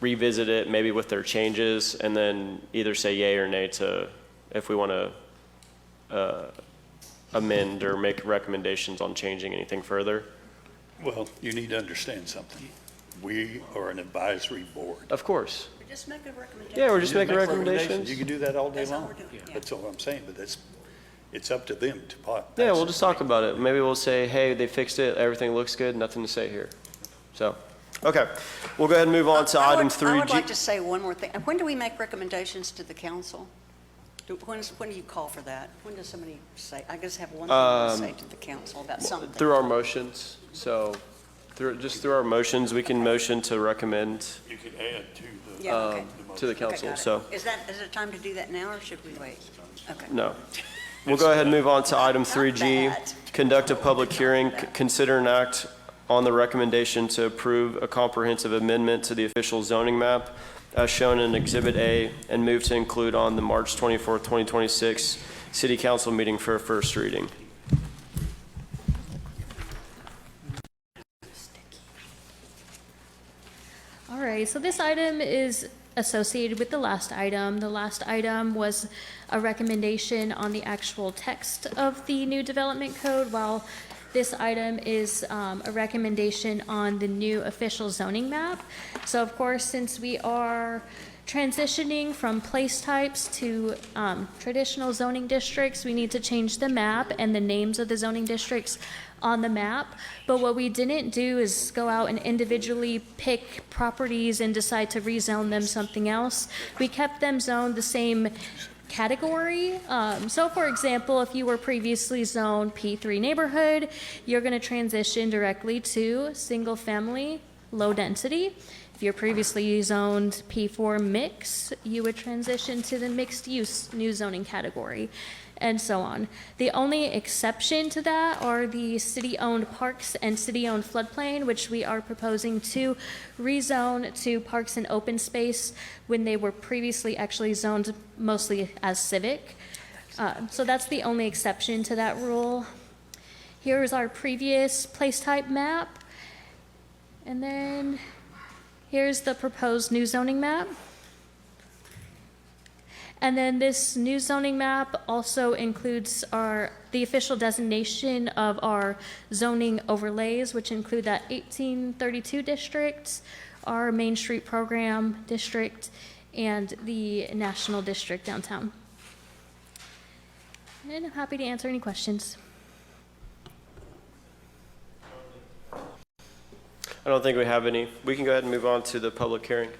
revisit it maybe with their changes, and then either say yay or nay to if we want to amend or make recommendations on changing anything further. Well, you need to understand something. We are an advisory board. Of course. We just make a recommendation. Yeah, we're just You making make recommendations. You can do that all day That's all long. we're doing, yeah. That's all I'm saying, but it's up to them to pass. Yeah, we'll just talk about it. Maybe we'll say, hey, they fixed it, everything looks good, nothing to say here. So, okay, we'll go ahead and move on to item 3G. I would like to say one more thing. When do we make recommendations to the council? When do you call for that? When does somebody say, I guess have one thing to say to the council about something? Through our motions. So, through our motions, we can motion to recommend You could add to the. Yeah, okay. to the Okay, council. got it. So, Is it time to do that now, or should we wait? Okay. no. We'll go ahead and move on to item 3G. bad. Conduct a public hearing, consider an act on the recommendation to approve a comprehensive amendment to the official zoning map as shown in Exhibit A, and move to include on the March 24th, 2026 City Council meeting for a first reading. All right, so this item is associated with the last item. The last item was a recommendation on the actual text of the new development code, while this item is a recommendation on the new official zoning map. So of course, since we are transitioning from place types to traditional zoning districts, we need to change the map and the names of the zoning districts on the map. But what we didn't do is go out and individually pick properties and decide to rezone them something else. We kept them zoned the same category. So for example, if you were previously zoned P3 neighborhood, you're going to transition directly to single family, low density. If you're previously zoned P4 mix, you would transition to the mixed use new zoning category, and so on. The only exception to that are the city-owned parks and city-owned floodplain, which we are proposing to rezone to parks and open space when they were previously actually zoned mostly as civic. So that's the only exception to that rule. Here is our previous place type map. And then here's the proposed new zoning map. And then this new zoning map also includes the official designation of our zoning overlays, which include that 1832 district, our Main Street Program district, and the National District downtown. And I'm happy to answer any questions. I don't think we have any. We can go ahead and move on to the public hearing.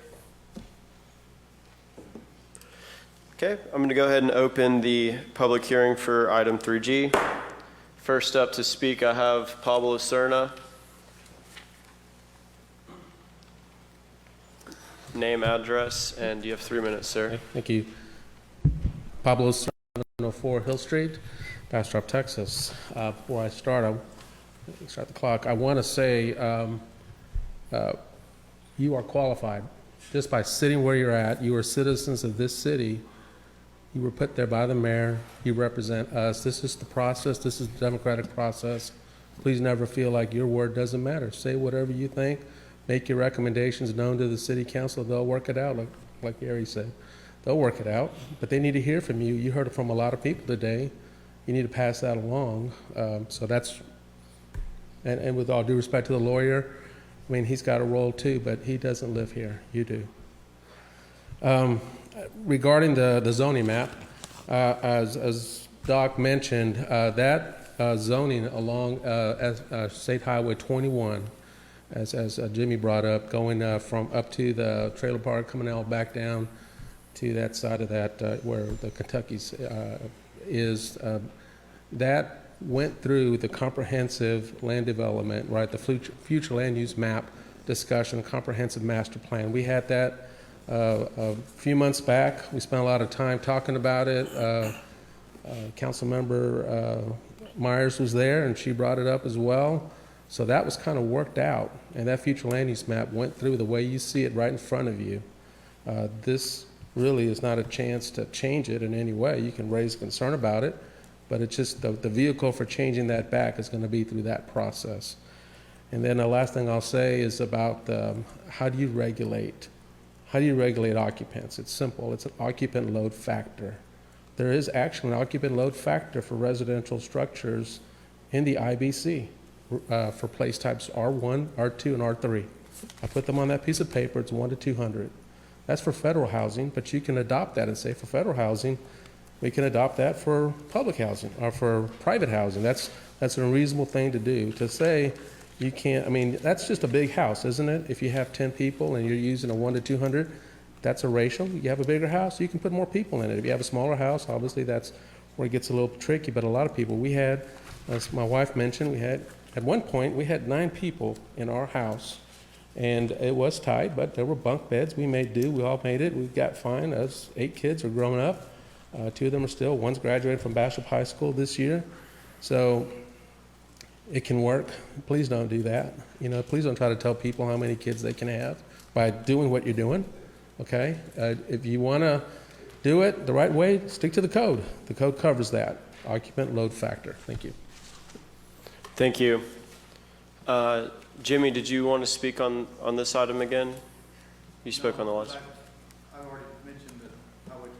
Okay, I'm going to go ahead and open the public hearing for item 3G. First up to speak, I have Pablo Serna. Name, address, and you have 3 minutes, sir. Okay, thank you. Pablo Serna, 104 Hill Street, Bastrop, Texas. Before I start the clock. I want to say you are qualified. Just by sitting where you're at, you are citizens of this city. You were put there by the mayor. You represent us. This is the process. This is the democratic process. Please never feel like your word doesn't matter. Say whatever you think. Make your recommendations known to the city council. They'll work it out, like Gary said. They'll work it out, but they need to hear from you. You heard it from a lot of people today. You need to pass that along. So that's, and with all due respect to the lawyer, I mean, he's got a role too, but he doesn't live here. You do. Regarding the zoning map, as Doc mentioned, that zoning along State Highway 21, as Jimmy brought up, going from up to the trailer park, coming out back down to that side of that where the Kentucky's is, that went through the comprehensive land development, right? The future land use map discussion, comprehensive master plan. We had that a few months back. We spent a lot of time talking about it. Councilmember Myers was there, and she brought it up as well. So that was kind of worked out, and that future land use map went through the way you see it right in front of you. This really is not a chance to change it in any way. You can raise concern about it, But it's just the vehicle for changing that back is going to be through that process. And then the last thing I'll say is about how do you regulate occupants? It's simple. It's an occupant load factor. There is actually an occupant load factor for residential structures in the IBC for place types R1, R2, and R3. I put them on that piece of paper. It's 1 to 200. That's for federal housing, but you can adopt that and say for federal housing, we can adopt that for public housing or for private housing. That's a reasonable thing to do. To say you can't, I mean, that's just a big house, isn't it? If you have 10 people and you're using a 1 to 200, that's a ratio. You have a bigger house, you can put more people in it. If you have a smaller house, obviously that's where it gets a little tricky. But a lot of people, we had, as my wife mentioned, at one point, we had 9 people in our house. And it was tight, but there were bunk beds. We made do. We all made it. We got fine. Us 8 kids are growing up. 2 of them are still. One's graduated from Bastrop High School this year. So it can work. Please don't do that. Please don't try to tell people how many kids they can have by doing what you're doing. Okay? If you want to do it the right way, stick to the code. The code covers that. Occupant load factor. Thank you. Thank you. Jimmy, did you want to speak on this item again? You spoke on the last. I already mentioned that Highway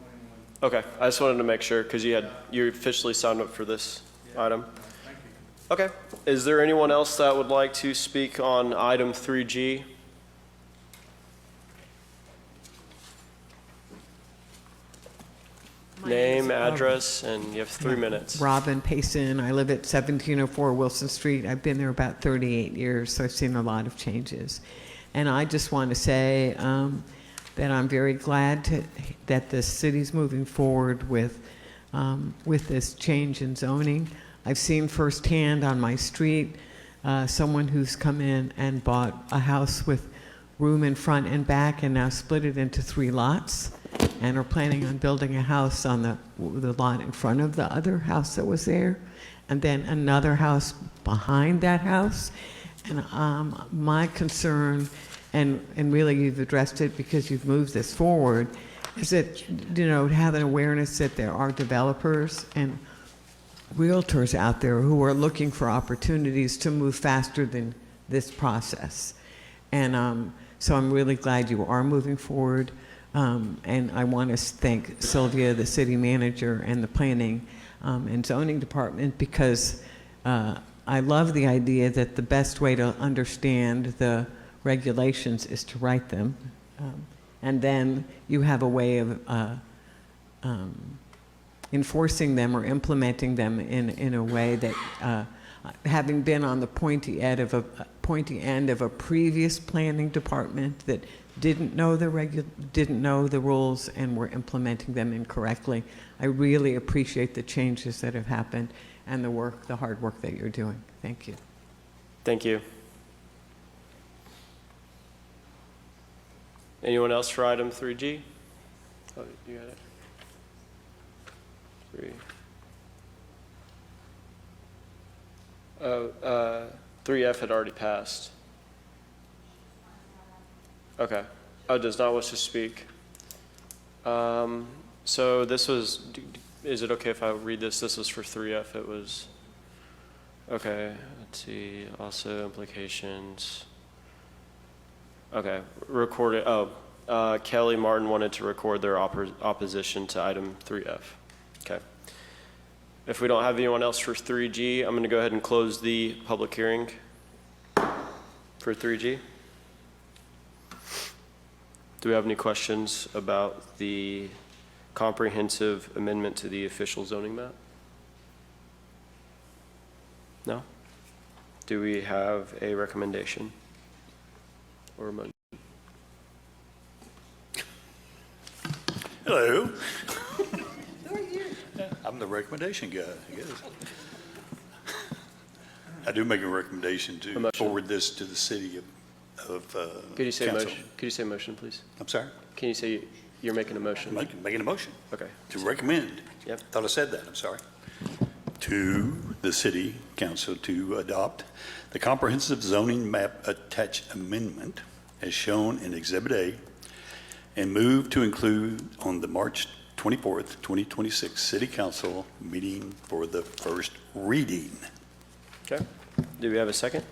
21. Okay, I just wanted to make sure because you officially signed up for this item. Thank you. Okay. Is there anyone else that would like to speak on item 3G? Name, address, and you have 3 minutes. Robin Payson. I live at 1704 Wilson Street. I've been there about 38 years, so I've seen a lot of changes. And I just want to say that I'm very glad that the city's moving forward with this change in zoning. I've seen firsthand on my street someone who's come in and bought a house with room in front and back and now split it into 3 lots and are planning on building a house on the lot in front of the other house that was there, and then another house behind that house. And my concern, and really you've addressed it because you've moved this forward, is that, have an awareness that there are developers and realtors out there who are looking for opportunities to move faster than this process. And so I'm really glad you are moving forward. And I want to thank Sylvia, the city manager, and the planning and zoning department, because I love the idea that the best way to understand the regulations is to write them. And then you have a way of enforcing them or implementing them in a way that, having been on the pointy end of a previous planning department that didn't know the rules and were implementing them incorrectly, I really appreciate the changes that have happened and the hard work that you're doing. Thank you. Thank you. Anyone else for item 3G? Oh, you got it. 3F had already passed. Okay. Oh, does not wish to speak. So this was, is it okay if I read this? This was for 3F. It was, okay, let's see, also implications. Okay, recorded, Kelly Martin wanted to record their opposition to item 3F. Okay. If we don't have anyone else for 3G, I'm going to go ahead and close the public hearing for 3G. Do we have any questions about the comprehensive amendment to the official zoning map? No? Do we have a recommendation or a motion? Hello. Who are you? I'm the recommendation guy, I guess. I do make a recommendation to forward this to the city of Could you say council. motion? Could you say motion, please? I'm sorry? Can you say you're making a motion? Making a motion. Okay. To recommend. Yep. Thought I said that, I'm sorry. To the city council to adopt the comprehensive zoning map attached amendment as shown in Exhibit A and move to include on the March 24th, 2026 City Council meeting for the first reading. Okay. Do we have a second?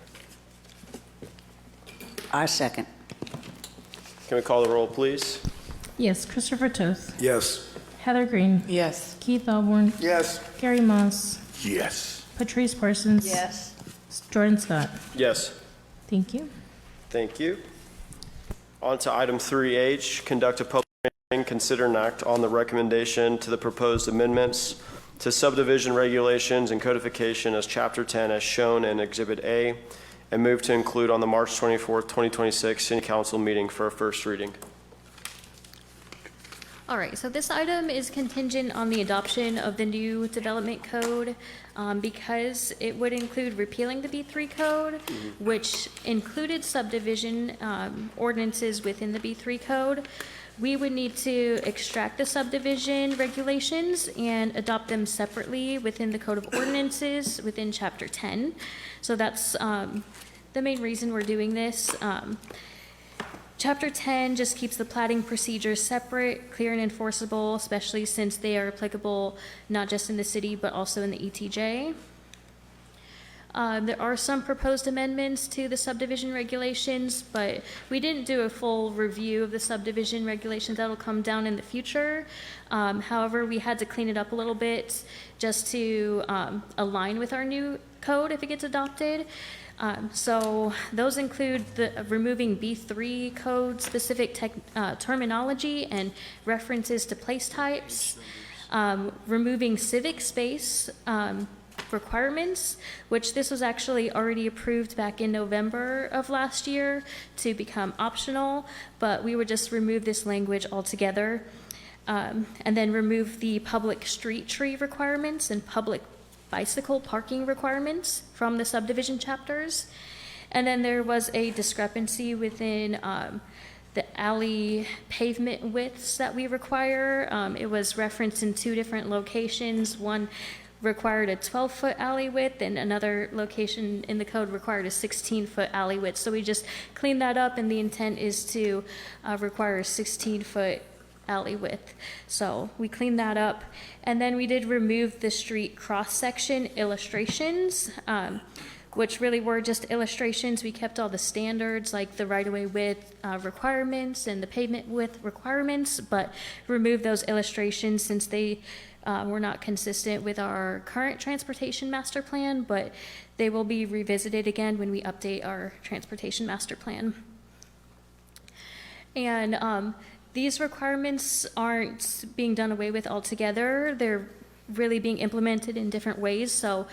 I second. Can we call the roll, please? Yes, Christopher Toth. Yes. Heather Green. Yes. Keith Osborne. Yes. Gary Moss. Yes. Patrice Parsons. Yes. Jordan Scott. Yes. Thank you. Thank you. On to item 3H, conduct a public hearing, consider and act on the recommendation to the proposed amendments to subdivision regulations and codification as Chapter 10 as shown in Exhibit A, and move to include on the March 24th, 2026 City Council meeting for a first reading. All right, so this item is contingent on the adoption of the new development code because it would include repealing the B3 code, which included subdivision ordinances within the B3 code. We would need to extract the subdivision regulations and adopt them separately within the Code of Ordinances within Chapter 10. So that's the main reason we're doing this. Chapter 10 just keeps the plating procedures separate, clear, and enforceable, especially since they are applicable not just in the city, but also in the ETJ. There are some proposed amendments to the subdivision regulations, but we didn't do a full review of the subdivision regulations. That'll come down in the future. However, we had to clean it up a little bit just to align with our new code if it gets adopted. So those include removing B3 code specific terminology and references to place types, removing civic space requirements, which this was actually already approved back in November of last year to become optional, but we would just remove this language altogether. And then remove the public street tree requirements and public bicycle parking requirements from the subdivision chapters. And then there was a discrepancy within the alley pavement widths that we require. It was referenced in two different locations. One required a 12-foot alley width and another location in the code required a 16-foot alley width. So we just cleaned that up, and the intent is to require a 16-foot alley width. So we cleaned that up. And then we did remove the street cross-section illustrations, which really were just illustrations. We kept all the standards like the right-of-way width requirements and the pavement width requirements, but removed those illustrations since they were not consistent with our current transportation master plan, but they will be revisited again when we update our transportation master plan. And these requirements aren't being done away with altogether. They're really being implemented in different ways. So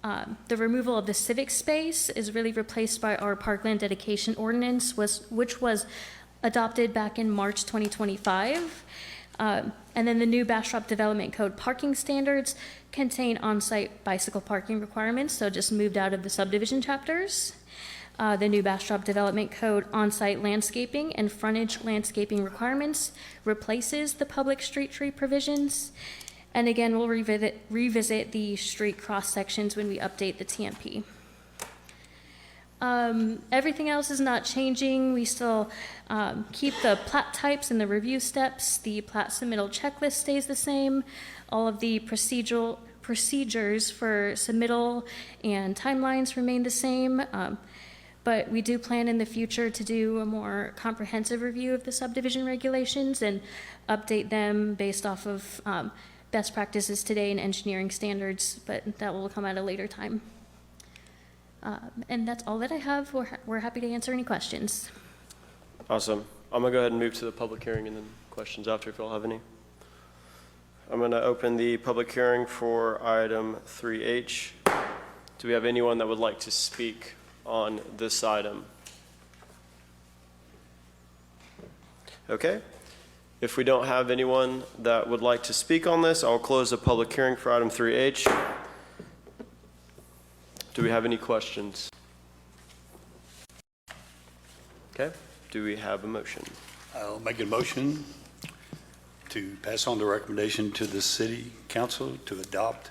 the removal of the civic space is really replaced by our parkland dedication ordinance, which was adopted back in March 2025. And then the new Bastrop Development Code parking standards contain on-site bicycle parking requirements, so just moved out of the subdivision chapters. The new Bastrop Development Code on-site landscaping and frontage landscaping requirements replaces the public street tree provisions. And again, we'll revisit the street cross-sections when we update the TMP. Everything else is not changing. We still keep the plat types and the review steps. The plat submittal checklist stays the same. All of the procedures for submittal and timelines remain the same. But we do plan in the future to do a more comprehensive review of the subdivision regulations and update them based off of best practices today and engineering standards, but that will come at a later time. And that's all that I have. We're happy to answer any questions. Awesome. I'm going to go ahead and move to the public hearing and then questions after if you all have any. I'm going to open the public hearing for item 3H. Do we have anyone that would like to speak on this item? Okay. If we don't have anyone that would like to speak on this, I'll close the public hearing for item 3H. Do we have any questions? Okay. Do we have a motion? I'll make a motion to pass on the recommendation to the City Council to adopt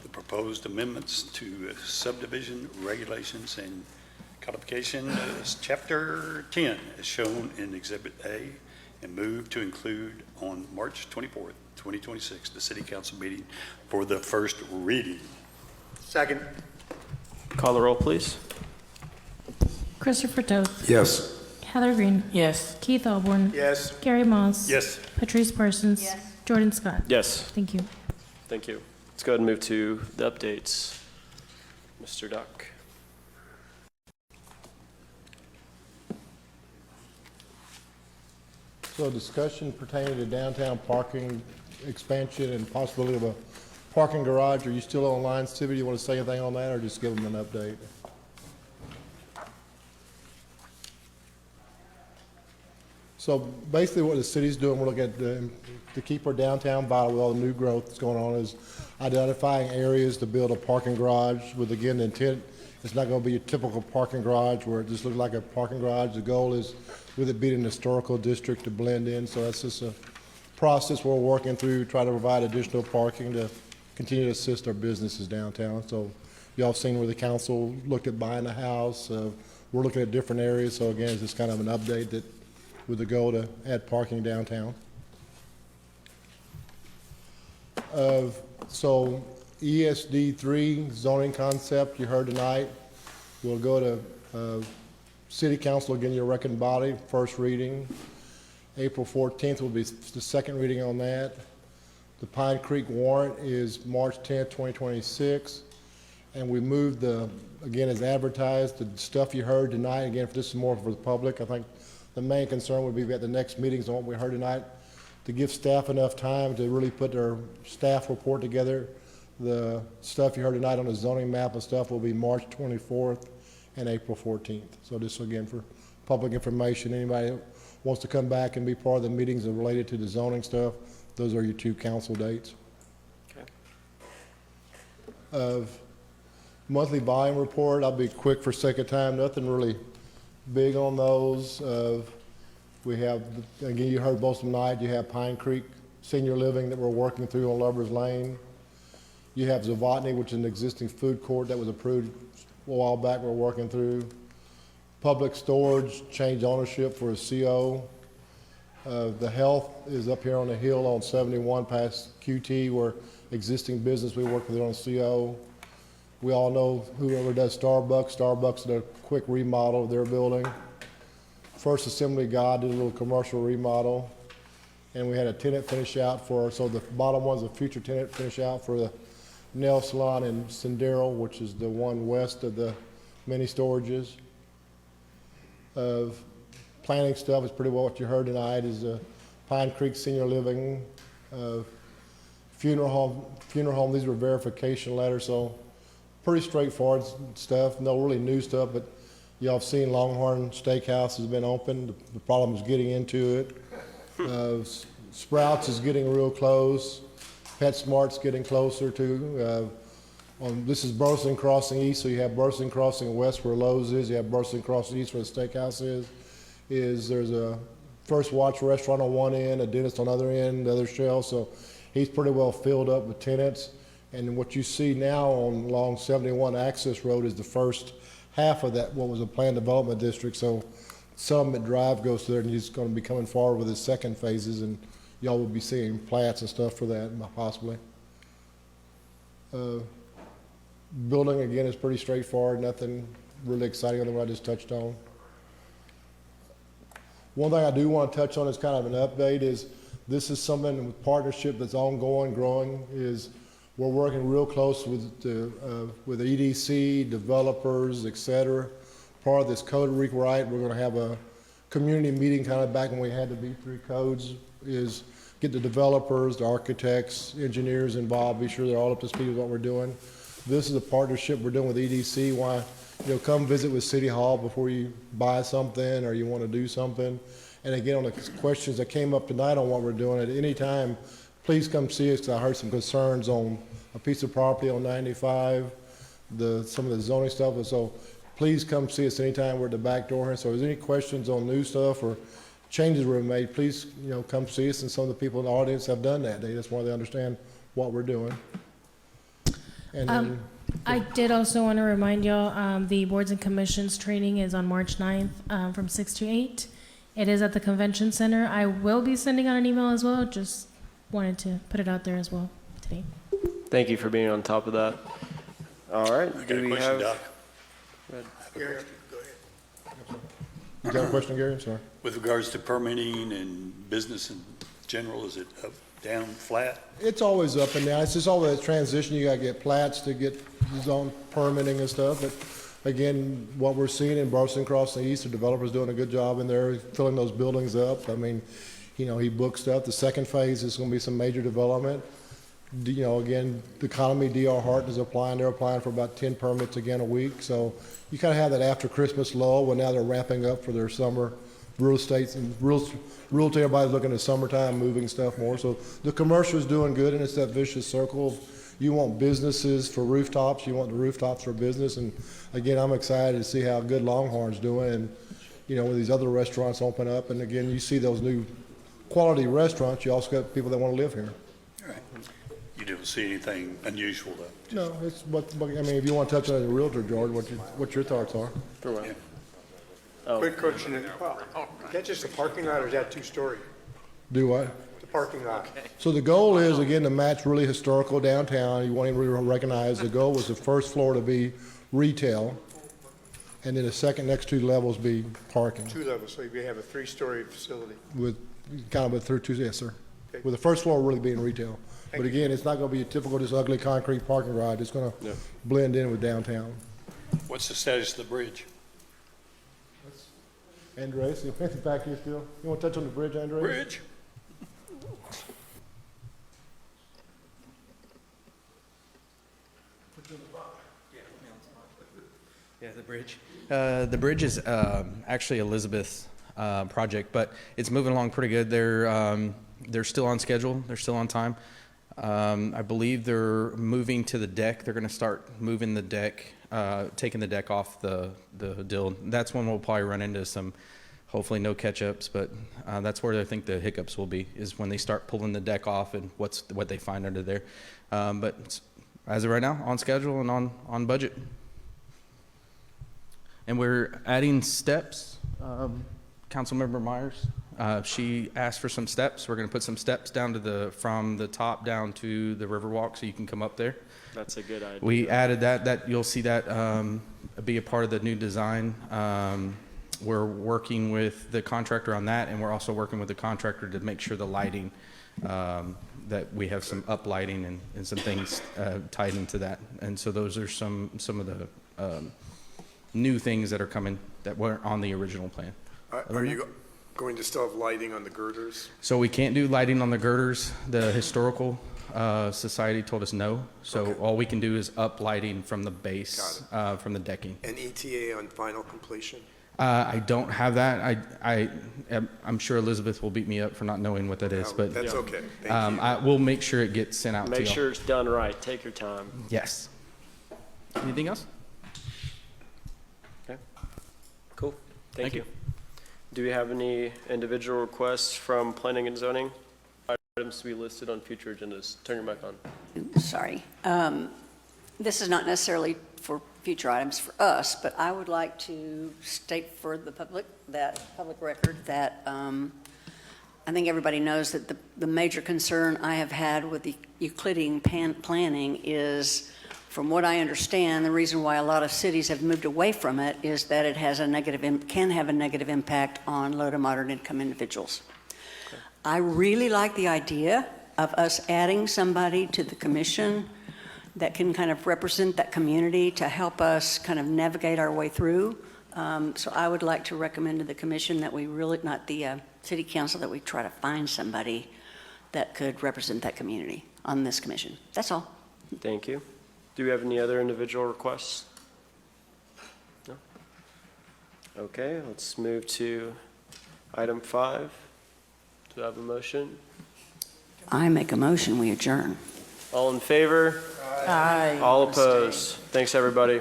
the proposed amendments to subdivision regulations and codification as Chapter 10 as shown in Exhibit A and move to include on March 24th, 2026, the city council meeting for the first reading. Second. Call the roll, please. Christopher Toth. Yes. Heather Green. Yes. Keith Alborn. Yes. Gary Moss. Yes. Patrice Parsons. Jordan Scott. Yes. Thank you. Thank you. Let's go ahead and move to the updates. Mr. Duck. So discussion pertaining to downtown parking expansion and possibility of a parking garage. Are you still online, Stevie? Do you want to say anything on that or just give them an update? So basically what the city's doing, we're looking at to keep our downtown vital with all the new growth that's going on is identifying areas to build a parking garage with, again, the intent, it's not going to be a typical parking garage where it just looks like a parking garage. The goal is with it being an historical district to blend in. So that's just a process we're working through, try to provide additional parking to continue to assist our businesses downtown. So y'all seen where the council looked at buying a house. We're looking at different areas. So again, it's just kind of an update that with the goal to add parking downtown. So ESD3 zoning concept you heard tonight. We'll go to City Council, again, your recommended body, first reading. April 14th will be the second reading on that. The Pine Creek warrant is March 10th, 2026. And we moved again, as advertised, the stuff you heard tonight, again, this is more for the public. I think the main concern would be at the next meetings on what we heard tonight, to give staff enough time to really put their staff report together. The stuff you heard tonight on the zoning map and stuff will be March 24th and April 14th. So this, again, for public information, anybody that wants to come back and be part of the meetings that are related to the zoning stuff, those are your two council dates. Okay. Monthly volume report, I'll be quick for sake of time, nothing really big on those. We have, again, you heard most tonight, you have Pine Creek Senior Living that we're working through on Lovers Lane. You have Zavotny, which is an existing food court that was approved a while back we're working through. Public storage, change ownership for a CO. The health is up here on the hill on 71 past QT, where existing business we work with on CO. We all know whoever does Starbucks did a quick remodel of their building. First Assembly God did a little commercial remodel. And we had a tenant finish out so the bottom one's a future tenant finish out for the nail salon in Sendero, which is the one west of the mini storages. Planning stuff is pretty well what you heard tonight is Pine Creek Senior Living, funeral home. These were verification letters, so pretty straightforward stuff. No really new stuff, but y'all have seen Longhorn Steakhouse has been opened. The problem is getting into it. Sprouts is getting real close. PetSmart's getting closer too. This is Burleson Crossing East, so you have Burleson Crossing West where Lowe's is. You have Burleson Crossing East where the steakhouse is. There's a First Watch restaurant on one end, a dentist on the other end, the other shelf. So he's pretty well filled up with tenants. And what you see now on along 71 Access Road is the first half of that, what was a planned development district. So Summit Drive goes to there, and he's going to be coming forward with his second phases, and y'all will be seeing plats and stuff for that, possibly. Building, again, is pretty straightforward, nothing really exciting other than what I just touched on. One thing I do want to touch on as kind of an update is this is something with partnership that's ongoing, growing, is we're working real close with the EDC, developers, et cetera. Part of this code rewrite, we're going to have a community meeting kind of back when we had the V3 codes, is get the developers, the architects, engineers involved, be sure they're all up to speed with what we're doing. This is a partnership we're doing with EDC. Why, come visit with City Hall before you buy something or you want to do something. And again, on the questions that came up tonight on what we're doing, at any time, please come see us, because I heard some concerns on a piece of property on 95, some of the zoning stuff. And so please come see us anytime. We're at the back door here. So if there's any questions on new stuff or changes were made, please, come see us. And some of the people in the audience have done that. They just want to understand what we're doing. And then, I did also want to remind y'all, the boards and commissions training is on March 9th from 6 to 8. It is at the convention center. I will be sending out an email as well. Just wanted to put it out there as well today. Thank you for being on top of that. All right. I got a question, Doc. Gary, you got a question, Gary? I'm sorry. With regards to permitting and business in general, is it up, down, flat? It's always up and down. It's just always a transition. You gotta get plats to get zone permitting and stuff. But again, what we're seeing in Barson Cross and East, the developer's doing a good job in there, filling those buildings up. I mean, you know, he booked stuff. The second phase is gonna be some major development. You know, again, the economy, D.R. Horton is applying. They're applying for about 10 permits again a week. So you kind of have that after Christmas lull when now they're ramping up for their summer real estate and realty. Everybody's looking at summertime, moving stuff more. So the commercial is doing good, and it's that vicious circle. You want businesses for rooftops. You want the rooftops for business. And again, I'm excited to see how good Longhorn's doing. And, you know, when these other restaurants open up, and again, you see those new quality restaurants, you also got people that want to live here. All right. You don't see anything unusual, though? No, it's what, I mean, if you want to touch on it as a realtor, George, what your thoughts are? Yeah. Quick question. Is that just a parking lot or is that two-story? Do what? The parking lot. So the goal is, again, to match really historical downtown. You want to really recognize the goal was the first floor to be retail, and then the second next two levels be parking. 2 levels, so you have a 3-story facility. With kind of a third two, yes, sir. Okay. With the first floor really being retail. Thank But again, it's not going to be a typical, just ugly concrete parking garage. It's going to blend in with downtown. What's the status of the bridge? Andres, you back here still? You want to touch on the bridge, Andres? Bridge? Yeah, the bridge. The bridge is actually Elizabeth's project, but it's moving along pretty good. They're still on schedule. They're still on time. I believe they're moving to the deck. They're going to start moving the deck, taking the deck off the deal. That's when we'll probably run into some, hopefully no catch-ups, but that's where I think the hiccups will be, is when they start pulling the deck off and what they find under there. But as of right now, on schedule and on budget. And we're adding steps. Councilmember Myers, she asked for some steps. We're going to put some steps down to from the top down to the Riverwalk, so you can come up there. That's a good idea. We added that you'll see that be a part of the new design. We're working with the contractor on that, and we're also working with the contractor to make sure the lighting, that we have some up lighting and some things tied into that. And so those are some of the new things that are coming that weren't on the original plan. Are you going to still have lighting on the girders? So we can't do lighting on the girders. The historical society told us no. So all we can do is up lighting from the base, from the decking. And ETA on final completion? I don't have that. I'm sure Elizabeth will beat me up for not knowing what that is, but that's okay. Thank you. We'll make sure it gets sent out to you. Make sure it's done right. Take your time. Yes. Anything else? Okay. Cool. Thank you. Do we have any individual requests from planning and zoning? Items to be listed on future agendas. Turn your mic on. Sorry. This is not necessarily for future items for us, but I would like to state for the public record that I think everybody knows that the major concern I have had with the Euclidean planning is, from what I understand, the reason why a lot of cities have moved away from it is that it has can have a negative impact on low to moderate income individuals. Okay. I really like the idea of us adding somebody to the commission that can kind of represent that community to help us kind of navigate our way through. So I would like to recommend to the commission that we really, not the city council, that we try to find somebody that could represent that community on this commission. That's all. Thank you. Do we have any other individual requests? No? Okay, let's move to item 5. Do I have a motion? I make a motion, we adjourn. All in favor? Aye. All opposed? Thanks, everybody.